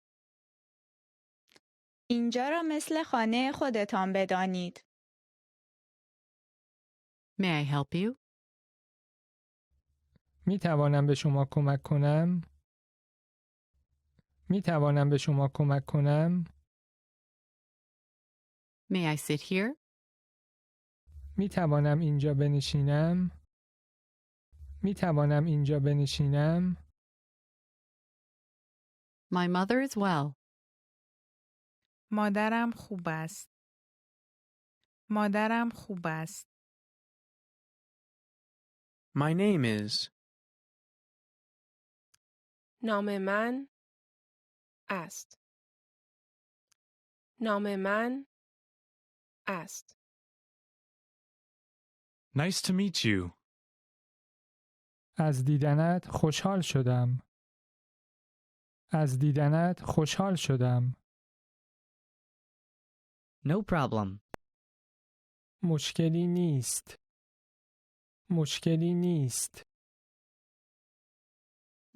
اینجا را مثل خانه خودتان بدانید. May I help you? می توانم به شما کمک کنم؟ می توانم به شما کمک کنم؟ May I sit here? می توانم اینجا بنشینم؟ می توانم اینجا بنشینم؟ My mother is well. مادرم خوب است. مادرم خوب است. My name is. نام من است. نام من است. Nice to meet you. از دیدنت خوشحال شدم. از دیدنت خوشحال شدم. No problem. مشکلی نیست. مشکلی نیست.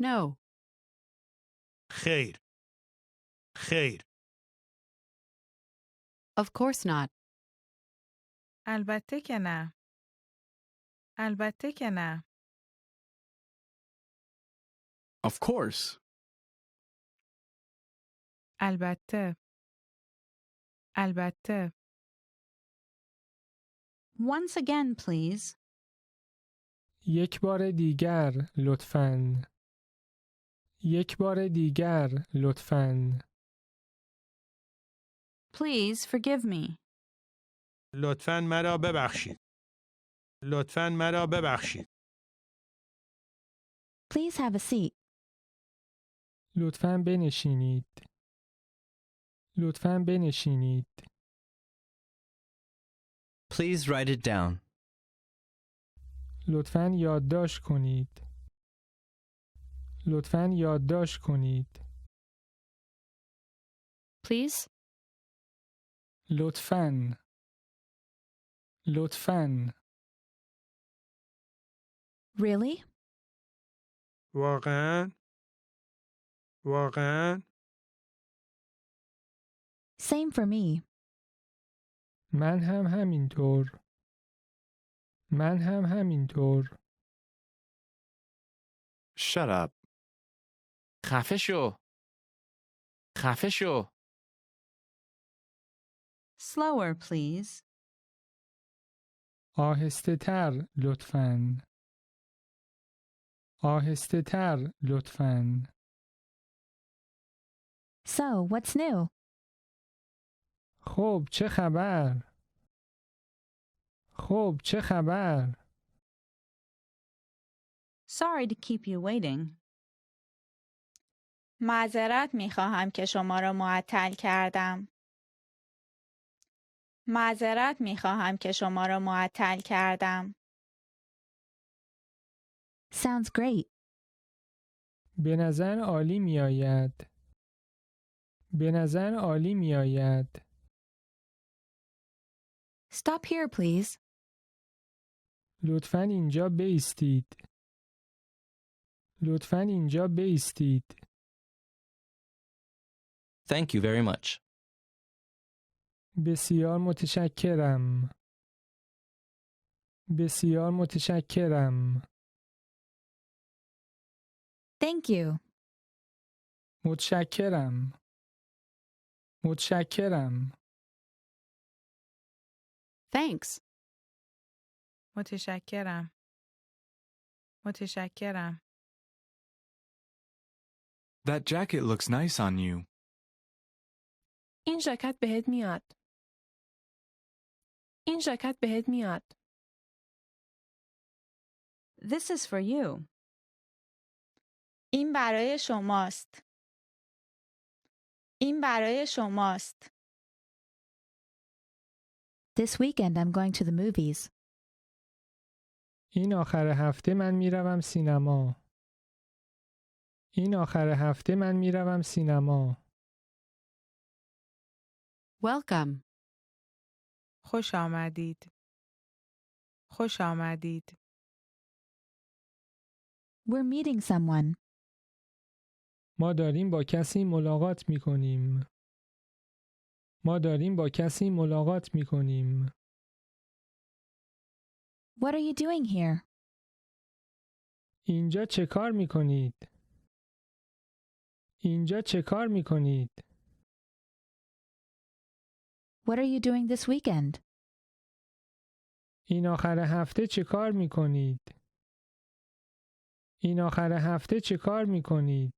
No. خیر. خیر. Of course not. البته که نه. البته که نه. Of course. البته. البته. Once again, please. یک بار دیگر لطفاً. یک بار دیگر لطفاً. Please forgive me. لطفاً مرا ببخشید. لطفاً مرا ببخشید. Please have a seat. لطفاً بنشینید. لطفاً بنشینید. Please write it down. لطفاً یادداشت کنید. لطفاً یادداشت کنید. Please. لطفاً. لطفاً. Really? واقعاً؟ واقعاً؟ Same for me. من هم همینطور. من هم همینطور. Shut up. خفه شو. خفه شو. Slower, please. آهسته تر لطفاً. آهسته تر لطفاً. So, what's new? خب چه خبر؟ خب چه خبر؟ Sorry to keep you waiting. معذرت می‌خواهم که شما را معطل کردم. معذرت می‌خواهم که شما را معطل کردم. Sounds great. به نظر عالی می آید. به نظر عالی می آید. Stop here, please. لطفاً اینجا بایستید. لطفاً اینجا بایستید. Thank you very much. بسیار متشکرم. بسیار متشکرم. Thank you. متشکرم. متشکرم. Thanks. متشکرم. متشکرم. That jacket looks nice on you. این ژاکت بهت میاد. این ژاکت بهت میاد. This is for you. این برای شماست. این برای شماست. This weekend I'm going to the movies. این آخر هفته من میروم سینما. این آخر هفته من میروم سینما. Welcome. خوش آمدید. خوش آمدید. We're meeting someone. ما داریم با کسی ملاقات میکنیم. ما داریم با کسی ملاقات میکنیم. What are you doing here? اینجا چه کار میکنید؟ اینجا چه کار میکنید؟ What are you doing this weekend? این آخر هفته چه کار میکنید؟ این آخر هفته چه کار میکنید؟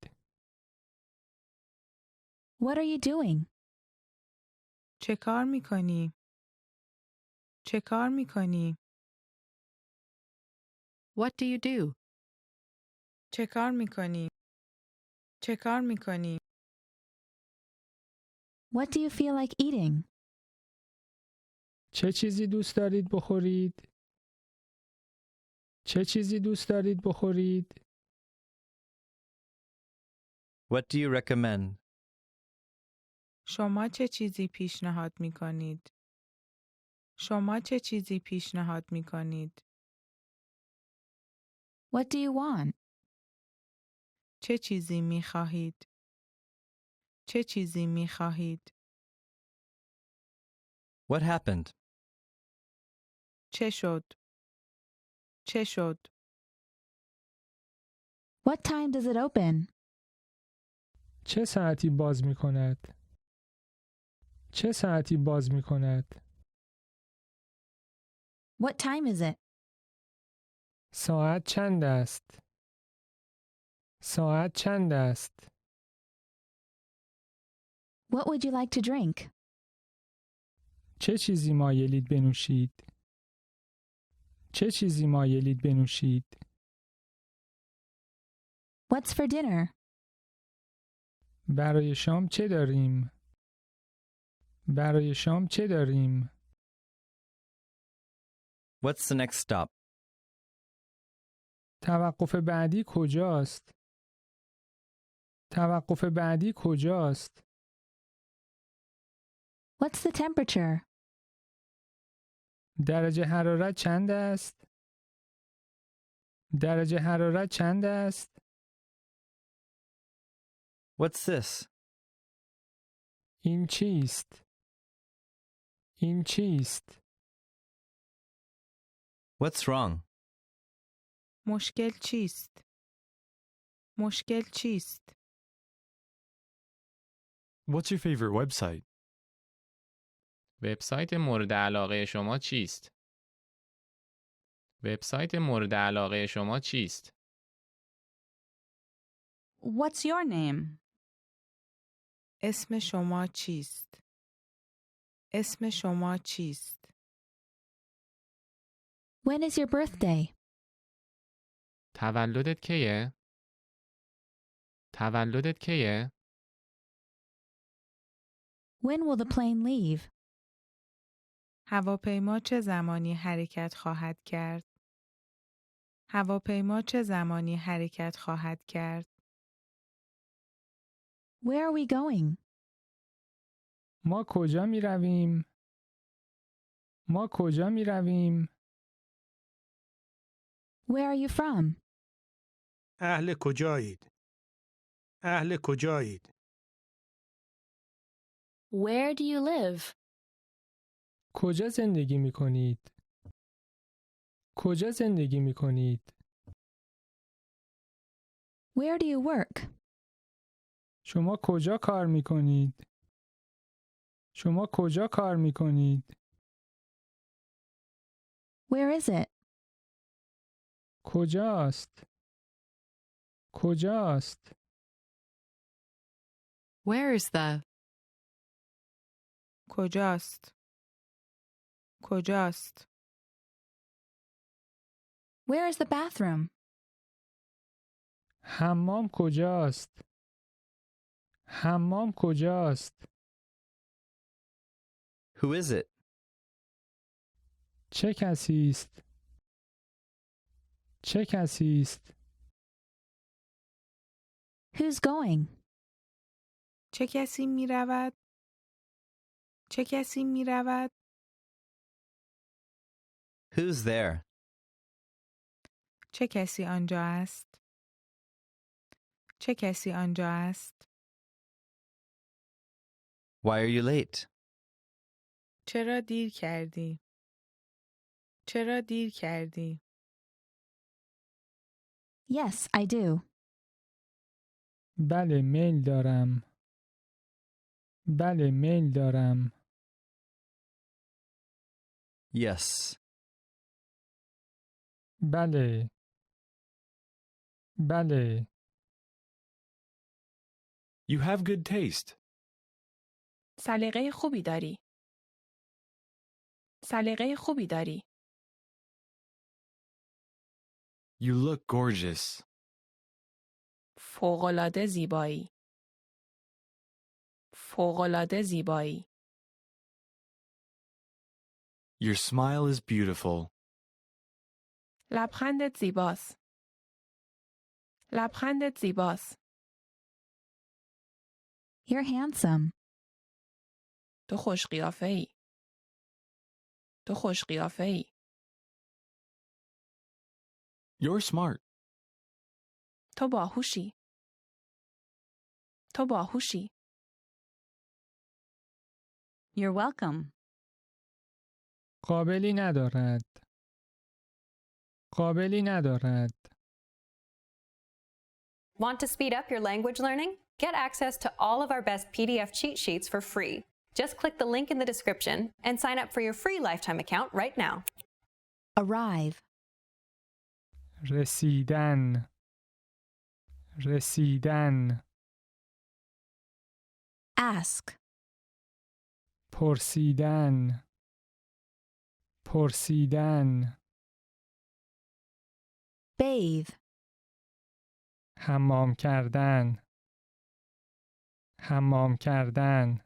What are you doing? چه کار میکنی؟ چه کار میکنی؟ What do you do? چه کار میکنی؟ چه کار میکنی؟ What do you feel like eating? چه چیزی دوست دارید بخورید؟ چه چیزی دوست دارید بخورید؟ What do you recommend? شما چه چیزی پیشنهاد میکنید؟ شما چه چیزی پیشنهاد میکنید؟ What do you want? چه چیزی میخواهید؟ چه چیزی میخواهید؟ What happened? چه شد؟ چه شد؟ What time does it open? چه ساعتی باز میکند؟ چه ساعتی باز میکند؟ What time is it? ساعت چند است؟ ساعت چند است؟ What would you like to drink? چه چیزی مایلید بنوشید؟ چه چیزی مایلید بنوشید؟ What's for dinner? برای شام چه داریم؟ برای شام چه داریم؟ What's the next stop? توقف بعدی کجاست؟ توقف بعدی کجاست؟ What's the temperature? درجه حرارت چند است؟ درجه حرارت چند است؟ What's this? این چیست؟ این چیست؟ What's wrong? مشکل چیست؟ مشکل چیست؟ What's your favorite website? وبسایت مورد علاقه شما چیست؟ وبسایت مورد علاقه شما چیست؟ What's your name? اسم شما چیست؟ اسم شما چیست؟ When is your birthday? تولدت کیه؟ تولدت کیه؟ When will the plane leave? هواپیما چه زمانی حرکت خواهد کرد؟ هواپیما چه زمانی حرکت خواهد کرد؟ Where are we going? ما کجا می رویم؟ ما کجا می رویم؟ Where are you from? اهل کجایید؟ اهل کجایید؟ Where do you live? کجا زندگی می کنید؟ کجا زندگی می کنید؟ Where do you work? شما کجا کار می کنید؟ شما کجا کار می کنید؟ Where is it? کجاست؟ کجاست؟ Where is the? کجاست؟ کجاست؟ Where is the bathroom? حمام کجاست؟ حمام کجاست؟ Who is it? چه کسی است؟ چه کسی است؟ Who's going? چه کسی می رود؟ چه کسی می رود؟ Who's there? چه کسی آنجا است؟ چه کسی آنجا است؟ Why are you late? چرا دیر کردی؟ چرا دیر کردی؟ Yes, I do. بله میل دارم. بله میل دارم. Yes. بله. بله. You have good taste. سلیقه خوبی داری. سلیقه خوبی داری. You look gorgeous. فوق‌العاده زیبایی. فوق‌العاده زیبایی. Your smile is beautiful. لبخندت زیباست. لبخندت زیباست. You're handsome. تو خوش قیافه‌ای. تو خوش قیافه‌ای. You're smart. تو باهوشی. تو باهوشی. You're welcome. قابلی ندارد. قابلی ندارد. Want to speed up your language learning? Get access to all of our best PDF cheat sheets for free. Just click the link in the description and sign up for your free lifetime account right now. Arrive. رسیدن. رسیدن. Ask. پرسیدن. پرسیدن. Bathe. حمام کردن. حمام کردن.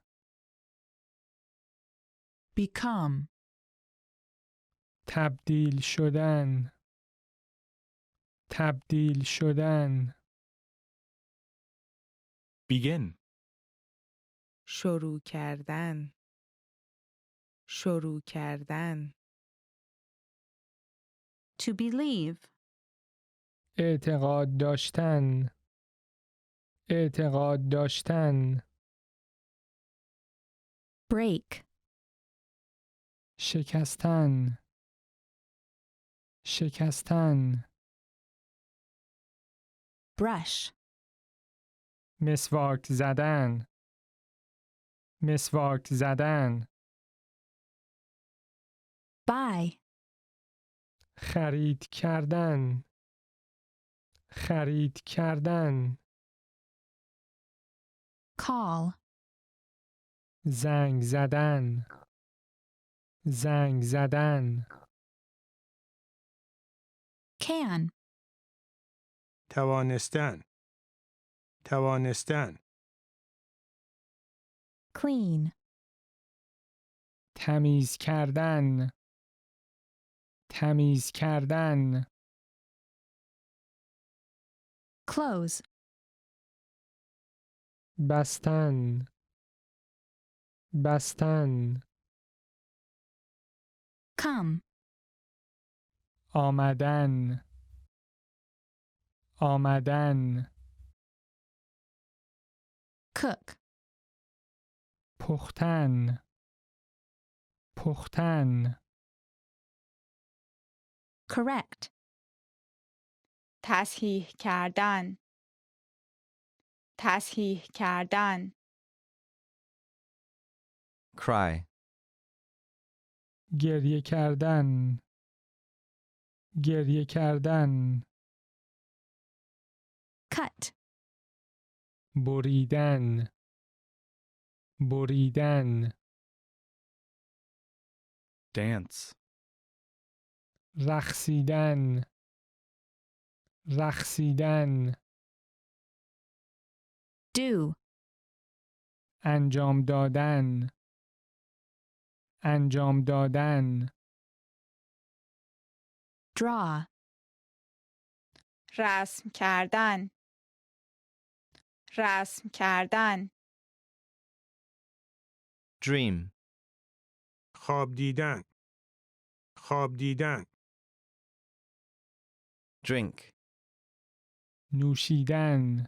become. تبدیل شدن. تبدیل شدن. Begin. شروع کردن. شروع کردن. To believe. اعتقاد داشتن. اعتقاد داشتن. Break. شکستن. شکستن. Brush. مسواک زدن. مسواک زدن. Buy. خرید کردن. خرید کردن. Call. زنگ زدن. زنگ زدن. Can. توانستن. توانستن. Clean. تمیز کردن. تمیز کردن. Close. بستن. بستن. Come. آمدن. آمدن. Cook. پختن. پختن. Correct. تصحیح کردن. تصحیح کردن. Cry. گریه کردن. گریه کردن. cut, بریدن. بریدن. Dance. رقصیدن. رقصیدن. do, انجام دادن. انجام دادن. draw, رسم کردن. رسم کردن. dream, خواب دیدن. خواب دیدن. drink, نوشیدن.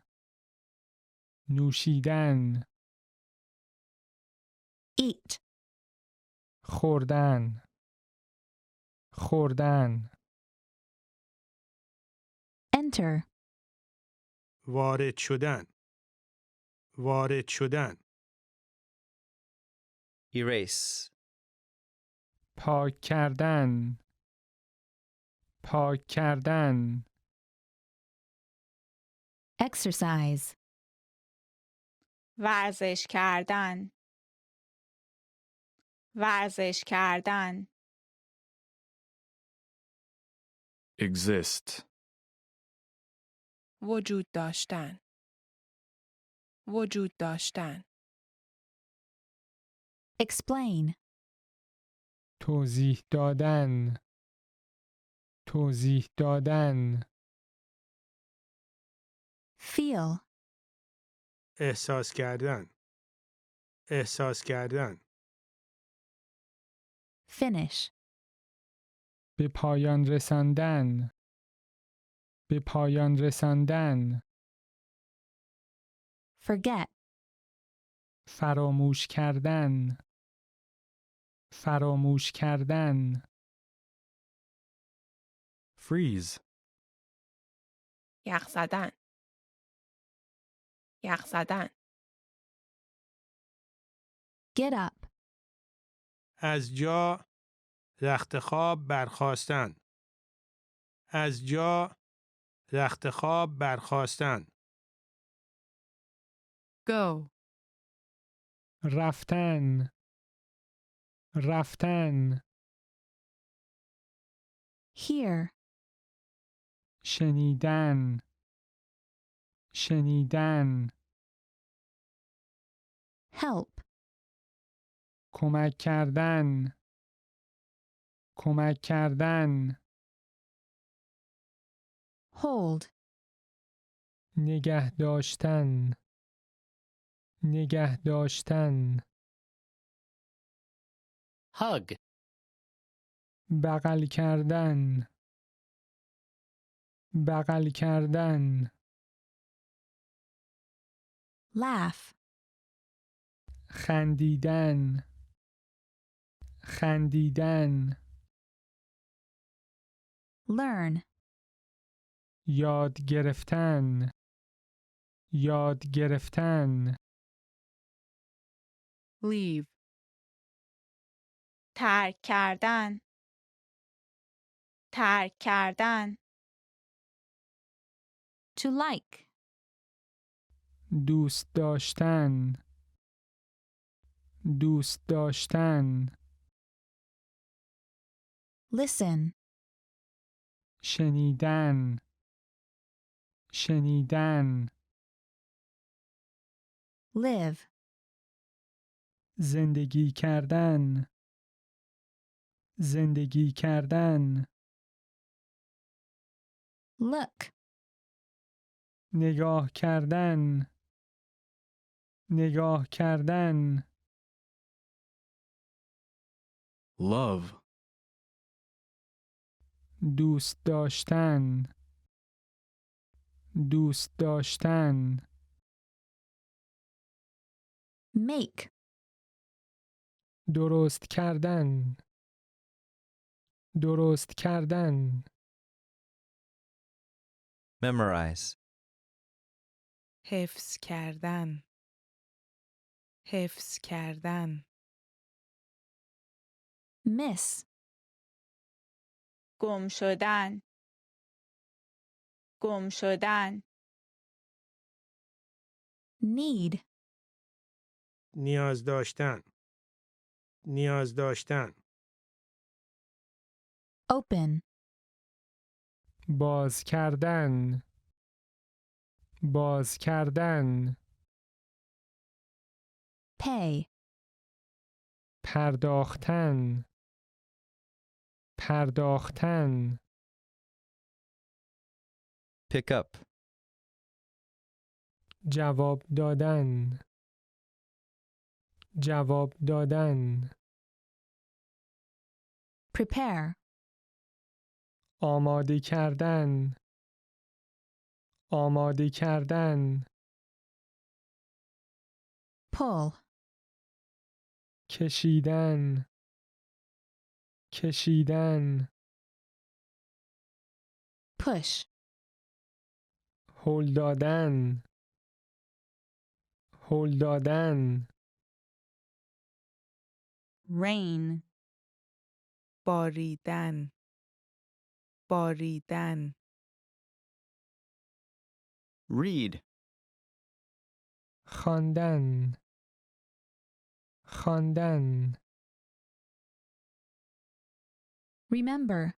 نوشیدن. eat, خوردن. خوردن. enter, وارد شدن. وارد شدن. erase, پاک کردن. پاک کردن. exercise, ورزش کردن. ورزش کردن. Exist. وجود داشتن. وجود داشتن. explain, توضیح دادن. توضیح دادن. feel, احساس کردن. احساس کردن. finish, به پایان رساندن. به پایان رساندن. forget, فراموش کردن. فراموش کردن. Freeze. یخ زدن. یخ زدن. get up, از جا رخت خواب برخاستن. از جا رخت خواب برخاستن. Go. رفتن. رفتن. hear, شنیدن. شنیدن. help, کمک کردن. کمک کردن. hold, نگه داشتن. نگه داشتن. hug, بغل کردن. بغل کردن. laugh, خندیدن. خندیدن. learn, یاد گرفتن. یاد گرفتن. Leave. ترک کردن. ترک کردن. to like, دوست داشتن. دوست داشتن. listen, شنیدن. شنیدن. live, زندگی کردن. زندگی کردن. look, نگاه کردن. نگاه کردن. Love. دوست داشتن. دوست داشتن. make, درست کردن. درست کردن. memorize, حفظ کردن. حفظ کردن. miss, گم شدن گم شدن need, نیاز داشتن. نیاز داشتن. open, باز کردن. باز کردن. pay, پرداختن. پرداختن. Pick up. جواب دادن. جواب دادن. prepare, آماده کردن. آماده کردن. pull, کشیدن. کشیدن. push, هل دادن. هل دادن. rain باریدن باریدن Read. خواندن. خواندن. remember,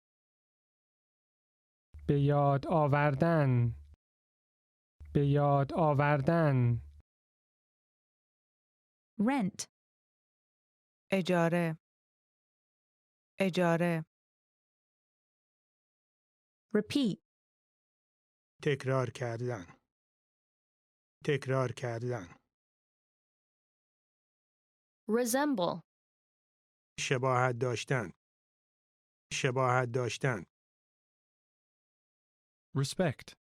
به یاد آوردن. به یاد آوردن. rent, اجاره اجاره repeat, تکرار کردن. تکرار کردن. resemble, شباهت داشتن. شباهت داشتن. Respect.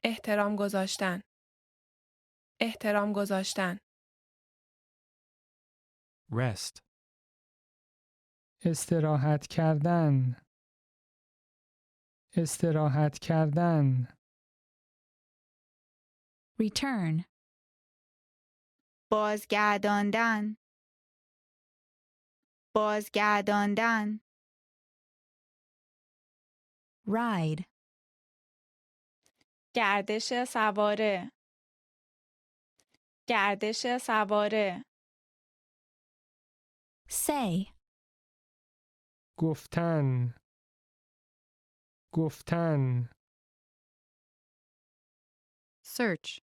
احترام گذاشتن. احترام گذاشتن. Rest. استراحت کردن. استراحت کردن. return, بازگرداندن بازگرداندن ride, گردش سواره گردش سواره say, گفتن. گفتن. Search.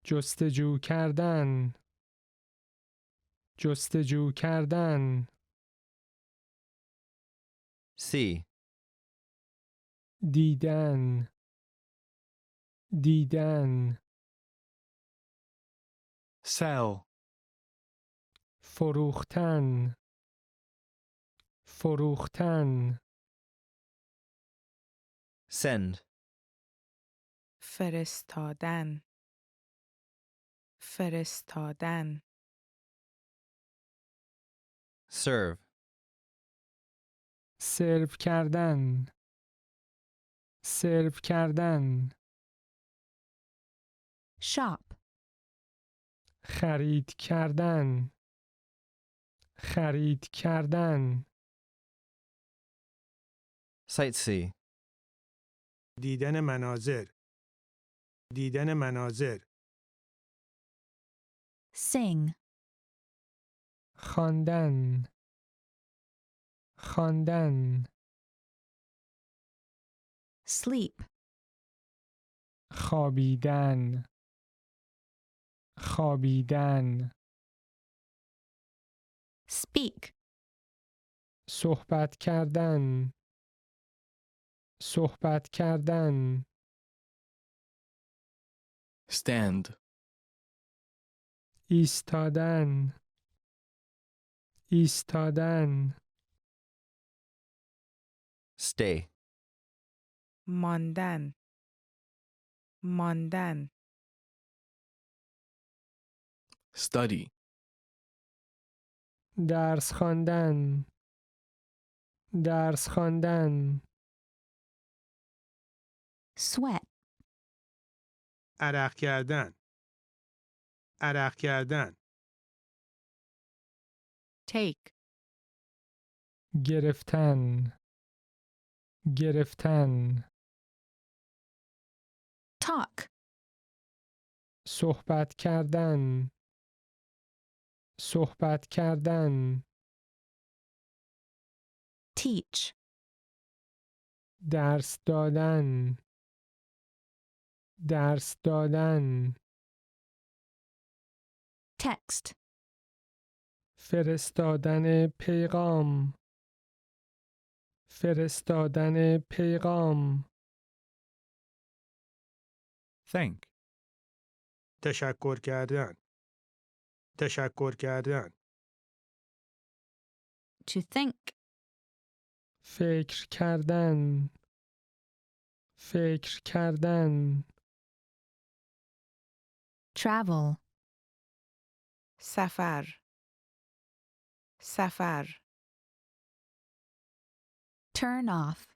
جستجو کردن. جستجو کردن. See. دیدن. دیدن. Sell. فروختن. فروختن. Send. فرستادن فرستادن Serve. سرو کردن. سرو کردن. shop, خرید کردن. خرید کردن. Sightsee. دیدن مناظر. دیدن مناظر. sing, خواندن. خواندن. sleep, خوابیدن. خوابیدن. speak, صحبت کردن. صحبت کردن. Stand. ایستادن. ایستادن. Stay. ماندن ماندن Study. درس خواندن. درس خواندن. sweat, عرق کردن. عرق کردن. Take. گرفتن گرفتن talk, صحبت کردن صحبت کردن teach, درس دادن درس دادن text, فرستادن پیغام فرستادن پیغام Thank. تشکر کردن تشکر کردن to think, فکر کردن فکر کردن travel, سفر سفر turn off,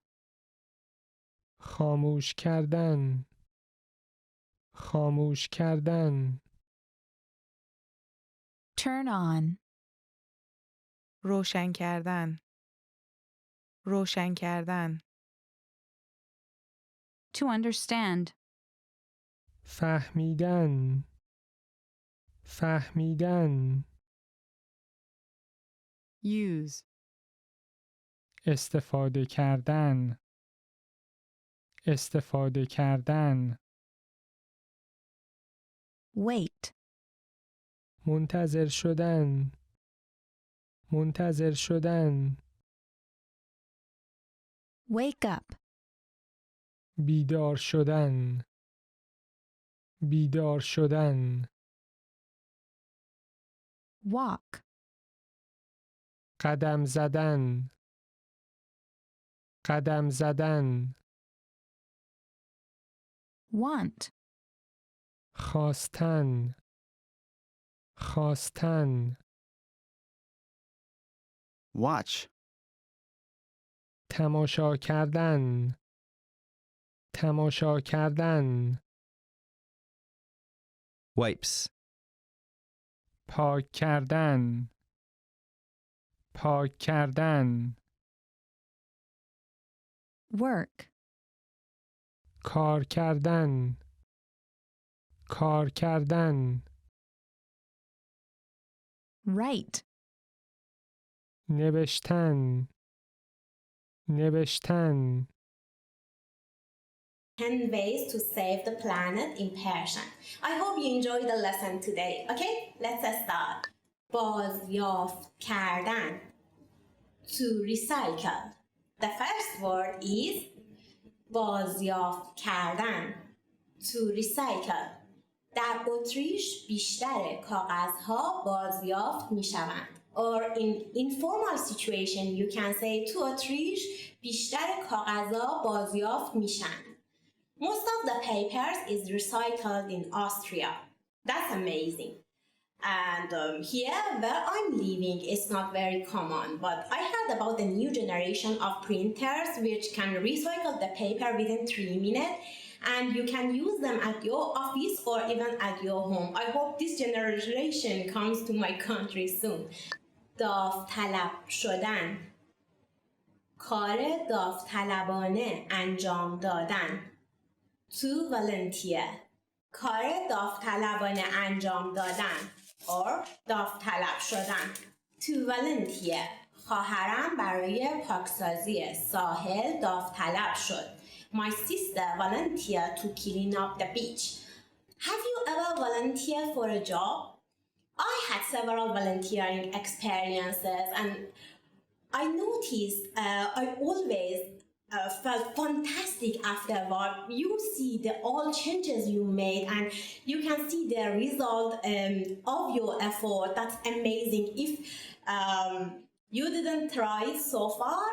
خاموش کردن خاموش کردن turn on, روشن کردن روشن کردن to understand, فهمیدن فهمیدن Use. استفاده کردن استفاده کردن wait, منتظر شدن منتظر شدن wake up, بیدار شدن بیدار شدن walk, قدم زدن قدم زدن want, خواستن خواستن Watch. تماشا کردن تماشا کردن wipes, پاک کردن پاک کردن work, کار کردن کار کردن write, نوشتن نوشتن 10 ways to save the planet in Persian. I hope you enjoyed the lesson today. Okay, let's start. بازیافت کردن. To recycle. The first word is بازیافت کردن. To recycle. در اتریش بیشتر کاغذها بازیافت می شوند. Or in informal situation you can say to اتریش بیشتر کاغذها بازیافت میشن. Most of the papers is recycled in Austria. That's amazing. And here where I'm living it's not very common, but I heard about the new generation of printers which can recycle the paper within 3 minutes and you can use them at your office or even at your home. I hope this generation comes to my country soon. داوطلب شدن. کار داوطلبانه انجام دادن. To volunteer. کار داوطلبانه انجام دادن. Or داوطلب شدن. To volunteer. خواهرم برای پاکسازی ساحل داوطلب شد. My sister volunteered to clean up the beach. Have you ever volunteered for a job? I had several volunteering experiences and I noticed I always felt fantastic afterward. You see the all changes you made and you can see the result of your effort. That's amazing. If you didn't try it so far,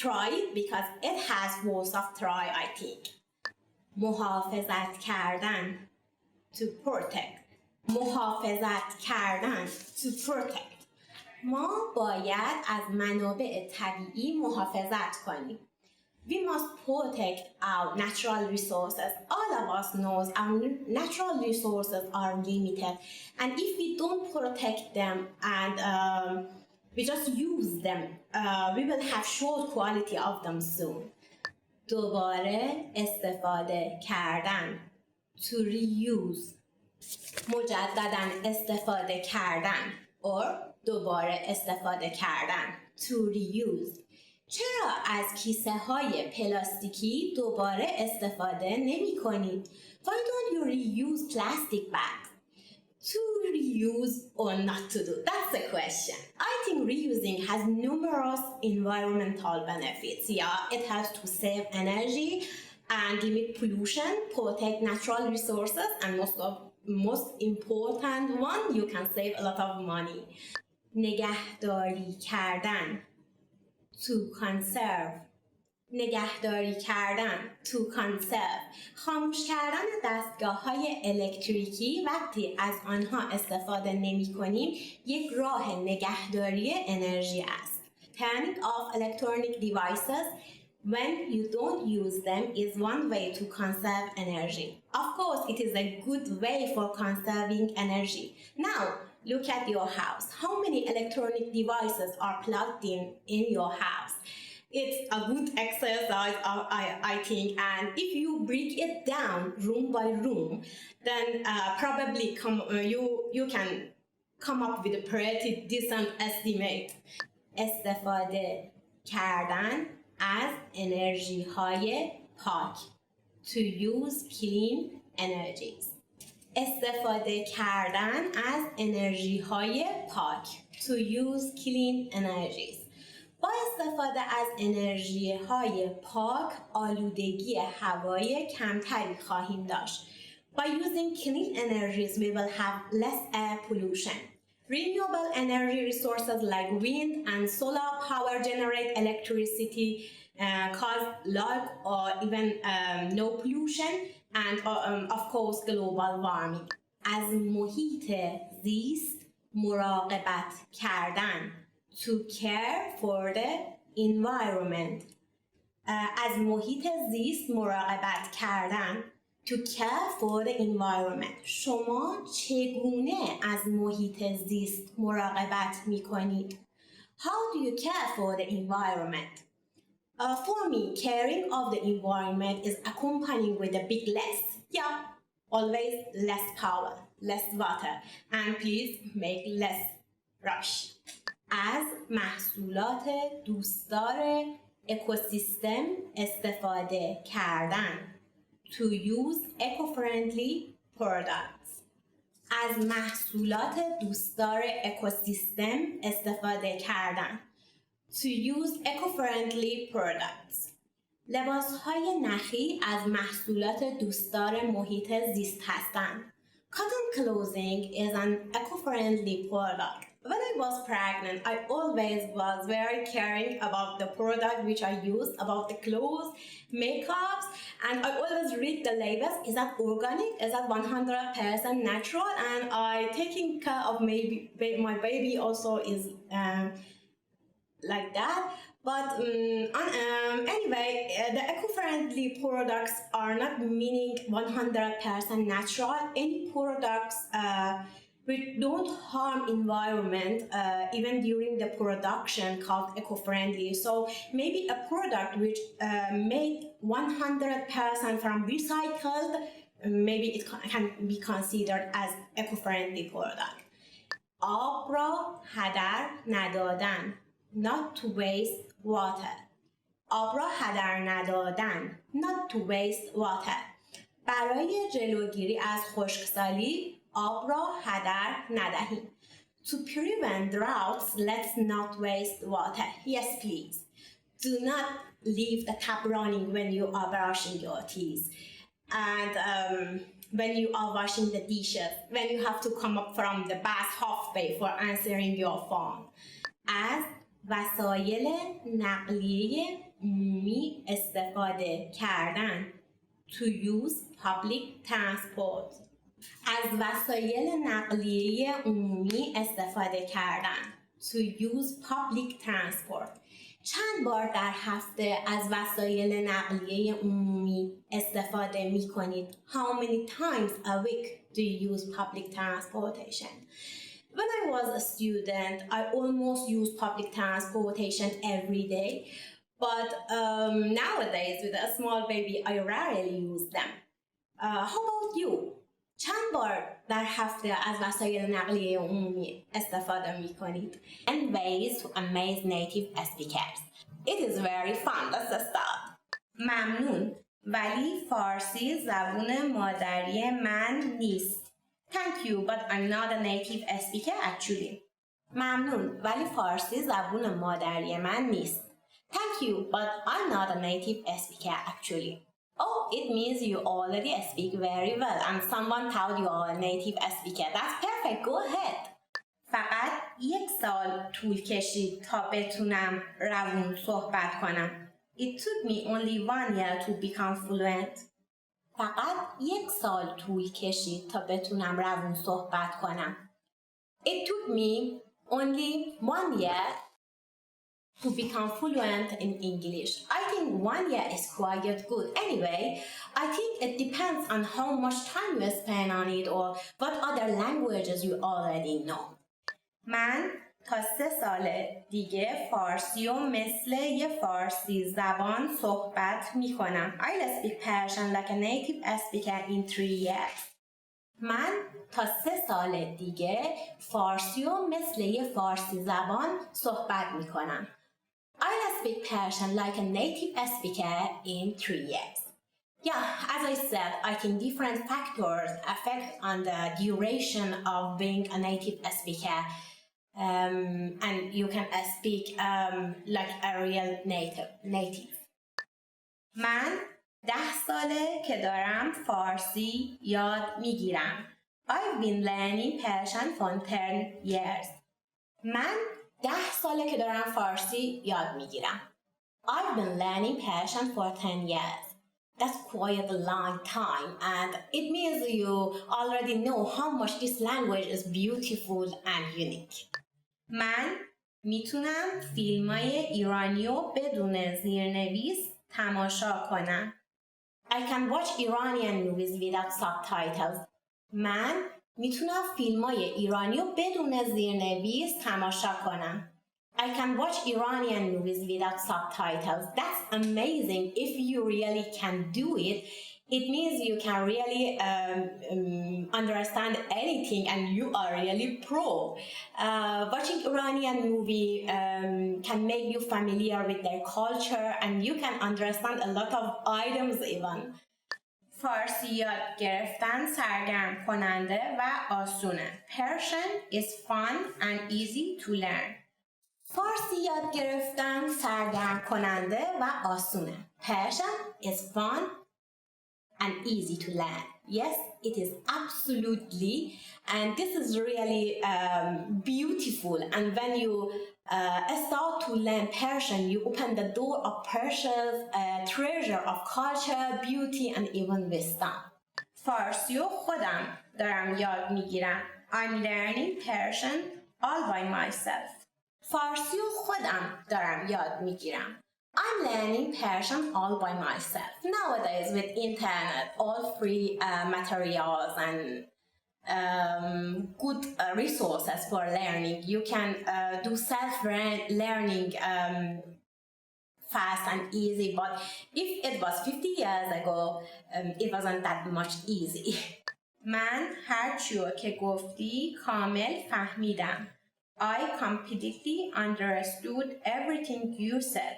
try it because it has worth of try, I think. محافظت کردن. To protect. محافظت کردن. To protect. ما باید از منابع طبیعی محافظت کنیم. We must protect our natural resources. All of us knows our natural resources are limited, and if we don't protect them and we just use them, we will have short quality of them soon. دوباره استفاده کردن. To reuse. مجددا استفاده کردن. or دوباره استفاده کردن. To reuse. چرا از کیسه های پلاستیکی دوباره استفاده نمی کنید؟ Why don't you reuse plastic bags? To reuse or not to do? That's the question. I think reusing has numerous environmental benefits. Yeah, it helps to save energy and limit pollution, protect natural resources, and most important one, you can save a lot of money. نگهداری کردن. To conserve. نگهداری کردن. To conserve. خاموش کردن دستگاه‌های الکتریکی وقتی از آنها استفاده نمی‌کنیم یک راه نگهداری انرژی است. Turning off electronic devices when you don't use them is one way to conserve energy. Of course, it is a good way for conserving energy. Now, look at your house. How many electronic devices are plugged in your house? It's a good exercise, I think, and if you break it down room by room, then probably you can come up with a pretty decent estimate. استفاده کردن از انرژی های پاک. To use clean energies. استفاده کردن از انرژی های پاک. To use clean energies. با استفاده از انرژی های پاک آلودگی هوایی کمتری خواهیم داشت. By using clean energies we will have less air pollution. Renewable energy resources like wind and solar power generate electricity, cause low or even no pollution, and of course global warming. از محیط زیست مراقبت کردن. To care for the environment. از محیط زیست مراقبت کردن. To care for the environment. شما چگونه از محیط زیست مراقبت می کنید؟ How do you care for the environment? For me, caring of the environment is accompanying with a big less. Yeah, always less power, less water, and please make less rush. از محصولات دوستدار اکوسیستم استفاده کردن. To use eco-friendly products. از محصولات دوستدار اکوسیستم استفاده کردن. To use eco-friendly products. لباسهای نخی از محصولات دوستدار محیط زیست هستند. Cotton clothing is an eco-friendly product. When I was pregnant, I always was very caring about the product which I used, about the clothes, makeups, and I always read the labels. Is that organic? Is that 100% natural? And I taking care of my baby also is like that. But anyway, the eco-friendly products are not meaning 100% natural. Any products which don't harm environment even during the production called eco-friendly. So maybe a product which made 100% from recycled, maybe it can be considered as eco-friendly product. آب را هدر ندادن. Not to waste water. آب را هدر ندادن. Not to waste water. برای جلوگیری از خشکسالی آب را هدر ندهیم. To prevent droughts, let's not waste water. Yes, please. Do not leave the tap running when you are brushing your teeth. And when you are washing the dishes, when you have to come up from the bath halfway for answering your phone. از وسایل نقلیه عمومی استفاده کردن. To use public transport. از وسایل نقلیه عمومی استفاده کردن. To use public transport. چند بار در هفته از وسایل نقلیه عمومی استفاده می کنید؟ How many times a week do you use public transportation? When I was a student, I almost used public transportation every day. But nowadays, with a small baby, I rarely use them. How about you? چند بار در هفته از وسایل نقلیه عمومی استفاده می کنید؟ And ways to amaze native speakers. It is very fun. Let's start. ممنون، ولی فارسی زبون مادری من نیست. Thank you, but I'm not a native speaker actually. ممنون، ولی فارسی زبون مادری من نیست. Thank you, but I'm not a native speaker actually. Oh, it means you already speak very well and someone told you are a native speaker. That's perfect. Go ahead. فقط 1 سال طول کشید تا بتونم روون صحبت کنم. It took me only 1 year to become fluent. فقط 1 سال طول کشید تا بتونم روون صحبت کنم. It took me only 1 year to become fluent in English. I think 1 year is quite good. Anyway, I think it depends on how much time you spend on it or what other languages you already know. من تا 3 سال دیگه فارسی و مثل یه فارسی زبان صحبت می کنم. I'll speak Persian like a native speaker in 3 years. من تا 3 سال دیگه فارسی و مثل یه فارسی زبان صحبت می کنم. I'll speak Persian like a native speaker in 3 years. Yeah, as I said, I think different factors affect on the duration of being a native speaker. And you can speak like a real native. من 10 ساله که دارم فارسی یاد میگیرم. I've been learning Persian for 10 years. من 10 ساله که دارم فارسی یاد میگیرم. I've been learning Persian for 10 years. That's quite a long time and it means you already know how much this language is beautiful and unique. من میتونم فیلمای ایرانی رو بدون زیرنویس تماشا کنم. I can watch Iranian movies without subtitles. من میتونم فیلمای ایرانی رو بدون زیرنویس تماشا کنم. I can watch Iranian movies without subtitles. That's amazing. If you really can do it, it means you can really understand anything and you are really pro. Watching Iranian movie can make you familiar with their culture and you can understand a lot of items even. فارسی یاد گرفتن سرگرم کننده و آسونه. Persian is fun and easy to learn. فارسی یاد گرفتن سرگرم کننده و آسونه. Persian is fun and easy to learn. Yes, it is absolutely, and this is really beautiful. And when you start to learn Persian, you open the door of Persia's treasure of culture, beauty, and even wisdom. فارسی رو خودم دارم یاد میگیرم. I'm learning Persian all by myself. فارسی رو خودم دارم یاد میگیرم. I'm learning Persian all by myself. Nowadays with internet, all free materials and good resources for learning, you can do self-learning fast and easy. But if it was 50 years ago, it wasn't that much easy. من هر چیو که گفتی کامل فهمیدم. I completely understood everything you said.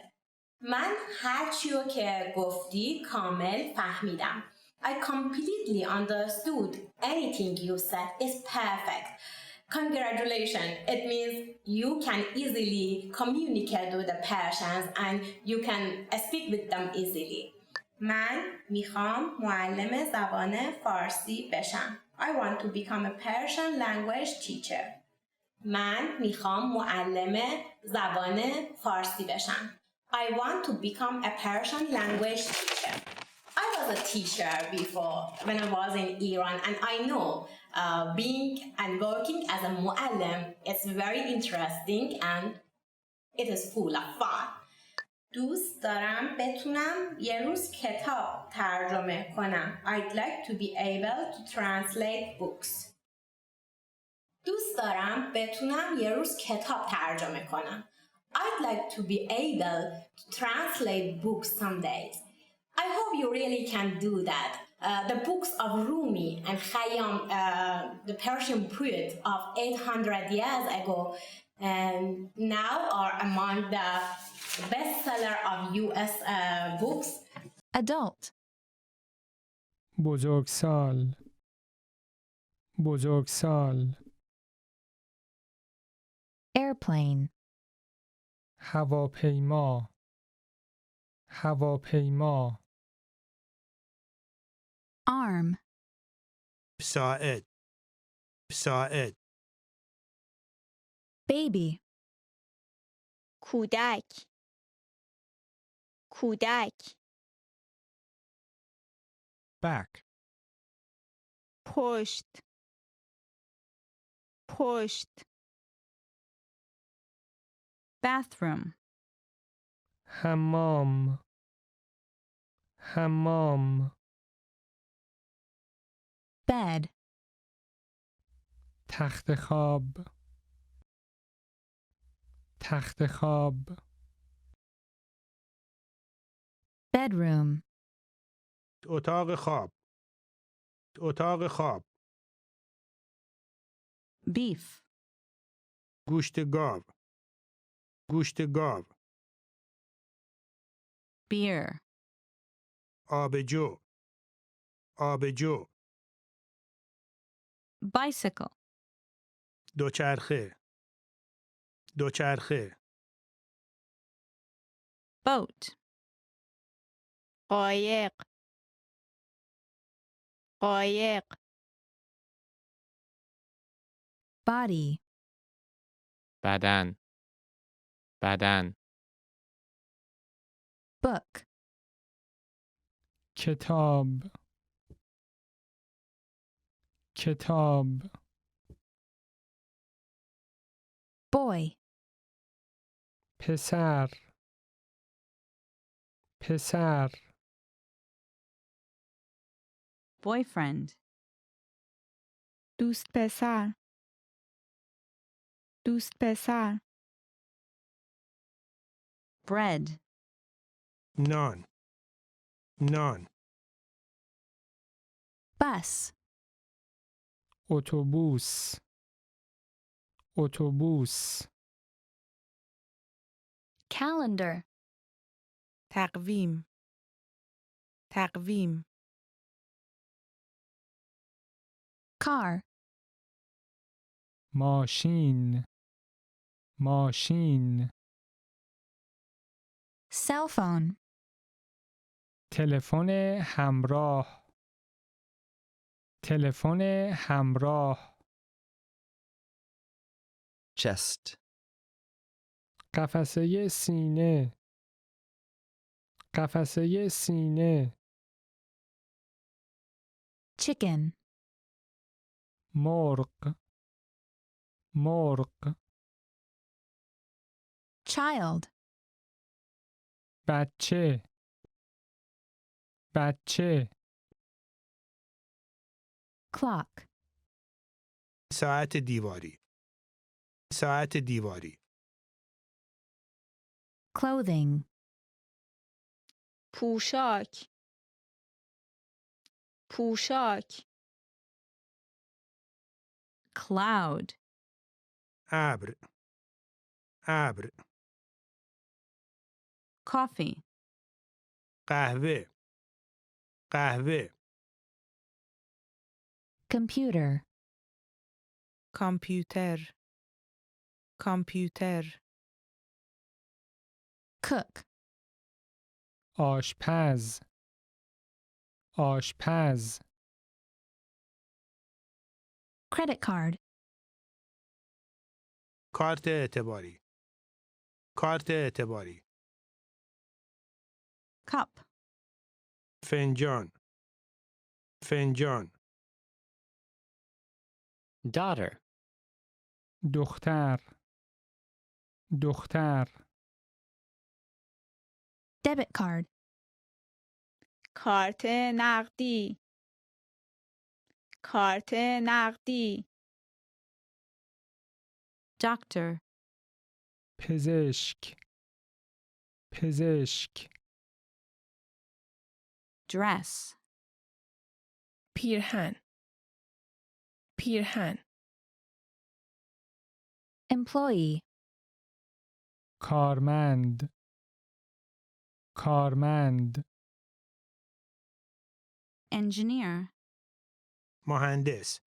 من هر چیو که گفتی کامل فهمیدم. I completely understood anything you said. It's perfect. Congratulations. It means you can easily communicate with the Persians and you can speak with them easily. من میخوام معلم زبان فارسی بشم. I want to become a Persian language teacher. من میخوام معلم زبان فارسی بشم. I want to become a Persian language teacher. I was a teacher before when I was in Iran and I know being and working as a mu'allim is very interesting and it is full of fun. دوست دارم بتونم یه روز کتاب ترجمه کنم. I'd like to be able to translate books. دوست دارم بتونم یه روز کتاب ترجمه کنم. I'd like to be able to translate books some days. I hope you really can do that. The books of Rumi and Khayyam, the Persian poet of 800 years ago, now are among the bestseller of US books. Adult. بزرگسال بزرگسال Airplane. هواپیما هواپیما Arm. ساعد ساعد Baby. کودک کودک Back. پشت پشت bathroom حمام حمام Bed. تخت خواب تخت خواب Bedroom. اتاق خواب اتاق خواب Beef. گوشت گاو گوشت گاو Beer. آبجو آبجو Bicycle. دوچرخه دوچرخه Boat. قایق قایق Body. بدن بدن Book. کتاب کتاب Boy. پسر پسر Boyfriend. دوست پسر دوست پسر Bread. نان نان Bus. اتوبوس اتوبوس Calendar. تقویم تقویم Car. ماشین ماشین Cell phone. تلفن همراه تلفن همراه chest, قفسه سینه قفسه سینه Chicken. مرغ مرغ Child. بچه بچه Clock. ساعت دیواری ساعت دیواری Clothing. پوشاک پوشاک Cloud. ابر ابر Coffee. قهوه قهوه Computer. کامپیوتر کامپیوتر Cook. آشپز آشپز Credit card. کارت اعتباری کارت اعتباری Cup. فنجان فنجان daughter دختر دختر Debit card. کارت نقدی. کارت نقدی. Doctor. پزشک پزشک Dress. پیرهن پیرهن Employee. کارمند کارمند Engineer. مهندس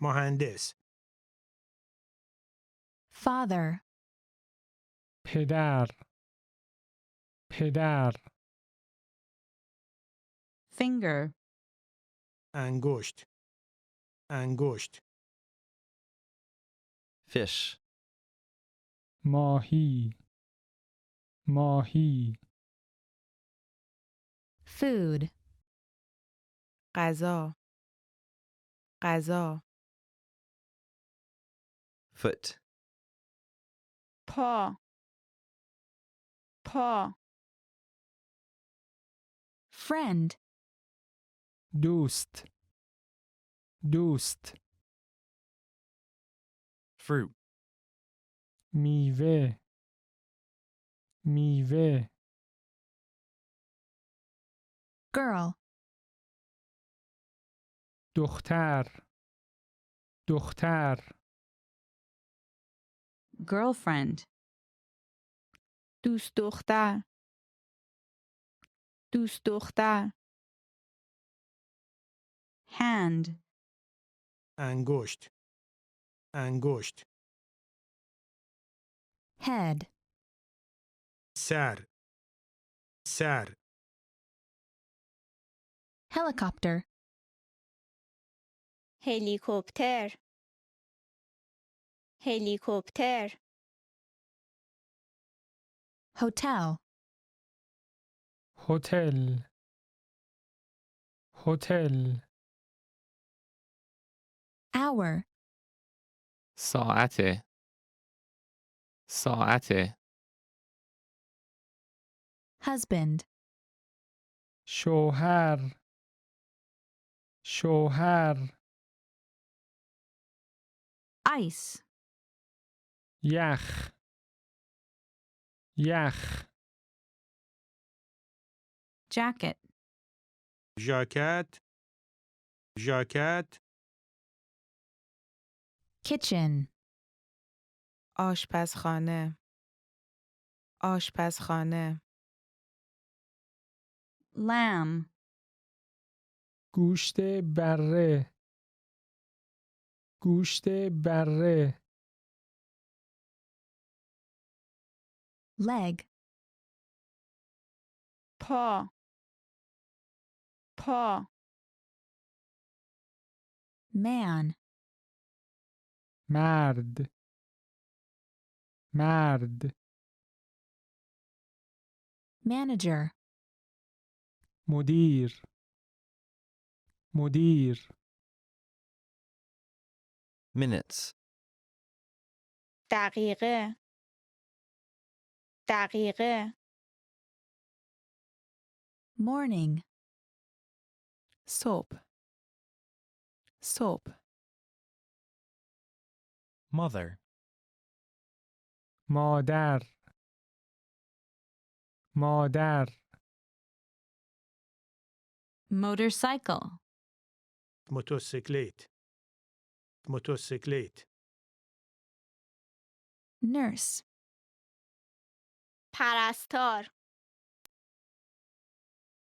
مهندس Father. پدر پدر Finger. انگشت انگشت Fish. ماهی ماهی Food. غذا غذا Foot. پا. پا. Friend. دوست دوست Fruit. میوه میوه Girl. دختر دختر Girlfriend. دوست دختر. دوست دختر. Hand. انگشت انگشت Head. سر سر Helicopter. هلیکوپتر. هلیکوپتر. Hotel. هتل هتل Hour. ساعت ساعت Husband. شوهر شوهر Ice. یخ یخ Jacket. ژاکت ژاکت Kitchen. آشپزخانه آشپزخانه Lamb. گوشت بره گوشت بره Leg. پا. پا. Man. مرد مرد Manager. مدیر مدیر Minutes. دقیقه. دقیقه. Morning. صبح صبح Mother. مادر مادر Motorcycle. موتورسیکلت موتورسیکلت Nurse. پرستار.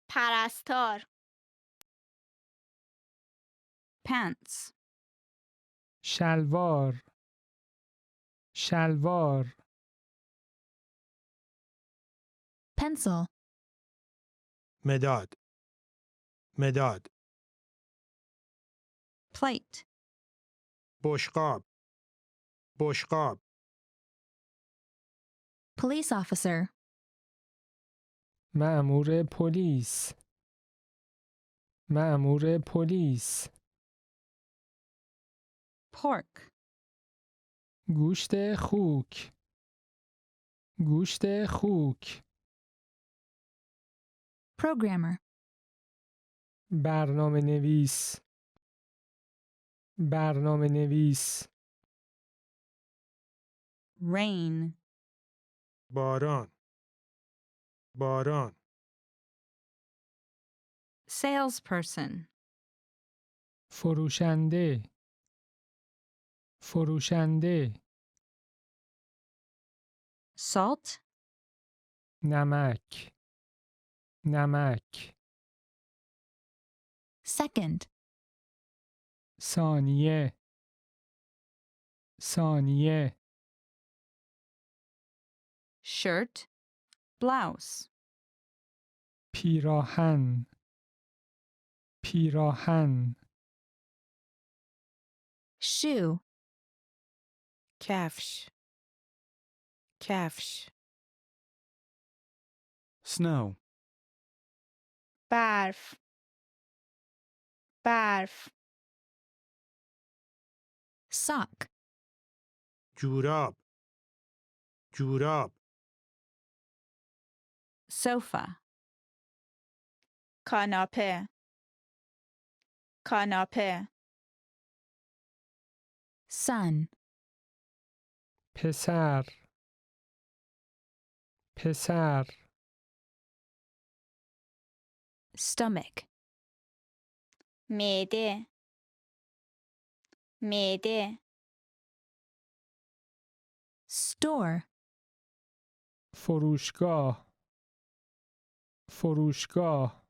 پرستار. Pants. شلوار شلوار Pencil. مداد مداد Plate. بشقاب بشقاب Police officer. مأمور پلیس مأمور پلیس Pork. گوشت خوک گوشت خوک Programmer. برنامه نویس برنامه نویس Rain. باران باران Salesperson. فروشنده فروشنده Salt. نمک نمک Second. ثانیه ثانیه Shirt. Blouse. پیراهن پیراهن Shoe. Kafsh. Kafsh. Snow. برف برف Sock. جوراب جوراب Sofa. کاناپه کاناپه Sun. پسر پسر Stomach. معده معده Store. فروشگاه فروشگاه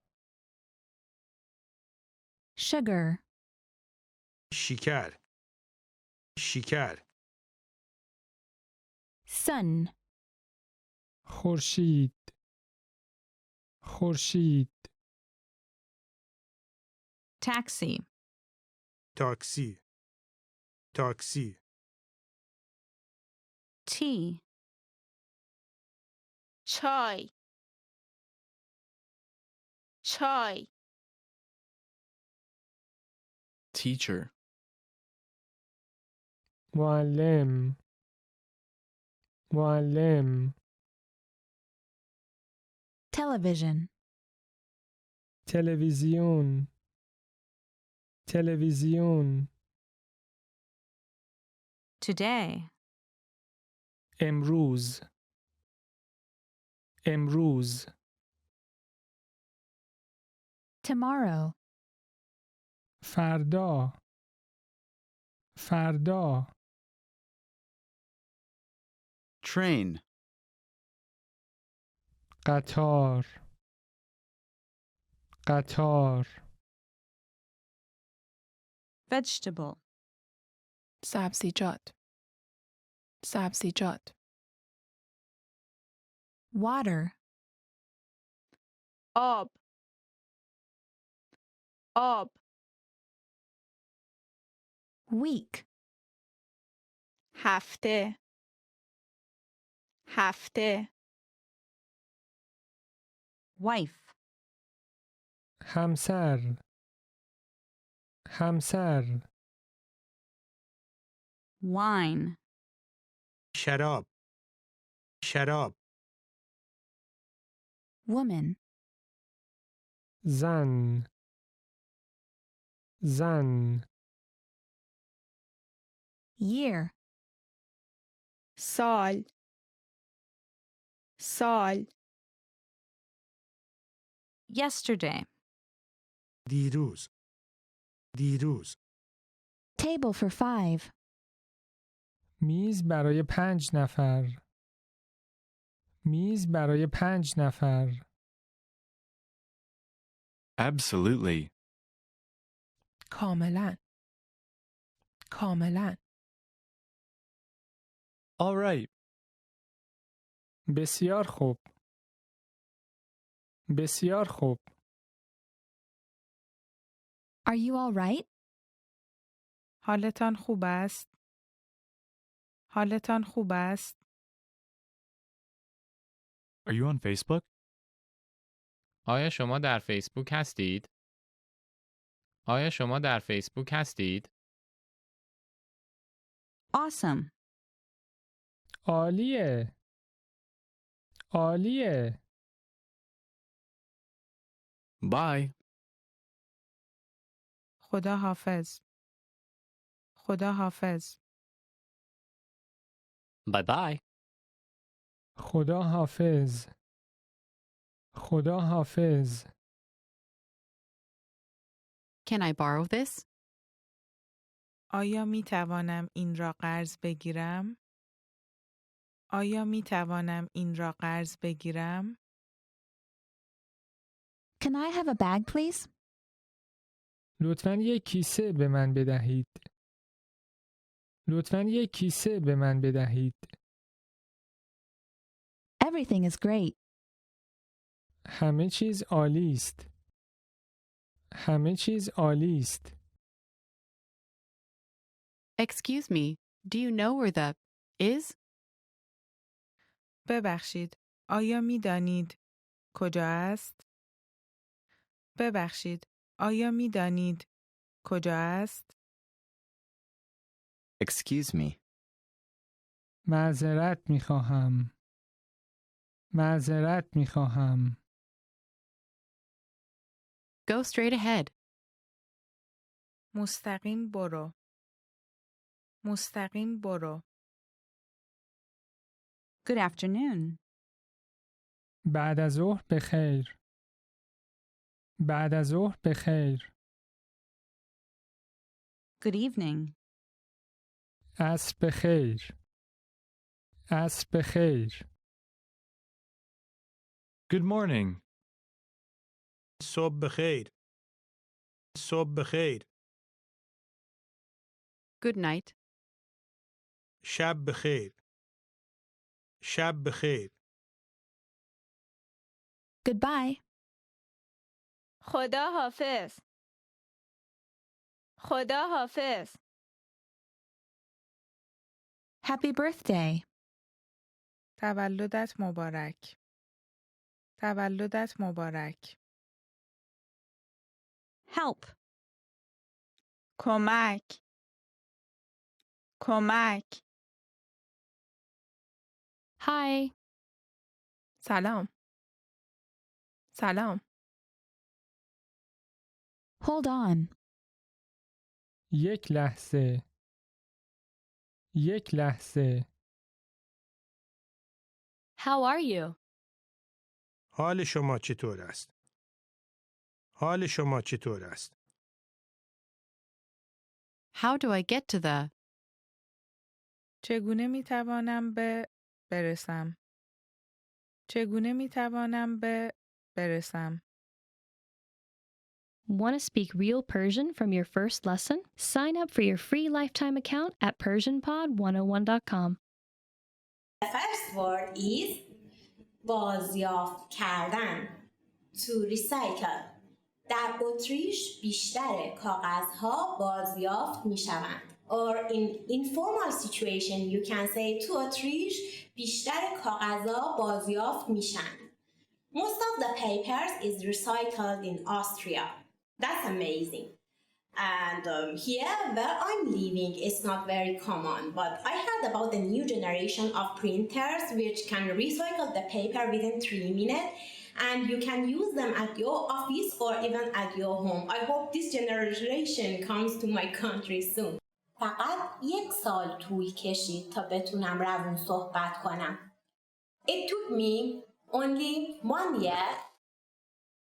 Sugar. شکر شکر Sun. خورشید خورشید Taxi. تاکسی تاکسی Tea. چای چای Teacher. معلم معلم Television. تلویزیون تلویزیون Today. امروز امروز Tomorrow. فردا فردا Train. قطار قطار Vegetable. سبزیجات. سبزیجات. Water. آب آب Week. هفته هفته Wife. همسر همسر Wine. شراب شراب Woman. زن زن Year. سال سال Yesterday. دیروز دیروز Table for 5. میز برای 5 نفر میز برای 5 نفر Absolutely. کاملا. کاملا. All right. بسیار خوب بسیار خوب Are you all right? حالتان خوب است حالتان خوب است Are you on Facebook? آیا شما در فیسبوک هستید؟ آیا شما در فیسبوک هستید؟ Awesome. عالیه عالیه Bye. خدا حافظ. خدا حافظ. Bye bye. خدا حافظ. خدا حافظ. Can I borrow this? آیا می توانم این را قرض بگیرم؟ آیا می توانم این را قرض بگیرم؟ Can I have a bag, please? لطفاً یک کیسه به من بدهید. لطفاً یک کیسه به من بدهید. Everything is great. همه چیز عالی است. همه چیز عالی است. Excuse me, do you know where the is? ببخشید. آیا می دانید کجا است؟ ببخشید. آیا می دانید کجا است؟ Excuse me. معذرت می‌خواهم. معذرت می‌خواهم. Go straight ahead. مستقیم برو. مستقیم برو. Good afternoon. بعد از ظهر بخیر. بعد از ظهر بخیر. Good evening. عصر بخیر. عصر بخیر. Good morning. صبح بخیر. صبح بخیر. Good night. شب بخیر. شب بخیر. Goodbye. خدا حافظ. خدا حافظ. Happy birthday. تولدت مبارک. تولدت مبارک. Help. کمک. کمک. Hi. سلام. سلام. Hold on. یک لحظه. یک لحظه. How are you? حال شما چطور است؟ حال شما چطور است؟ How do I get to the? چگونه می توانم به برسم؟ چگونه می توانم به برسم؟ Want to speak real Persian from your first lesson? Sign up for your free lifetime account at PersianPod101.com. The first word is بازیافت کردن. To recycle. در اتریش بیشتر کاغذها بازیافت می شوند. Or in informal situation you can say to اتریش بیشتر کاغذها بازیافت می شوند. Most of the papers is recycled in Austria. That's amazing. And here where I'm living, it's not very common. But I heard about the new generation of printers which can recycle the paper within 3 minutes. And you can use them at your office or even at your home. I hope this generation comes to my country soon. فقط 1 سال طول کشید تا بتونم روون صحبت کنم. It took me only 1 year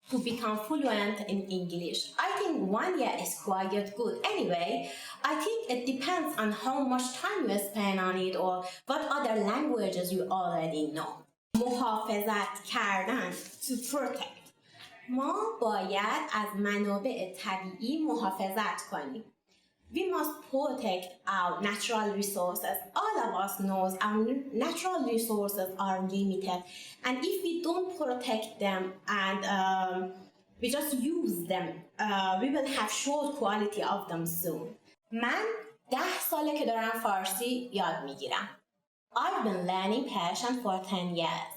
to become fluent in English. I think 1 year is quite good. Anyway, I think it depends on how much time you spend on it or what other languages you already know. محافظت کردن. To protect. ما باید از منابع طبیعی محافظت کنیم. We must protect our natural resources. All of us knows our natural resources are limited. And if we don't protect them and we just use them, we will have short quality of them soon. من 10 ساله که دارم فارسی یاد میگیرم. I've been learning Persian for 10 years.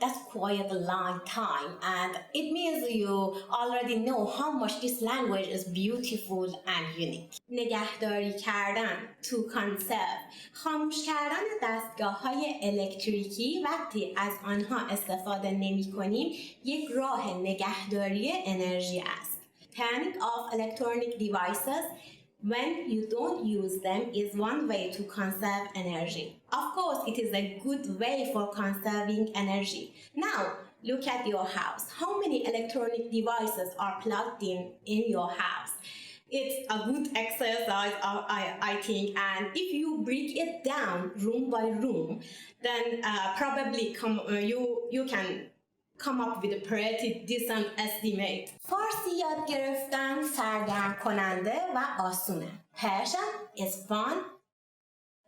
That's quite a long time, and it means you already know how much this language is beautiful and unique. نگهداری کردن to conserve خاموش کردن دستگاه‌های الکتریکی وقتی از آنها استفاده نمی‌کنیم یک راه نگهداری انرژی است. Turning off electronic devices when you don't use them is one way to conserve energy. Of course, it is a good way for conserving energy. Now, look at your house. How many electronic devices are plugged in your house? It's a good exercise, I think, and if you break it down room by room, then probably you can come up with a pretty decent estimate. فارسی یاد گرفتن سرگرم کننده و آسونه. Persian is fun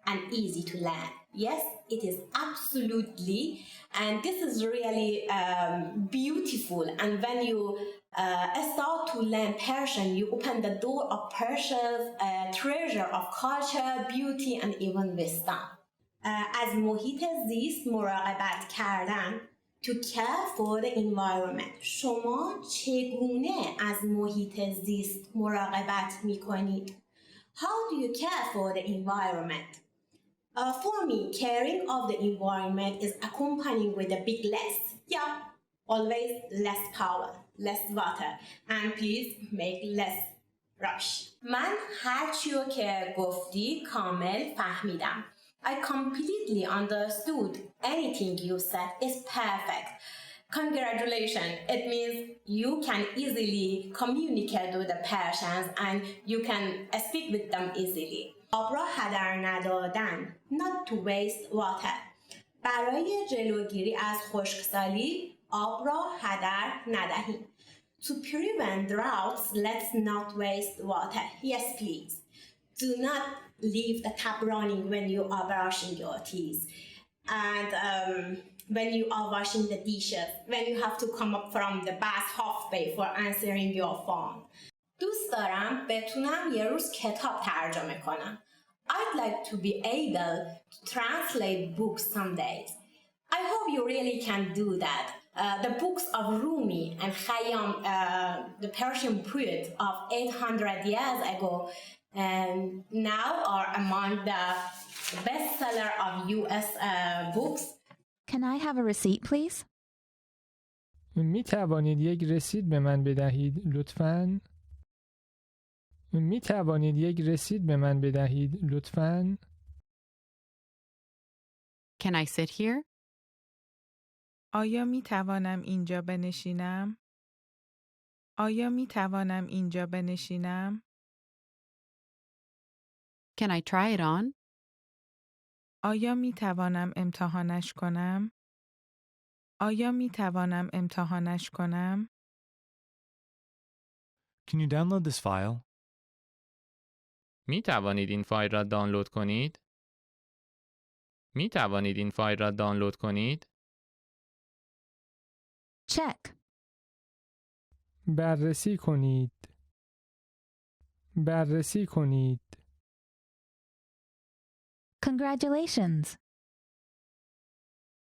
and easy to learn. Yes, it is absolutely, and this is really beautiful. And when you start to learn Persian, you open the door of Persia's treasure of culture, beauty, and even wisdom. از محیط زیست مراقبت کردن. To care for the environment. شما چگونه از محیط زیست مراقبت می کنید؟ How do you care for the environment? For me, caring of the environment is accompanying with a big less. Yeah, always less power, less water, and please make less rush. من هر چیو که گفتی کامل فهمیدم. I completely understood. Anything you said is perfect. Congratulations. It means you can easily communicate with the Persians and you can speak with them easily. آب را هدر ندادن. Not to waste water. برای جلوگیری از خشکسالی آب را هدر ندهیم. To prevent droughts, let's not waste water. Yes, please. Do not leave the tap running when you are brushing your teeth. And when you are washing the dishes, when you have to come up from the bath halfway for answering your phone. دوست دارم بتونم یه روز کتاب ترجمه کنم. I'd like to be able to translate books some days. I hope you really can do that. The books of Rumi and Khayyam, the Persian poet of 800 years ago, now are among the bestseller of US books. Can I have a receipt, please? می توانید یک رسید به من بدهید لطفاً؟ می توانید یک رسید به من بدهید لطفاً؟ Can I sit here? آیا می توانم اینجا بنشینم؟ آیا می توانم اینجا بنشینم؟ Can I try it on? آیا می توانم امتحانش کنم؟ آیا می توانم امتحانش کنم؟ Can you download this file? می توانید این فایل را دانلود کنید؟ می توانید این فایل را دانلود کنید؟ Check. بررسی کنید. بررسی کنید. Congratulations.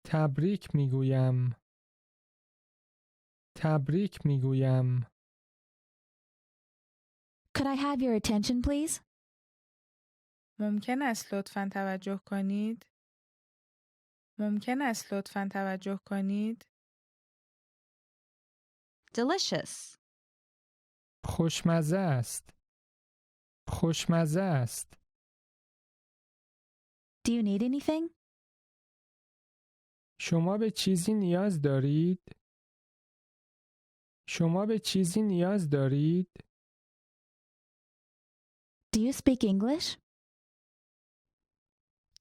تبریک میگویم. تبریک میگویم. Could I have your attention, please? ممکن است لطفاً توجه کنید؟ ممکن است لطفاً توجه کنید؟ Delicious. خوشمزه است. خوشمزه است. Do you need anything? شما به چیزی نیاز دارید؟ شما به چیزی نیاز دارید؟ Do you speak English?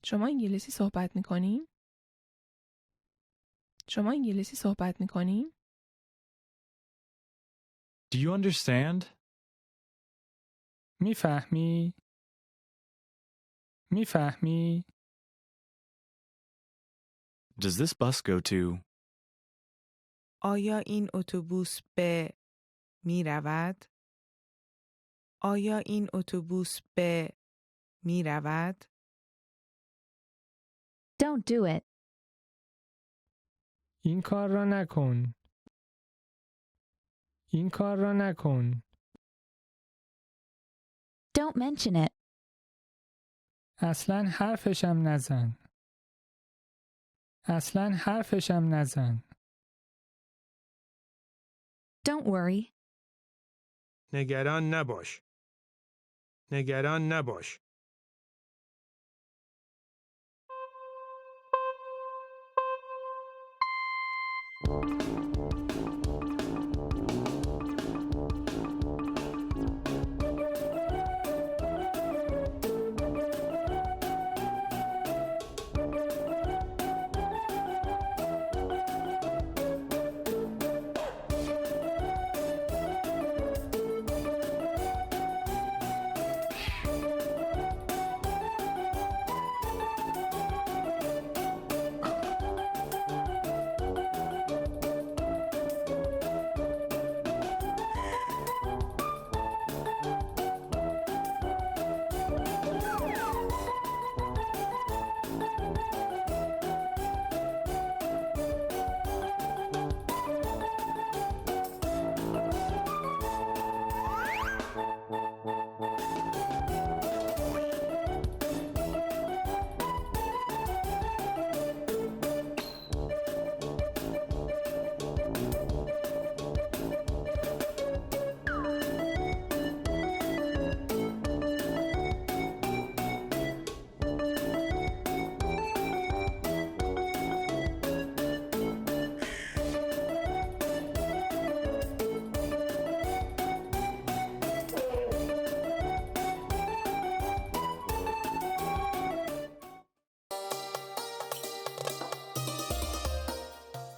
شما انگلیسی صحبت می‌کنین؟ شما انگلیسی صحبت می‌کنین؟ Do you understand? میفهمی؟ میفهمی؟ Does this bus go to? آیا این اتوبوس به می رود؟ آیا این اتوبوس به می رود؟ Don't do it. این کار را نکن. این کار را نکن. Don't mention it. اصلاً حرفشم نزن. اصلاً حرفشم نزن. Don't worry. نگران نباش. نگران نباش.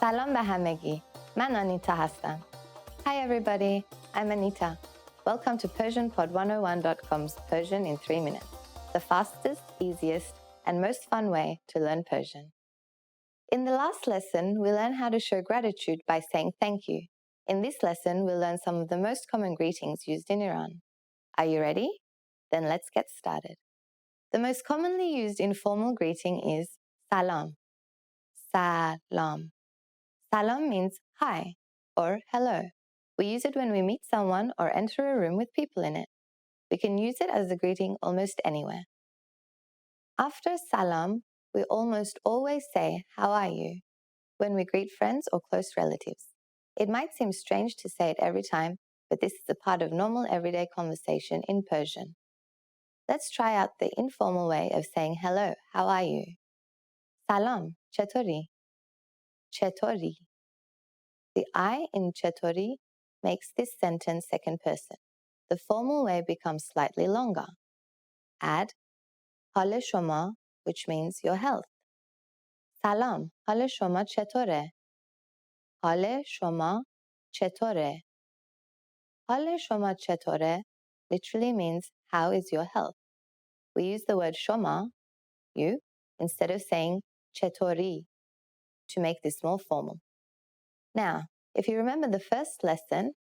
سلام به همگی. من آنیتا هستم. Hi everybody, I'm Anita. Welcome to PersianPod101.com's Persian in 3 minutes, the fastest, easiest, and most fun way to learn Persian. In the last lesson, we learned how to show gratitude by saying thank you. In this lesson, we'll learn some of the most common greetings used in Iran. Are you ready? Then let's get started. The most commonly used informal greeting is salam. Salam. Salam means hi or hello. We use it when we meet someone or enter a room with people in it. We can use it as a greeting almost anywhere. After salam, we almost always say, how are you? When we greet friends or close relatives. It might seem strange to say it every time, but this is a part of normal everyday conversation in Persian. Let's try out the informal way of saying hello, how are you? Salam, chetori. Chetori. The I in chetori makes this sentence second person. The formal way becomes slightly longer. Add hal shoma, which means your health. Salam, hal shoma chetore. Hal shoma chetore. Hal shoma chetore literally means how is your health. We use the word shoma, you, instead of saying chetori to make this more formal. Now, if you remember the first lesson,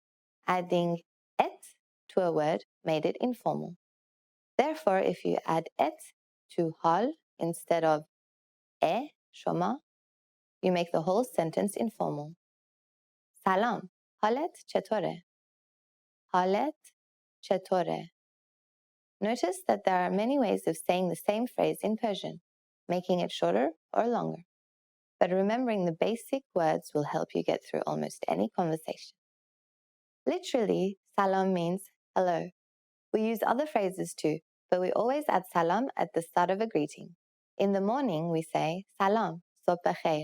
adding et to a word made it informal. Therefore, if you add et to hal instead of shoma, you make the whole sentence informal. Salam, halet chetore. Halet chetore. Notice that there are many ways of saying the same phrase in Persian, making it shorter or longer. But remembering the basic words will help you get through almost any conversation. Literally, salam means hello. We use other phrases too, but we always add salam at the start of a greeting. In the morning, we say salam, sob bekhair.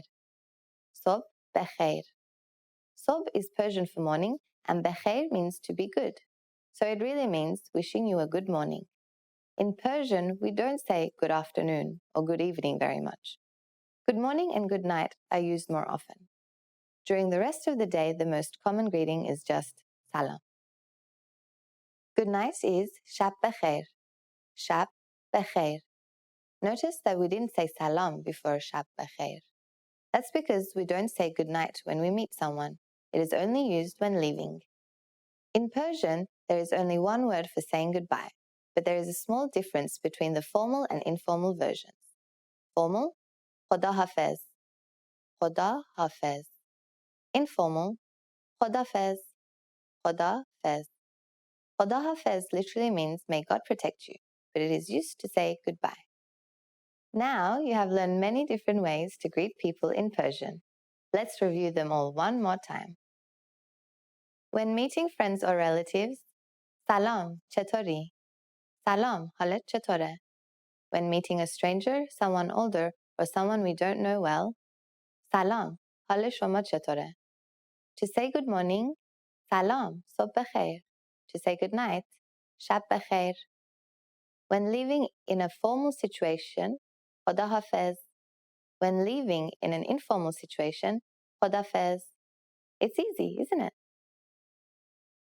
Sob bekhair. Sob is Persian for morning, and bekhair means to be good. So it really means wishing you a good morning. In Persian, we don't say good afternoon or good evening very much. Good morning and good night are used more often. During the rest of the day, the most common greeting is just salam. Good night is shab bekhair. Shab bekhair. Notice that we didn't say salam before shab bekhair. That's because we don't say good night when we meet someone. It is only used when leaving. In Persian, there is only one word for saying goodbye, but there is a small difference between the formal and informal versions. Formal, khoda hafez. خدا حافظ. Informal, خدافظ, خدافظ. خدا حافظ literally means may God protect you, but it is used to say goodbye. Now you have learned many different ways to greet people in Persian. Let's review them all one more time. When meeting friends or relatives, salam, چطوری? Salam, حالت چطوره? When meeting a stranger, someone older, or someone we don't know well, salam, حال شما چطوره? To say good morning, salam, صبح بخیر. To say good night, شب بخیر. When living in a formal situation, خدا حافظ. When living in an informal situation, خدافظ. It's easy, isn't it?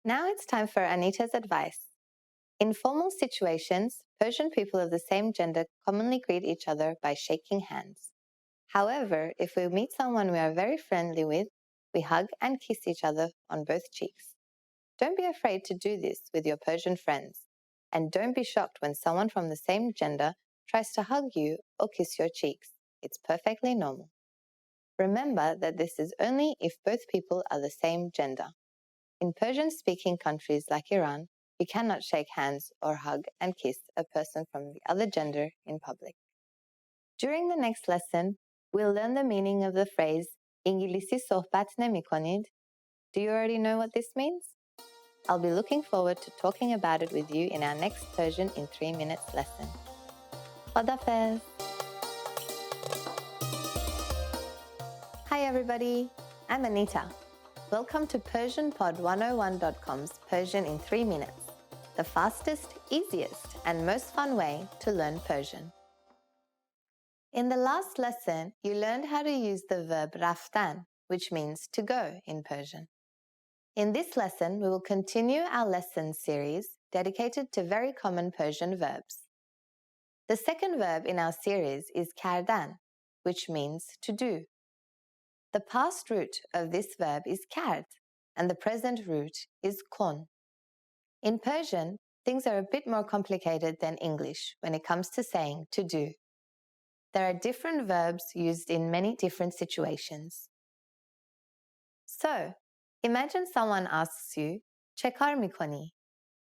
Now it's time for Anita's advice. In formal situations, Persian people of the same gender commonly greet each other by shaking hands. However, if we meet someone we are very friendly with, we hug and kiss each other on both cheeks. Don't be afraid to do this with your Persian friends, and don't be shocked when someone from the same gender tries to hug you or kiss your cheeks. It's perfectly normal. Remember that this is only if both people are the same gender. In Persian-speaking countries like Iran, you cannot shake hands or hug and kiss a person from the other gender in public. During the next lesson, we'll learn the meaning of the phrase "İngilizce sohbet nemikonid." Do you already know what this means? I'll be looking forward to talking about it with you in our next Persian in 3 minutes lesson. Khadafez! Hi everybody, I'm Anita. Welcome to PersianPod101.com's Persian in 3 minutes, the fastest, easiest, and most fun way to learn Persian. In the last lesson, you learned how to use the verb raftan, which means to go in Persian. In this lesson, we will continue our lesson series dedicated to very common Persian verbs. The second verb in our series is kardan, which means to do. The past root of this verb is kard, and the present root is kon. In Persian, things are a bit more complicated than English when it comes to saying to do. There are different verbs used in many different situations. So, imagine someone asks you, "چه کار می‌کنی?"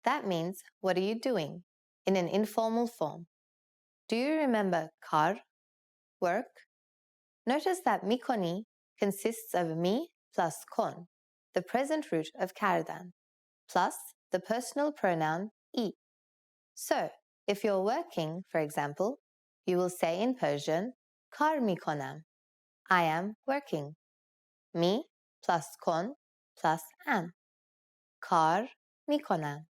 That means, what are you doing, in an informal form. Do you remember kar, work? Notice that می‌کنی consists of mi plus kon, the present root of kardan, plus the personal pronoun I. So, if you're working, for example, you will say in Persian, kar می‌کنم. I am working. Mi plus kon plus am. Kar می‌کنم.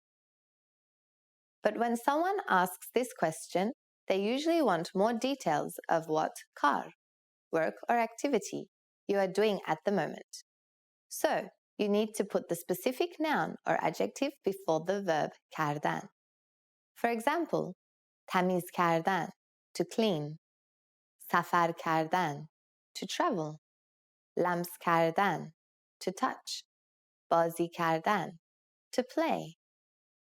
But when someone asks this question, they usually want more details of what kar, work or activity, you are doing at the moment. So, you need to put the specific noun or adjective before the verb kardan. For example, تمیز کردن, to clean. سفر کردن, to travel. لمس کردن, to touch. بازی کردن, to play.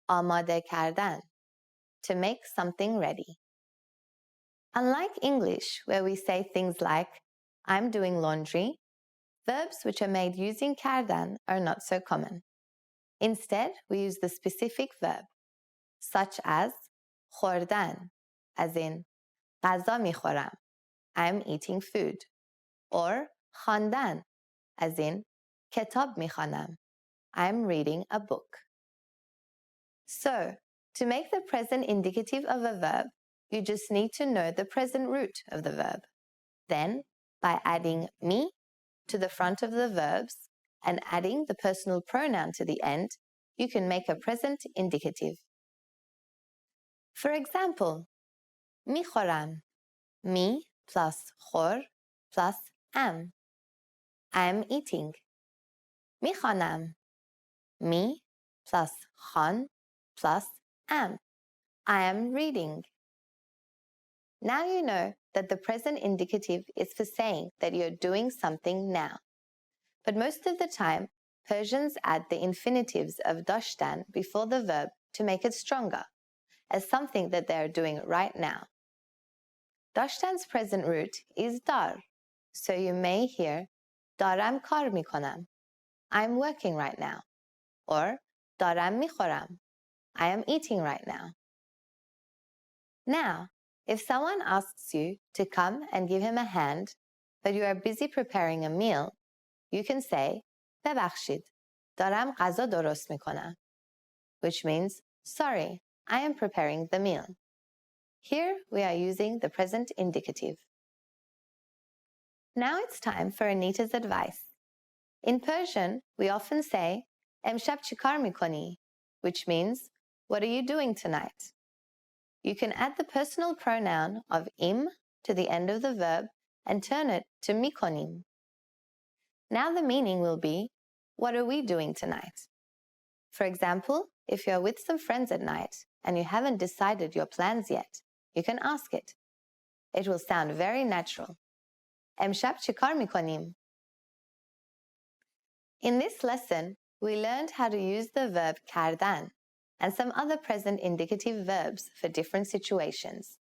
آماده کردن, to make something ready. Unlike English, where we say things like, I'm doing laundry, verbs which are made using kardan are not so common. Instead, we use the specific verb, such as خوردن, as in غذا میخورم, I'm eating food, or خواندن, as in کتاب میخوانم, I'm reading a book. So, to make the present indicative of a verb, you just need to know the present root of the verb. Then, by adding mi to the front of the verbs and adding the personal pronoun to the end, you can make a present indicative. For example, میخورم, mi plus خور plus am. I am eating. میخوانم, mi plus خوان plus am. I am reading. Now you know that the present indicative is for saying that you're doing something now. But most of the time, Persians add the infinitives of dashtan before the verb to make it stronger, as something that they are doing right now. Dashtan's present root is dar, So you may hear دارم کار میکنم. I'm working right now. Or دارم میخورم. I am eating right now. Now, if someone asks you to come and give him a hand, but you are busy preparing a meal, you can say ببخشید دارم غذا درست میکنم. Which means, sorry, I am preparing the meal. Here we are using the present indicative. Now it's time for Anita's advice. In Persian, we often say امشب چیکار میکنی? Which means, what are you doing tonight? You can add the personal pronoun of im to the end of the verb and turn it to میکنیم. Now the meaning will be, what are we doing tonight? For example, if you're with some friends at night and you haven't decided your plans yet, you can ask it. It will sound very natural. امشب چیکار میکنیم? In this lesson, we learned how to use the verb kardan and some other present indicative verbs for different situations.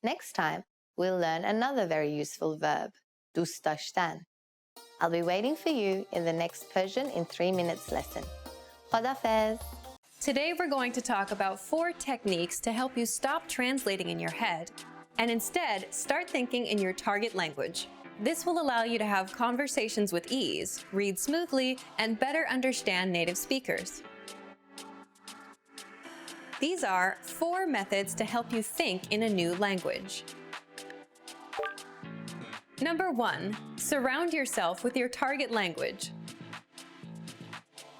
Next time, we'll learn another very useful verb, دوست داشتن. I'll be waiting for you in the next Persian in 3 minutes lesson. Khodafez. Today we're going to talk about 4 techniques to help you stop translating in your head and instead start thinking in your target language. This will allow you to have conversations with ease, read smoothly, and better understand native speakers. These are 4 methods to help you think in a new language. Number 1, surround yourself with your target language.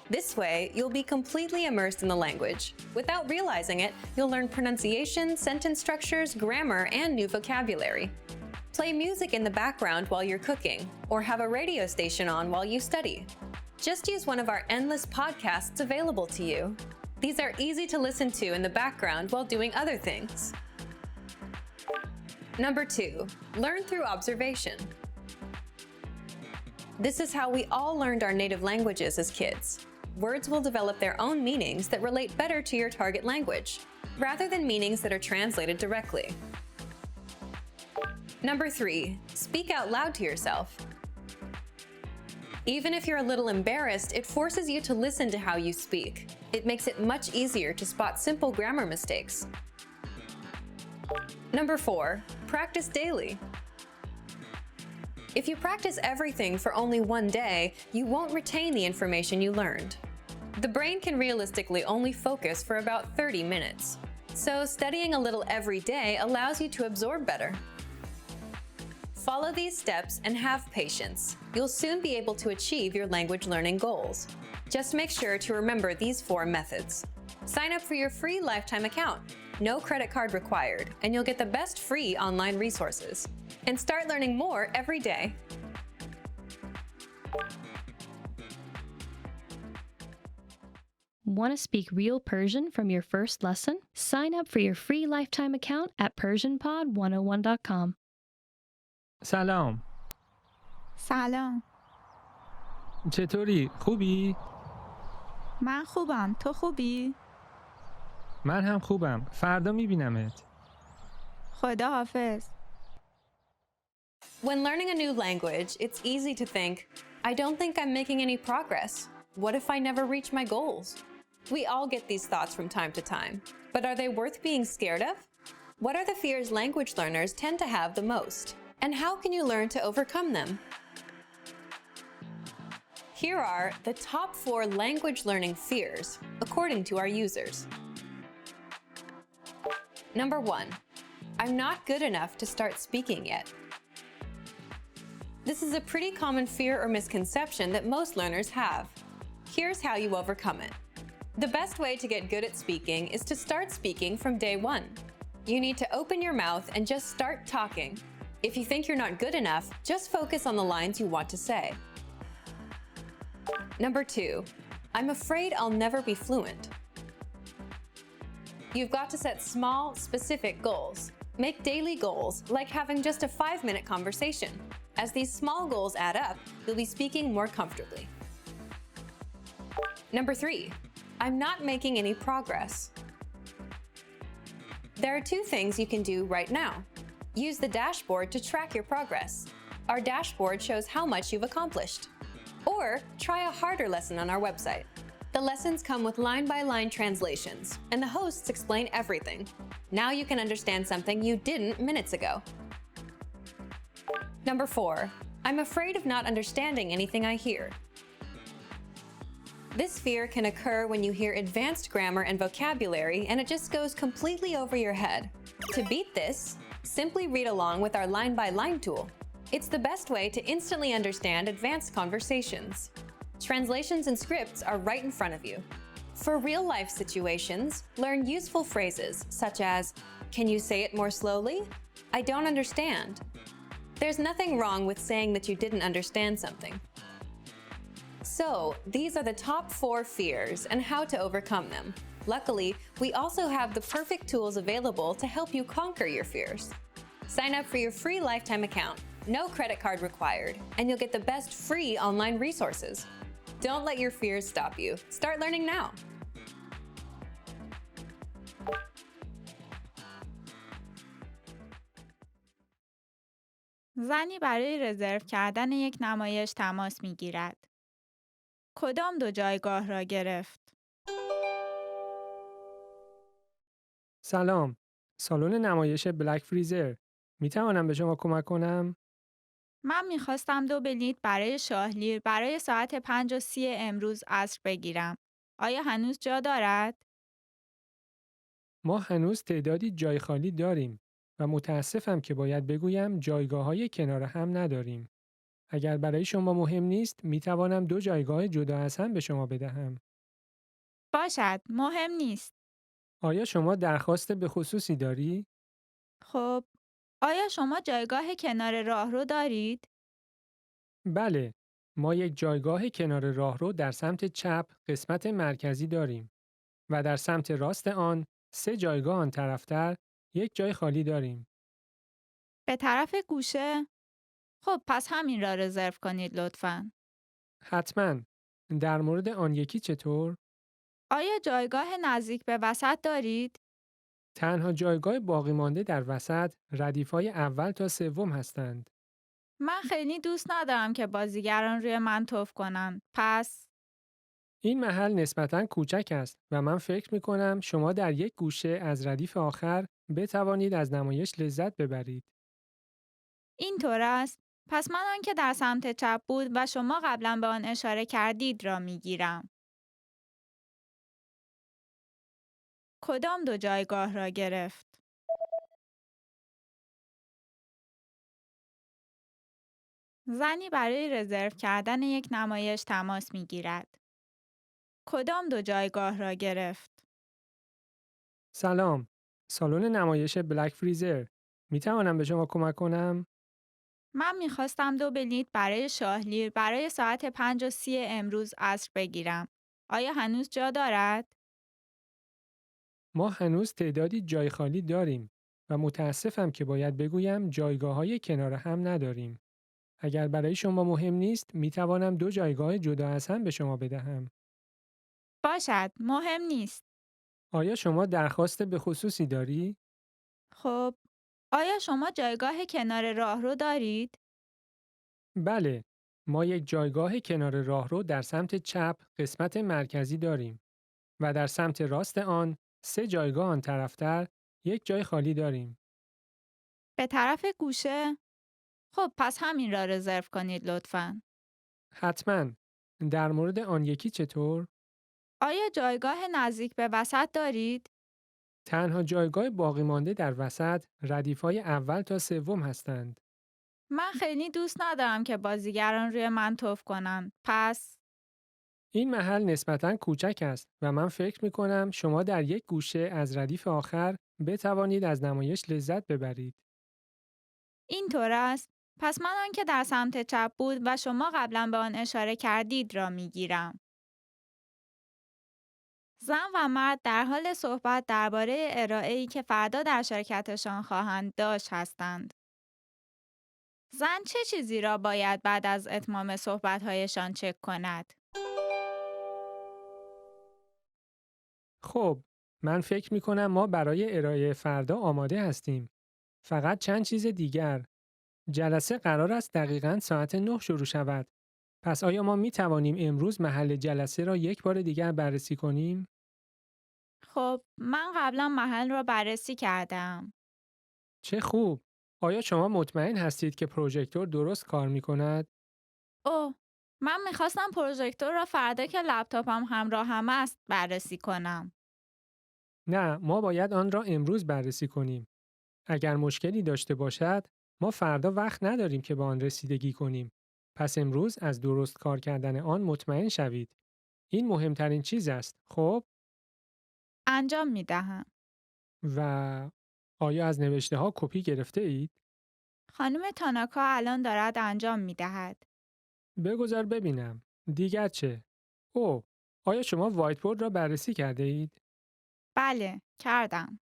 This way, you'll be completely immersed in the language. Without realizing it, you'll learn pronunciation, sentence structures, grammar, and new vocabulary. Play music in the background while you're cooking, or have a radio station on while you study. Just use one of our endless podcasts available to you. These are easy to listen to in the background while doing other things. Number 2, learn through observation. This is how we all learned our native languages as kids. Words will develop their own meanings that relate better to your target language, rather than meanings that are translated directly. Number 3, speak out loud to yourself. Even if you're a little embarrassed, it forces you to listen to how you speak. It makes it much easier to spot simple grammar mistakes. Number 4, practice daily. If you practice everything for only one day, you won't retain the information you learned. The brain can realistically only focus for about 30 minutes. So studying a little every day allows you to absorb better. Follow these steps and have patience. You'll soon be able to achieve your language learning goals. Just make sure to remember these 4 methods. Sign up for your free lifetime account. No credit card required, and you'll get the best free online resources. And start learning more every day. Want to speak real Persian from your first lesson? Sign up for your free lifetime account at PersianPod101.com. سلام. سلام. چطوری؟ خوبی؟ من خوبم. تو خوبی؟ من هم خوبم. فردا میبینمت. خدا حافظ. When learning a new language, it's easy to think, I don't think I'm making any progress. What if I never reach my goals? We all get these thoughts from time to time. But are they worth being scared of? What are the fears language learners tend to have the most? And how can you learn to overcome them? Here are the top 4 language learning fears, according to our users. Number 1, I'm not good enough to start speaking yet. This is a pretty common fear or misconception that most learners have. Here's how you overcome it. The best way to get good at speaking is to start speaking from day 1. You need to open your mouth and just start talking. If you think you're not good enough, just focus on the lines you want to say. Number 2, I'm afraid I'll never be fluent. You've got to set small, specific goals. Make daily goals, like having just a 5-minute conversation. As these small goals add up, you'll be speaking more comfortably. Number 3, I'm not making any progress. There are 2 things you can do right now. Use the dashboard to track your progress. Our dashboard shows how much you've accomplished. Or try a harder lesson on our website. The lessons come with line-by-line translations, and the hosts explain everything. Now you can understand something you didn't minutes ago. Number 4. I'm afraid of not understanding anything I hear. This fear can occur when you hear advanced grammar and vocabulary and it just goes completely over your head. To beat this, simply read along with our line-by-line tool. It's the best way to instantly understand advanced conversations. Translations and scripts are right in front of you. For real-life situations, learn useful phrases such as, "Can you say it more slowly? I don't understand." There's nothing wrong with saying that you didn't understand something. So, these are the top 4 fears and how to overcome them. Luckily, we also have the perfect tools available to help you conquer your fears. Sign up for your free lifetime account, no credit card required, and you'll get the best free online resources. Don't let your fears stop you. Start learning now. زنی برای رزرو کردن یک نمایش تماس می‌گیرد. کدام 2 جایگاه را گرفت؟ سلام. سالن نمایش بلک فریزر. می توانم به شما کمک کنم؟ من می‌خواستم 2 بلیط برای شاهلیر برای ساعت 5:30 امروز عصر بگیرم. آیا هنوز جا دارد؟ ما هنوز تعدادی جای خالی داریم و متاسفم که باید بگویم جایگاه‌های کنار هم نداریم. اگر برای شما مهم نیست، می توانم 2 جایگاه جدا از هم به شما بدهم. باشد، مهم نیست. آیا شما درخواست به خصوصی داری؟ خب، آیا شما جایگاه کنار راهرو دارید؟ بله، ما یک جایگاه کنار راهرو در سمت چپ قسمت مرکزی داریم و در سمت راست آن 3 جایگاه آن طرفتر یک جای خالی داریم. به طرف گوشه؟ خب پس همین را رزرو کنید لطفاً. حتماً. در مورد آن یکی چطور؟ آیا جایگاه نزدیک به وسط دارید؟ تنها جایگاه باقی مانده در وسط ردیف‌های اول تا 3 هستند. من خیلی دوست ندارم که بازیگران روی من توف کنند. پس این محل نسبتاً کوچک است و من فکر می‌کنم شما در یک گوشه از ردیف آخر بتوانید از نمایش لذت ببرید. اینطور است. پس من آن که در سمت چپ بود و شما قبلا به آن اشاره کردید را میگیرم. کدام 2 جایگاه را گرفت؟ زنی برای رزرو کردن یک نمایش تماس میگیرد. کدام 2 جایگاه را گرفت؟ سلام. سالن نمایش بلک فریزر. می توانم به شما کمک کنم؟ من میخواستم 2 بلیط برای شاهلیر برای ساعت 5:30 امروز عصر بگیرم. آیا هنوز جا دارد؟ ما هنوز تعدادی جای خالی داریم و متاسفم که باید بگویم جایگاه‌های کنار هم نداریم. اگر برای شما مهم نیست، می توانم 2 جایگاه جدا از هم به شما بدهم. باشد، مهم نیست. آیا شما درخواست به خصوصی داری؟ خب، آیا شما جایگاه کنار راهرو دارید؟ بله، ما یک جایگاه کنار راهرو در سمت چپ قسمت مرکزی داریم و در سمت راست آن 3 جایگاه آن طرفتر یک جای خالی داریم. به طرف گوشه؟ خب پس همین را رزرو کنید لطفاً. حتماً. در مورد آن یکی چطور؟ آیا جایگاه نزدیک به وسط دارید؟ تنها جایگاه باقی مانده در وسط ردیف‌های اول تا 3 هستند. من خیلی دوست ندارم که بازیگران روی من توف کنند. پس این محل نسبتاً کوچک است و من فکر می‌کنم شما در یک گوشه از ردیف آخر بتوانید از نمایش لذت ببرید. اینطور است. پس من آن که در سمت چپ بود و شما قبلا به آن اشاره کردید را میگیرم. زن و مرد در حال صحبت درباره ارائه‌ای که فردا در شرکتشان خواهند داشت هستند. زن چه چیزی را باید بعد از اتمام صحبت‌هایشان چک کند؟ خب، من فکر می‌کنم ما برای ارائه فردا آماده هستیم. فقط چند چیز دیگر. جلسه قرار است دقیقاً ساعت 9 شروع شود. پس آیا ما می توانیم امروز محل جلسه را یک بار دیگر بررسی کنیم؟ خب من قبلا محل رو بررسی کردم. چه خوب! آیا شما مطمئن هستید که پروژکتور درست کار می کند؟ اوه، من میخواستم پروژکتور را فردا که لپتاپم همراهم است بررسی کنم. نه، ما باید آن را امروز بررسی کنیم. اگر مشکلی داشته باشد، ما فردا وقت نداریم که به آن رسیدگی کنیم. پس امروز از درست کار کردن آن مطمئن شوید. این مهمترین چیز است. خب؟ انجام میدهم. و آیا از نوشته ها کپی گرفته اید؟ خانم تاناکا الان دارد انجام میدهد. بگذار ببینم. دیگر چه؟ او، آیا شما وایت بورد را بررسی کرده اید؟ بله، کردم.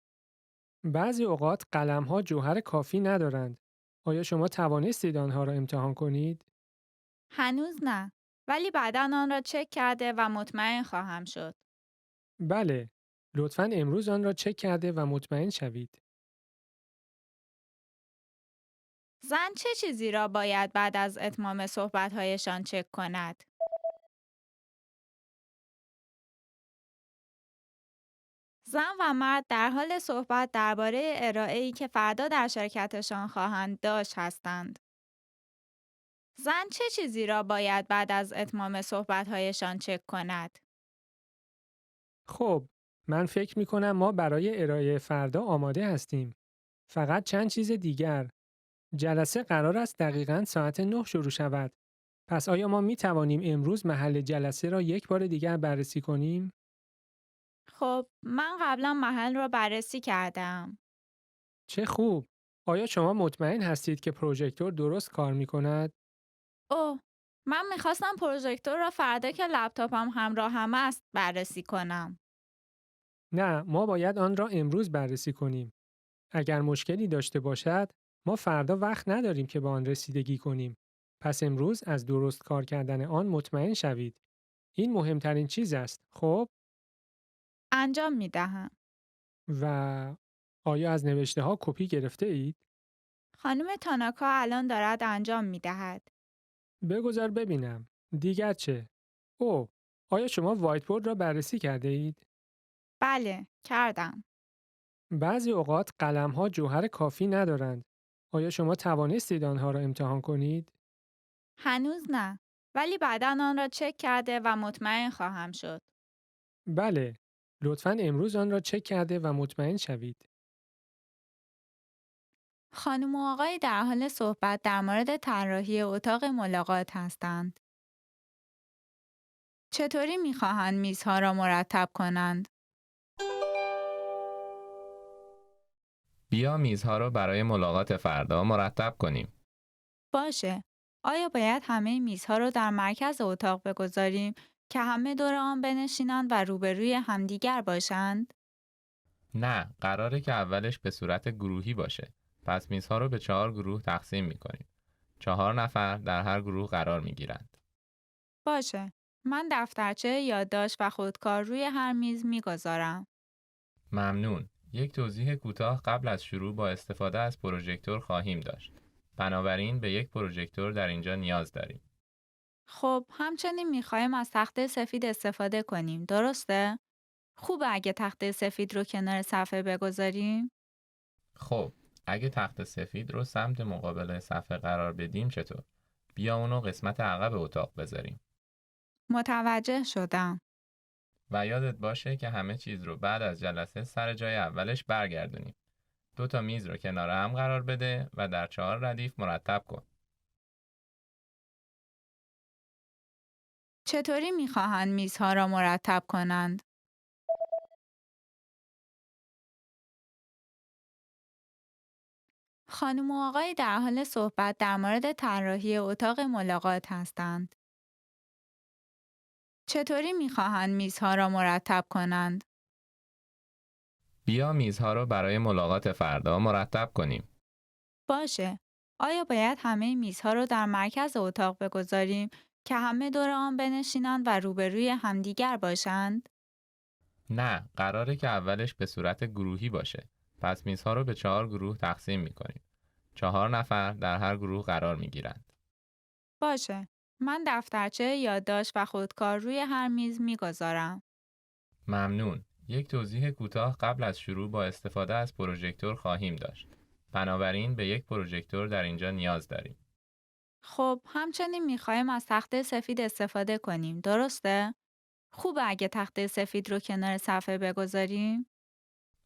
بعضی اوقات قلم ها جوهر کافی ندارند. آیا شما توانستید آنها را امتحان کنید؟ هنوز نه، ولی بعدا آن را چک کرده و مطمئن خواهم شد. بله، لطفاً امروز آن را چک کرده و مطمئن شوید. زن چه چیزی را باید بعد از اتمام صحبت‌هایشان چک کند؟ زن و مرد در حال صحبت درباره ارائه‌ای که فردا در شرکتشان خواهند داشت هستند. زن چه چیزی را باید بعد از اتمام صحبت‌هایشان چک کند؟ خب، من فکر می کنم ما برای ارائه فردا آماده هستیم. فقط چند چیز دیگر. جلسه قرار است دقیقاً ساعت 9 شروع شود. پس آیا ما می توانیم امروز محل جلسه را یک بار دیگر بررسی کنیم؟ خب، من قبلا محل را بررسی کردم. چه خوب! آیا شما مطمئن هستید که پروژکتور درست کار می کند؟ اوه، من میخواستم پروژکتور را فردا که لپتاپم همراهم است بررسی کنم. نه، ما باید آن را امروز بررسی کنیم. اگر مشکلی داشته باشد، ما فردا وقت نداریم که به آن رسیدگی کنیم. پس امروز از درست کار کردن آن مطمئن شوید. این مهمترین چیز است. خب؟ انجام میدهم. و آیا از نوشته ها کپی گرفته اید؟ خانم تاناکا الان دارد انجام میدهد. بگذار ببینم. دیگر چه؟ او، آیا شما وایت بورد را بررسی کرده اید؟ بله، کردم. بعضی اوقات قلم ها جوهر کافی ندارند. آیا شما توانستید آنها را امتحان کنید؟ هنوز نه، ولی بعدا آن را چک کرده و مطمئن خواهم شد. بله، لطفاً امروز آن را چک کرده و مطمئن شوید. خانم و آقای در حال صحبت در مورد طراحی اتاق ملاقات هستند. چطوری می‌خواهند میزها را مرتب کنند؟ بیا میزها رو برای ملاقات فردا مرتب کنیم. باشه. آیا باید همه میزها رو در مرکز اتاق بگذاریم که همه دور آن بنشینند و روبروی همدیگر باشند؟ نه، قراره که اولش به صورت گروهی باشه. پس میزها رو به 4 گروه تقسیم می‌کنیم. 4 نفر در هر گروه قرار می‌گیرند. باشه. من دفترچه یادداشت و خودکار روی هر میز میگذارم. ممنون. یک توضیح کوتاه قبل از شروع با استفاده از پروژکتور خواهیم داشت. بنابراین به یک پروژکتور در اینجا نیاز داریم. خب، همچنین میخوایم از تخته سفید استفاده کنیم، درسته؟ خوبه اگه تخته سفید رو کنار صفحه بگذاریم؟ خب، اگه تخت سفید رو سمت مقابل صفحه قرار بدیم چطور؟ بیا اونو قسمت عقب اتاق بذاریم. متوجه شدم. و یادت باشه که همه چیز رو بعد از جلسه سر جای اولش برگردونیم. 2 تا میز رو کنار هم قرار بده و در 4 ردیف مرتب کن. چطوری میخواهند میزها را مرتب کنند؟ خانم و آقای در حال صحبت در مورد طراحی اتاق ملاقات هستند. چطوری میخواهند میزها را مرتب کنند؟ بیا میزها رو برای ملاقات فردا مرتب کنیم. باشه. آیا باید همه میزها رو در مرکز اتاق بگذاریم که همه دور آن بنشینند و روبروی همدیگر باشند؟ نه، قراره که اولش به صورت گروهی باشه. پس میزها رو به 4 گروه تقسیم می‌کنیم. 4 نفر در هر گروه قرار میگیرند. باشه. من دفترچه یادداشت و خودکار روی هر میز میگذارم. ممنون. یک توضیح کوتاه قبل از شروع با استفاده از پروژکتور خواهیم داشت. بنابراین به یک پروژکتور در اینجا نیاز داریم. خب همچنین میخوایم از تخته سفید استفاده کنیم. درسته؟ خوبه اگه تخته سفید رو کنار صفحه بگذاریم؟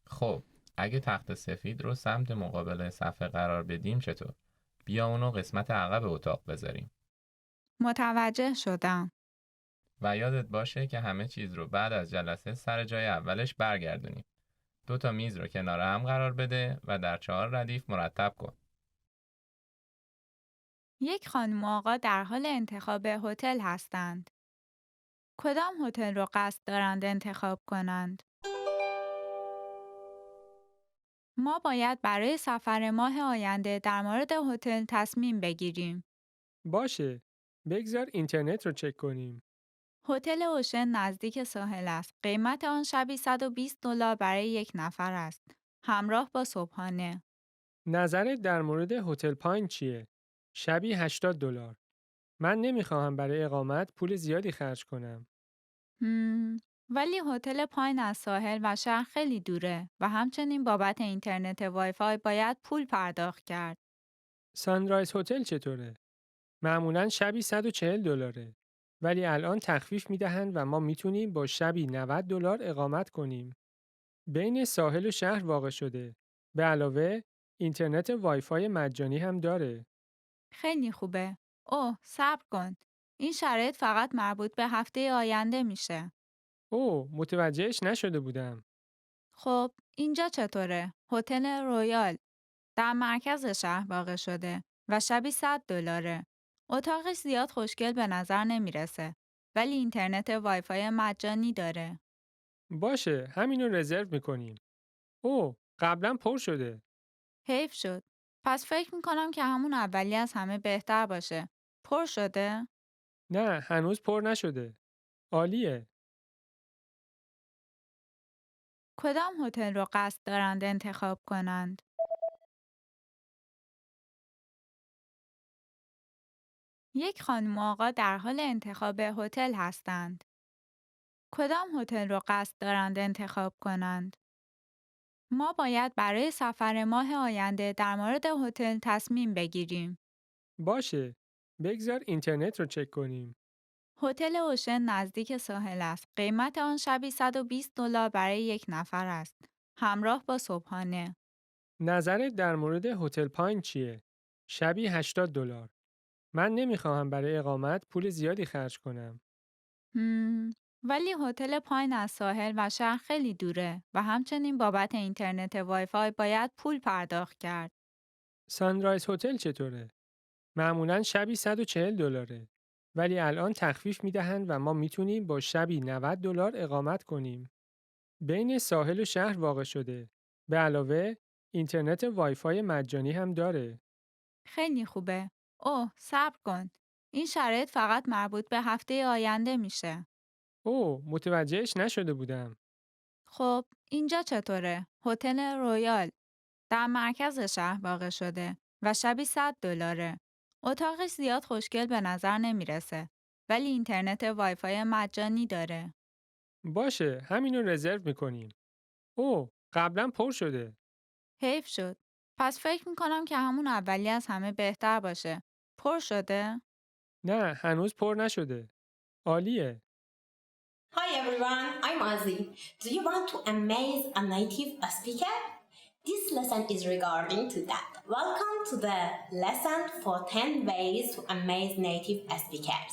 خب، اگه تخت سفید رو سمت مقابل صفحه قرار بدیم چطور؟ بیا اونو قسمت عقب اتاق بذاریم. متوجه شدم. و یادت باشه که همه چیز رو بعد از جلسه سر جای اولش برگردونیم. 2 تا میز رو کنار هم قرار بده و در 4 ردیف مرتب کن. یک خانم و آقا در حال انتخاب هتل هستند. کدام هتل رو قصد دارند انتخاب کنند؟ ما باید برای سفر ماه آینده در مورد هتل تصمیم بگیریم. باشه. بگذار اینترنت رو چک کنیم. هتل اوشن نزدیک ساحل است. قیمت آن شبی $120 برای یک نفر است. همراه با صبحانه. نظرت در مورد هتل پاین چیه؟ شبی $80. من نمیخواهم برای اقامت پول زیادی خرج کنم. ولی هتل پاین از ساحل و شهر خیلی دوره و همچنین بابت اینترنت وای فای باید پول پرداخت کرد. سانرایز هتل چطوره؟ معمولاً شبی $140. ولی الان تخفیف میدهند و ما میتونیم با شبی $90 اقامت کنیم. بین ساحل و شهر واقع شده. به علاوه اینترنت وای فای مجانی هم داره. خیلی خوبه. اوه، صبر کن. این شرایط فقط مربوط به هفته آینده میشه. اوه، متوجهش نشده بودم. خب، اینجا چطوره؟ هتل رویال. در مرکز شهر واقع شده و شبی $100. اتاقش زیاد خوشگل به نظر نمیرسه. ولی اینترنت وای فای مجانی داره. باشه، همینو رزرو میکنیم. اوه، قبلا پر شده. حیف شد. پس فکر میکنم که همون اولی از همه بهتر باشه. پر شده؟ نه، هنوز پر نشده. عالیه. کدام هتل رو قصد دارند انتخاب کنند؟ یک خانم و آقا در حال انتخاب هتل هستند. کدام هتل رو قصد دارند انتخاب کنند؟ ما باید برای سفر ماه آینده در مورد هتل تصمیم بگیریم. باشه. بگذار اینترنت رو چک کنیم. هتل اوشن نزدیک ساحل است. قیمت آن شبی $120 برای یک نفر است. همراه با صبحانه. نظرت در مورد هتل پاین چیه؟ شبی $80. من نمیخواهم برای اقامت پول زیادی خرج کنم. ولی هتل پاین از ساحل و شهر خیلی دوره و همچنین بابت اینترنت وای فای باید پول پرداخت کرد. سانرایز هتل چطوره؟ معمولاً شبی $140. ولی الان تخفیف میدهند و ما میتونیم با شبی $90 اقامت کنیم. بین ساحل و شهر واقع شده. به علاوه اینترنت وای فای مجانی هم داره. خیلی خوبه. اوه، صبر کن. این شرایط فقط مربوط به هفته آینده میشه. اوه، متوجهش نشده بودم. خب، اینجا چطوره؟ هتل رویال. در مرکز شهر واقع شده و شبی $100. اتاقش زیاد خوشگل به نظر نمیرسه. ولی اینترنت وای فای مجانی داره. باشه، همینو رزرو میکنیم. اوه، قبلا پر شده. حیف شد. پس فکر میکنم که همون اولی از همه بهتر باشه. پر شده؟ نه، هنوز پر نشده. عالیه. Hi everyone, I'm Ozzy. Do you want to amaze a native speaker? This lesson is regarding to that. Welcome to the lesson for 10 ways to amaze native speakers.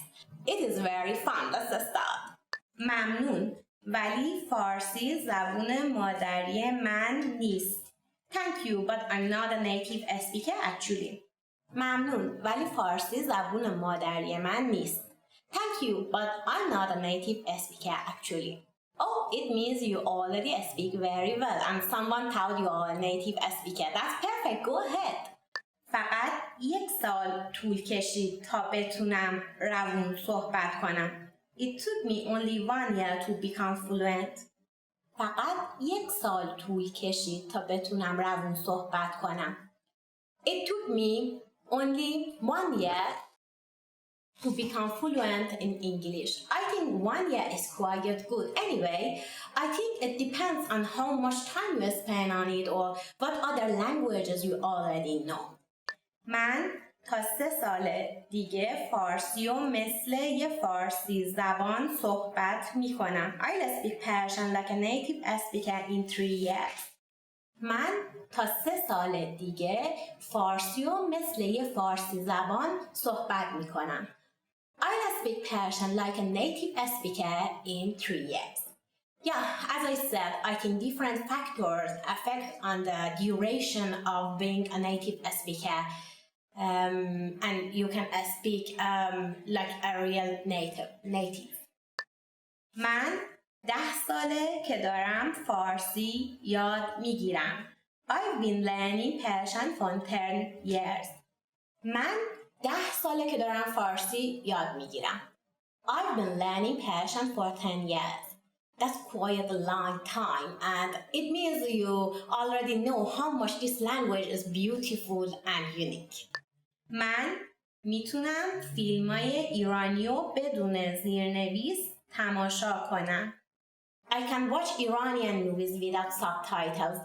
It is very fun. Let's start. ممنون ولی فارسی زبون مادری من نیست. Thank you, but I'm not a native speaker actually. ممنون ولی فارسی زبون مادری من نیست. Thank you, but I'm not a native speaker actually. Oh, it means you already speak very well and someone told you are a native speaker. That's perfect, go ahead. فقط 1 سال طول کشید تا بتونم روون صحبت کنم. It took me only 1 year to become fluent. فقط 1 سال طول کشید تا بتونم روون صحبت کنم. It took me only 1 year to become fluent in English. I think 1 year is quite good. Anyway, I think it depends on how much time you spend on it or what other languages you already know. من تا 3 سال دیگه فارسی و مثل یه فارسی زبان صحبت میکنم. I'll speak Persian like a native speaker in 3 years. من تا 3 سال دیگه فارسی و مثل یه فارسی زبان صحبت میکنم. I'll speak Persian like a native speaker in 3 years. Yeah, as I said, I think different factors affect on the duration of being a native speaker. And you can speak like a real native. من 10 ساله که دارم فارسی یاد میگیرم. I've been learning Persian for 10 years. من 10 ساله که دارم فارسی یاد میگیرم. I've been learning Persian for 10 years. That's quite a long time and it means you already know how much this language is beautiful and unique. من میتونم فیلمای ایرانی رو بدون زیرنویس تماشا کنم. I can watch Iranian movies without subtitles.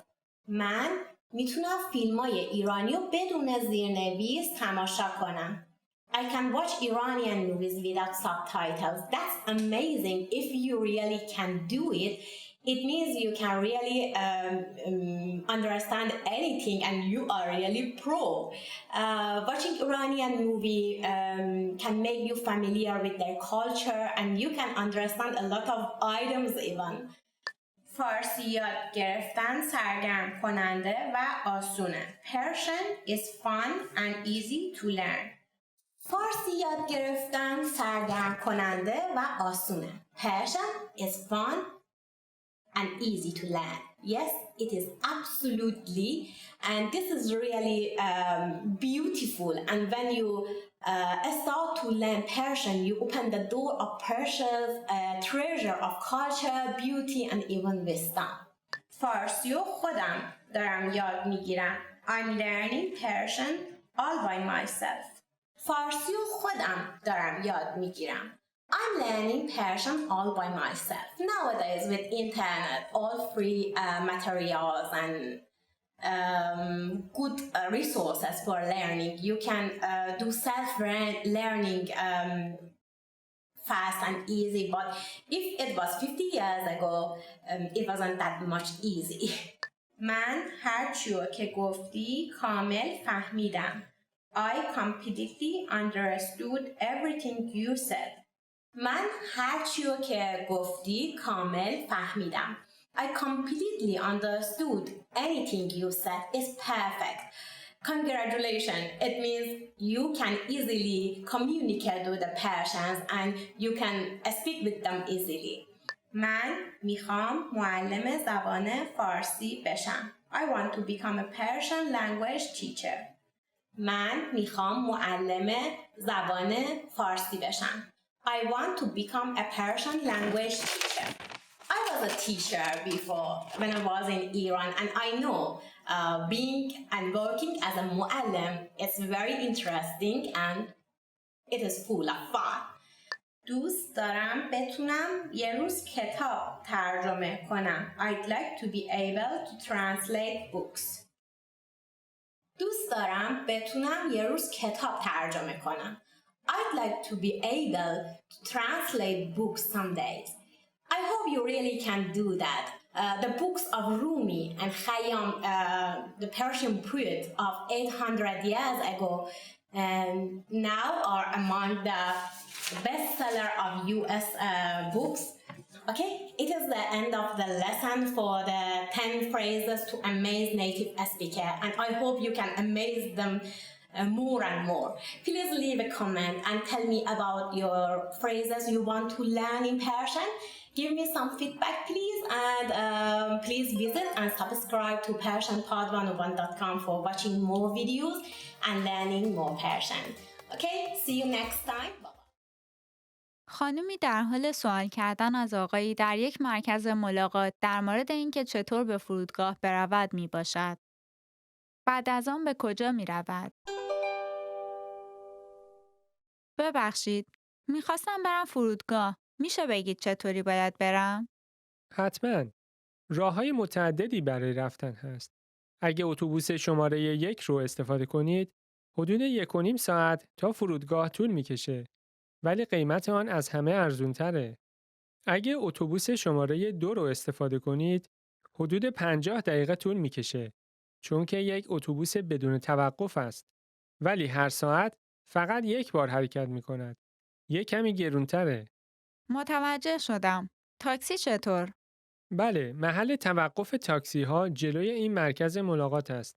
من میتونم فیلمای ایرانی رو بدون زیرنویس تماشا کنم. I can watch Iranian movies without subtitles. That's amazing. If you really can do it, it means you can really understand anything and you are really pro. Watching Iranian movie can make you familiar with their culture and you can understand a lot of items even. فارسی یاد گرفتن سرگرم کننده و آسونه. Persian is fun and easy to learn. فارسی یاد گرفتن سرگرم کننده و آسونه. Persian is fun and easy to learn. Yes, it is absolutely, and this is really beautiful. And when you start to learn Persian, you open the door of Persia's treasure of culture, beauty, and even wisdom. فارسی رو خودم دارم یاد میگیرم. I'm learning Persian all by myself. فارسی رو خودم دارم یاد میگیرم. I'm learning Persian all by myself. Nowadays with internet, all free materials and good resources for learning, you can do self-learning fast and easy. But if it was 50 years ago, it wasn't that much easy. من هر چیو که گفتی کامل فهمیدم. I completely understood everything you said. من هر چیو که گفتی کامل فهمیدم. I completely understood anything you said is perfect. Congratulations. It means you can easily communicate with the Persians and you can speak with them easily. من میخوام معلم زبان فارسی بشم. I want to become a Persian language teacher. من میخوام معلم زبان فارسی بشم. I want to become a Persian language teacher. I was a teacher before when I was in Iran and I know being and working as a muallim is very interesting and it is full of fun. دوست دارم بتونم یه روز کتاب ترجمه کنم. I'd like to be able to translate books. دوست دارم بتونم یه روز کتاب ترجمه کنم. I'd like to be able to translate books some days. I hope you really can do that. The books of Rumi and Khayyam, the Persian poet of 800 years ago, now are among the bestseller of US books. Okay, it is the end of the lesson for the 10 phrases to amaze native speaker, and I hope you can amaze them more and more. Please leave a comment and tell me about your phrases you want to learn in Persian. Give me some feedback, please, and please visit and subscribe to PersianPod101.com for watching more videos and learning more Persian. Okay, see you next time. خانومی در حال سوال کردن از آقایی در یک مرکز ملاقات در مورد اینکه چطور به فرودگاه برود می باشد. بعد از آن به کجا می رود؟ ببخشید، میخواستم برم فرودگاه. میشه بگید چطوری باید برم؟ حتماً. راه‌های متعددی برای رفتن هست. اگه اتوبوس شماره 1 رو استفاده کنید، حدود 1.5 ساعت تا فرودگاه طول میکشه. ولی قیمت آن از همه ارزونتره. اگه اتوبوس شماره 2 رو استفاده کنید، حدود 50 دقیقه طول میکشه. چون که یک اتوبوس بدون توقف است. ولی هر ساعت فقط یک بار حرکت میکند. یک کمی گرونتره. متوجه شدم. تاکسی چطور؟ بله، محل توقف تاکسی ها جلوی این مرکز ملاقات است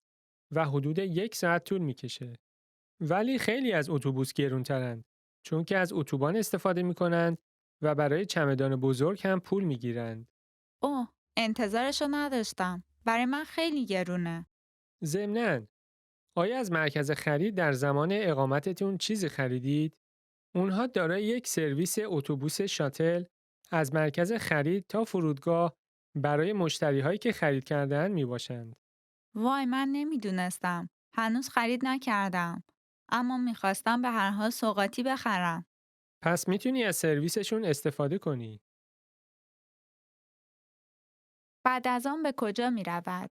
و حدود 1 ساعت طول میکشه. ولی خیلی از اتوبوس گرونترند چون که از اتوبان استفاده می کنند و برای چمدان بزرگ هم پول می گیرند. اوه، انتظارشو نداشتم. برای من خیلی گرونه. ضمناً، آیا از مرکز خرید در زمان اقامتتون چیزی خریدید؟ اونها دارای یک سرویس اتوبوس شاتل از مرکز خرید تا فرودگاه برای مشتری‌هایی که خرید کرده‌اند می باشند. وای، من نمیدونستم. هنوز خرید نکردم. اما میخواستم به هر حال سوغاتی بخرم. پس میتونی از سرویسشون استفاده کنی. بعد از آن به کجا می رود؟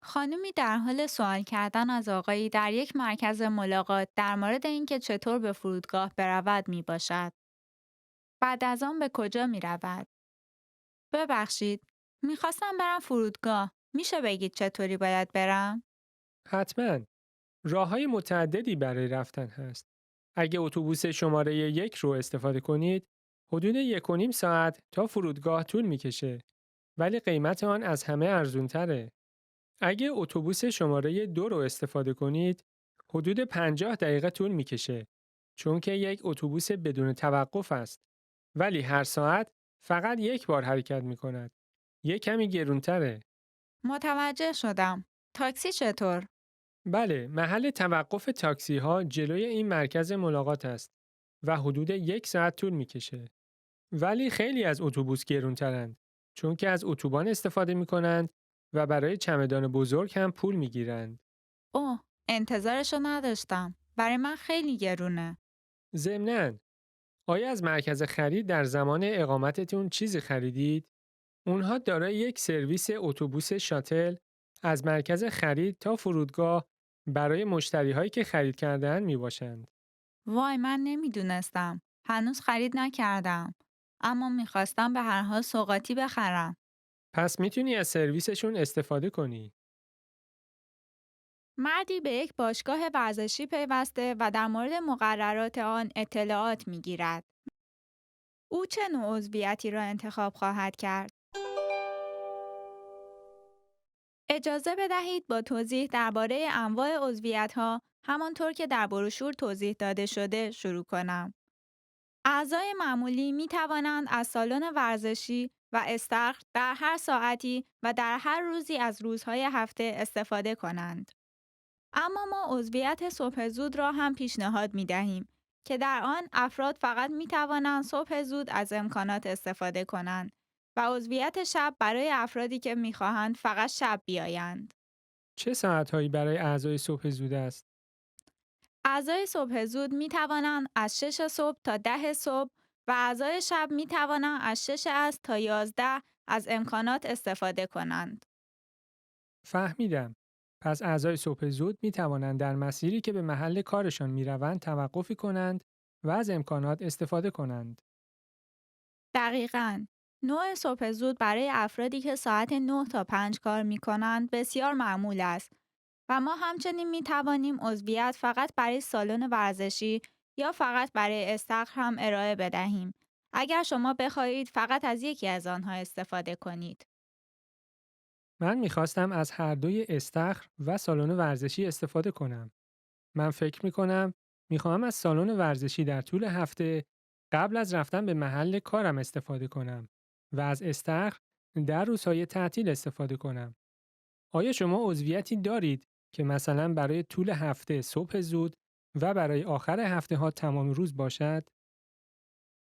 خانومی در حال سوال کردن از آقایی در یک مرکز ملاقات در مورد اینکه چطور به فرودگاه برود می باشد. بعد از آن به کجا می رود؟ ببخشید، میخواستم برم فرودگاه. میشه بگید چطوری باید برم؟ حتماً. راه‌های متعددی برای رفتن هست. اگه اتوبوس شماره 1 رو استفاده کنید، حدود 1.5 ساعت تا فرودگاه طول میکشه. ولی قیمت آن از همه ارزونتره. اگه اتوبوس شماره 2 رو استفاده کنید، حدود 50 دقیقه طول میکشه. چون که یک اتوبوس بدون توقف است. ولی هر ساعت فقط یک بار حرکت میکند. یک کمی گرونتره. متوجه شدم. تاکسی چطور؟ بله، محل توقف تاکسی ها جلوی این مرکز ملاقات است و حدود 1 ساعت طول میکشه. ولی خیلی از اتوبوس گرونترند چون که از اتوبان استفاده می کنند و برای چمدان بزرگ هم پول می گیرند. اوه، انتظارشو نداشتم. برای من خیلی گرونه. ضمناً، آیا از مرکز خرید در زمان اقامتتون چیزی خریدید؟ اونها دارای یک سرویس اتوبوس شاتل از مرکز خرید تا فرودگاه برای مشتری‌هایی که خرید کرده‌اند می باشند. وای، من نمیدونستم. هنوز خرید نکردم. اما میخواستم به هر حال سوغاتی بخرم. پس میتونی از سرویسشون استفاده کنی. مردی به یک باشگاه ورزشی پیوسته و در مورد مقررات آن اطلاعات میگیرد. او چه نوع عضویتی را انتخاب خواهد کرد؟ اجازه بدهید با توضیح درباره انواع عضویت‌ها همانطور که در بروشور توضیح داده شده شروع کنم. اعضای معمولی می توانند از سالن ورزشی و استخر در هر ساعتی و در هر روزی از روزهای هفته استفاده کنند. اما ما عضویت صبح زود را هم پیشنهاد می دهیم که در آن افراد فقط می توانند صبح زود از امکانات استفاده کنند و عضویت شب برای افرادی که می خواهند فقط شب بیایند. چه ساعت‌هایی برای اعضای صبح زود است؟ اعضای صبح زود می توانند از 6 صبح تا 10 صبح و اعضای شب می توانند از 6 عصر تا 11 از امکانات استفاده کنند. فهمیدم. پس اعضای صبح زود می توانند در مسیری که به محل کارشان می روند توقفی کنند و از امکانات استفاده کنند. دقیقاً. نوع صبح زود برای افرادی که ساعت 9 تا 5 کار می کنند بسیار معمول است و ما همچنین می توانیم عضویت فقط برای سالن ورزشی یا فقط برای استخر هم ارائه بدهیم. اگر شما بخواهید فقط از یکی از آنها استفاده کنید. من میخواستم از هر دوی استخر و سالن ورزشی استفاده کنم. من فکر میکنم میخواهم از سالن ورزشی در طول هفته قبل از رفتن به محل کارم استفاده کنم و از استخر در روزهای تعطیل استفاده کنم. آیا شما عضویتی دارید که مثلا برای طول هفته صبح زود و برای آخر هفته ها تمام روز باشد؟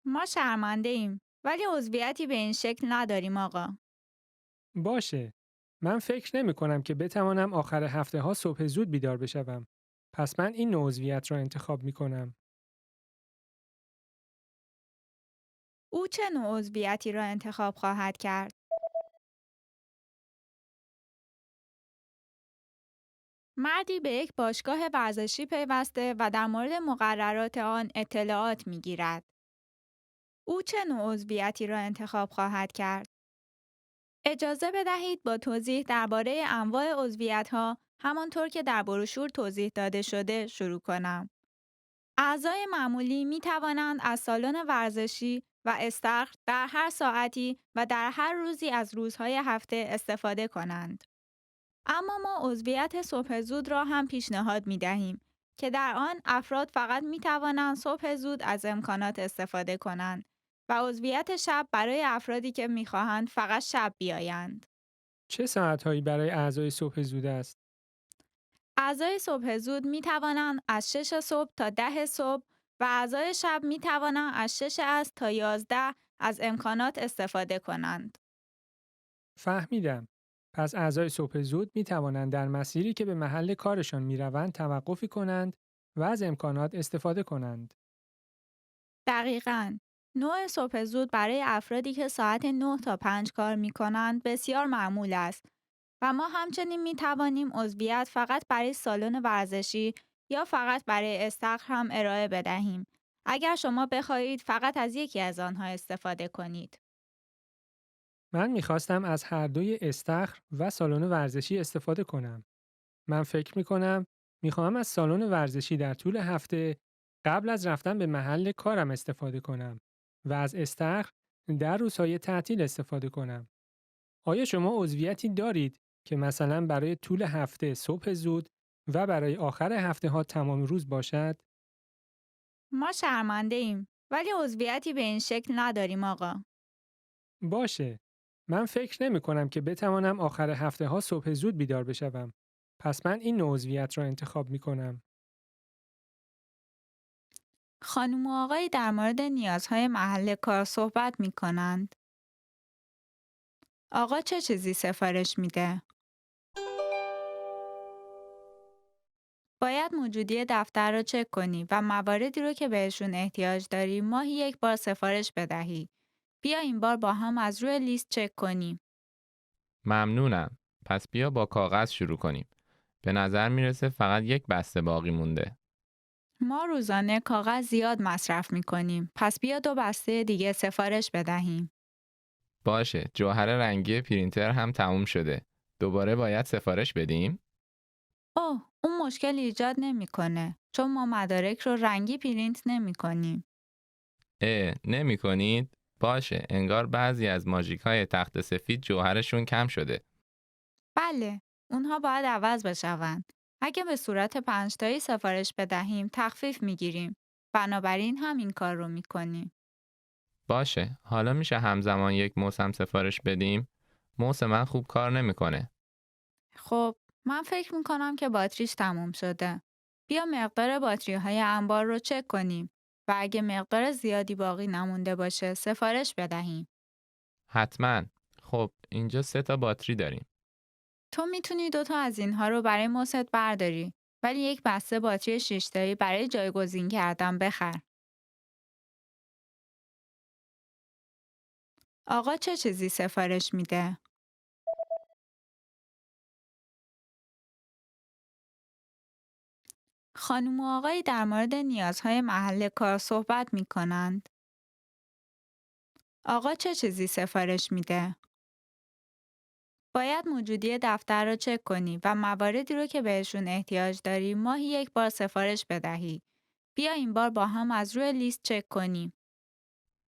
ما شرمنده ایم ولی عضویتی به این شکل نداریم آقا. باشه. من فکر نمی کنم که بتوانم آخر هفته ها صبح زود بیدار بشوم. پس من این نوع عضویت را انتخاب می کنم. او چه نوع عضویتی را انتخاب خواهد کرد؟ مردی به یک باشگاه ورزشی پیوسته و در مورد مقررات آن اطلاعات می‌گیرد. او چه نوع عضویتی را انتخاب خواهد کرد؟ اجازه بدهید با توضیح درباره انواع عضویت‌ها همانطور که در بروشور توضیح داده شده شروع کنم. اعضای معمولی می توانند از سالن ورزشی و استخر در هر ساعتی و در هر روزی از روزهای هفته استفاده کنند. اما ما عضویت صبح زود را هم پیشنهاد می دهیم که در آن افراد فقط می توانند صبح زود از امکانات استفاده کنند و عضویت شب برای افرادی که می خواهند فقط شب بیایند. چه ساعت‌هایی برای اعضای صبح زود است؟ اعضای صبح زود می توانند از 6 صبح تا 10 صبح و اعضای شب می توانند از 6 عصر تا 11 از امکانات استفاده کنند. فهمیدم. پس اعضای صبح زود می توانند در مسیری که به محل کارشان می روند توقفی کنند و از امکانات استفاده کنند. دقیقاً. نوع صبح زود برای افرادی که ساعت 9 تا 5 کار می کنند بسیار معمول است و ما همچنین می توانیم عضویت فقط برای سالن ورزشی یا فقط برای استخر هم ارائه بدهیم. اگر شما بخواهید فقط از یکی از آنها استفاده کنید. من می‌خواستم از هر دوی استخر و سالن ورزشی استفاده کنم. من فکر می‌کنم می‌خواهم از سالن ورزشی در طول هفته قبل از رفتن به محل کارم استفاده کنم و از استخر در روزهای تعطیل استفاده کنم. آیا شما عضویتی دارید که مثلا برای طول هفته صبح زود و برای آخر هفته ها تمام روز باشد؟ ما شرمنده ایم ولی عضویتی به این شکل نداریم آقا. باشه. من فکر نمی کنم که بتوانم آخر هفته ها صبح زود بیدار بشوم. پس من این نوع عضویت را انتخاب می کنم. خانم و آقای در مورد نیازهای محل کار صحبت می کنند. آقا چه چیزی سفارش میده؟ باید موجودی دفتر رو چک کنی و مواردی رو که بهشون احتیاج داری ماهی یک بار سفارش بدهی. بیا این بار با هم از روی لیست چک کنیم. ممنونم. پس بیا با کاغذ شروع کنیم. به نظر میرسه فقط یک بسته باقی مونده. ما روزانه کاغذ زیاد مصرف میکنیم. پس بیا 2 بسته دیگه سفارش بدهیم. باشه، جوهر رنگی پرینتر هم تموم شده. دوباره باید سفارش بدیم؟ اوه، اون مشکل ایجاد نمیکنه چون ما مدارک رو رنگی پرینت نمیکنیم. نمی کنید؟ باشه، انگار بعضی از ماژیک‌های تخت سفید جوهرشون کم شده. بله، اونها باید عوض بشوند. اگه به صورت 5 تایی سفارش بدهیم تخفیف میگیریم. بنابراین همین کار رو میکنیم. باشه، حالا میشه همزمان یک موس هم سفارش بدیم؟ موس من خوب کار نمیکنه. خب، من فکر میکنم که باتریش تموم شده. بیا مقدار باتری های انبار رو چک کنیم و اگه مقدار زیادی باقی نمونده باشه سفارش بدهیم. حتما. خب، اینجا 3 تا باتری داریم. تو میتونی 2 تا از اینها رو برای موست برداری ولی یک بسته باتری 6 تایی برای جایگزین کردن بخر. آقا چه چیزی سفارش میده؟ خانم و آقای در مورد نیازهای محل کار صحبت می کنند. آقا چه چیزی سفارش میده؟ باید موجودی دفتر رو چک کنی و مواردی رو که بهشون احتیاج داری ماهی یک بار سفارش بدهی. بیا این بار با هم از روی لیست چک کنیم.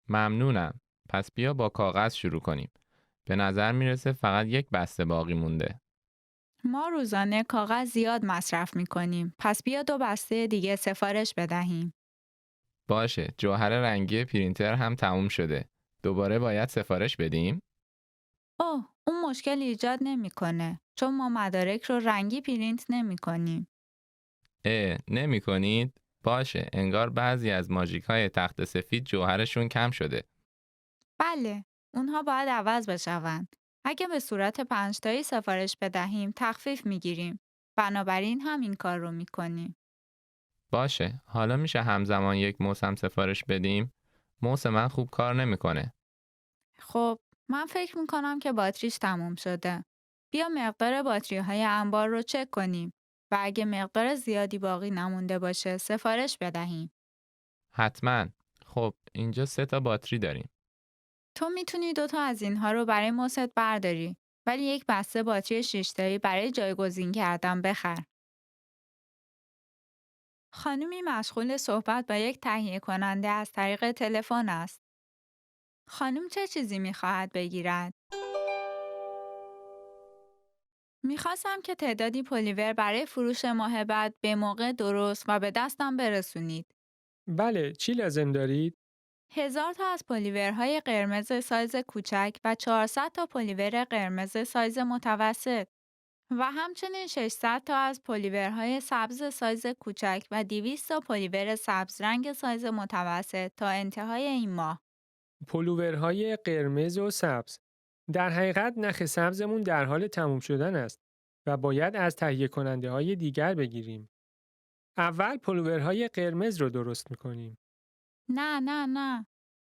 ممنونم. پس بیا با کاغذ شروع کنیم. به نظر میرسه فقط یک بسته باقی مونده. ما روزانه کاغذ زیاد مصرف می کنیم. پس بیا 2 بسته دیگه سفارش بدهیم. باشه، جوهر رنگی پرینتر هم تموم شده. دوباره باید سفارش بدیم؟ اوه، اون مشکل ایجاد نمیکنه چون ما مدارک رو رنگی پرینت نمی کنیم. نمی کنید؟ باشه، انگار بعضی از ماژیک‌های تخت سفید جوهرشون کم شده. بله، اونها باید عوض بشوند. اگه به صورت 5 تایی سفارش بدهیم تخفیف میگیریم. بنابراین همین کار رو میکنیم. باشه، حالا میشه همزمان یک موس هم سفارش بدیم؟ موس من خوب کار نمیکنه. خب من فکر میکنم که باتریش تموم شده. بیا مقدار باتری های انبار رو چک کنیم و اگه مقدار زیادی باقی نمونده باشه سفارش بدهیم. حتما. خب اینجا 3 تا باتری داریم. تو میتونی 2 تا از اینها رو برای موست برداری ولی یک بسته باتری 6 تایی برای جایگزین کردن بخر. خانومی مشغول صحبت با یک تهیه کننده از طریق تلفن است. خانم چه چیزی میخواهد بگیرد؟ میخواستم که تعدادی پلیور برای فروش ماه بعد به موقع درست و به دستم برسونید. بله، چی لازم دارید؟ 1000 تا از پلیورهای قرمز سایز کوچک و 400 تا پلیور قرمز سایز متوسط و همچنین 600 تا از پلیورهای سبز سایز کوچک و 200 تا پلیور سبز رنگ سایز متوسط تا انتهای این ماه. پلوورهای قرمز و سبز. در حقیقت نخ سبزمون در حال تموم شدن است و باید از تهیه کننده های دیگر بگیریم. اول پلوورهای قرمز رو درست میکنیم. نه.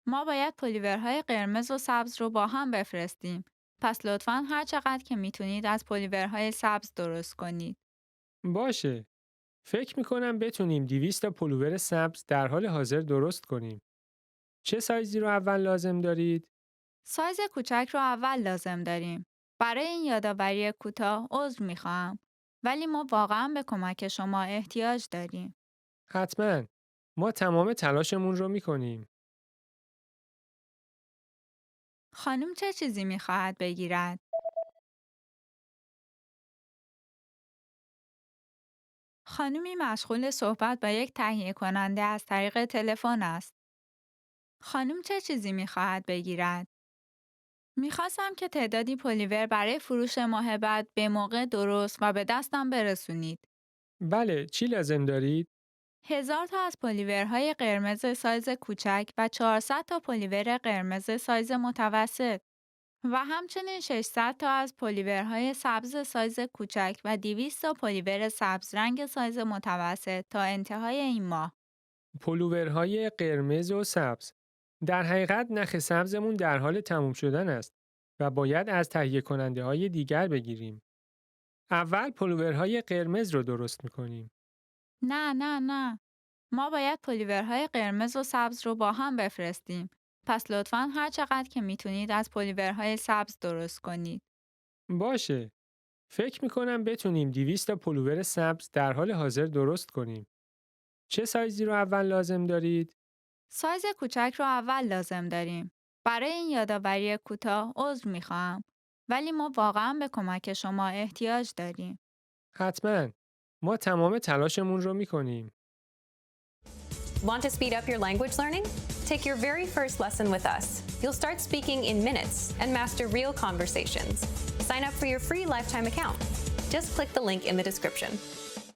ما باید پلیورهای قرمز و سبز رو با هم بفرستیم. پس لطفاً هر چقدر که میتونید از پلیورهای سبز درست کنید. باشه. فکر میکنم بتونیم 200 تا پلوور سبز در حال حاضر درست کنیم. چه سایزی رو اول لازم دارید؟ سایز کوچک رو اول لازم داریم. برای این یادآوری کوتاه عذر میخواهم. ولی ما واقعاً به کمک شما احتیاج داریم. حتماً. ما تمام تلاشمون رو میکنیم. خانم چه چیزی میخواهد بگیرد؟ خانمی مشغول صحبت با یک تهیه کننده از طریق تلفن است. خانم چه چیزی میخواهد بگیرد؟ میخواستم که تعدادی پلیور برای فروش ماه بعد به موقع درست و به دستم برسونید. بله، چی لازم دارید؟ 1000 تا از پلیورهای قرمز سایز کوچک و 400 تا پلیور قرمز سایز متوسط و همچنین 600 تا از پلیورهای سبز سایز کوچک و 200 تا پلیور سبز رنگ سایز متوسط تا انتهای این ماه. پلوورهای قرمز و سبز. در حقیقت نخ سبزمون در حال تموم شدن است و باید از تهیه کننده های دیگر بگیریم. اول پلوورهای قرمز رو درست میکنیم. نه. ما باید پلیورهای قرمز و سبز رو با هم بفرستیم. پس لطفاً هر چقدر که میتونید از پلیورهای سبز درست کنید. باشه. فکر میکنم بتونیم 200 تا پلوور سبز در حال حاضر درست کنیم. چه سایزی رو اول لازم دارید؟ سایز کوچک رو اول لازم داریم. برای این یادآوری کوتاه عذر میخواهم. ولی ما واقعاً به کمک شما احتیاج داریم. حتماً. ما تمام تلاشمون رو میکنیم. Want to speed up your language learning? Take your very first lesson with us. You'll start speaking in minutes and master real conversations. Sign up for your free lifetime account. Just click the link in the description.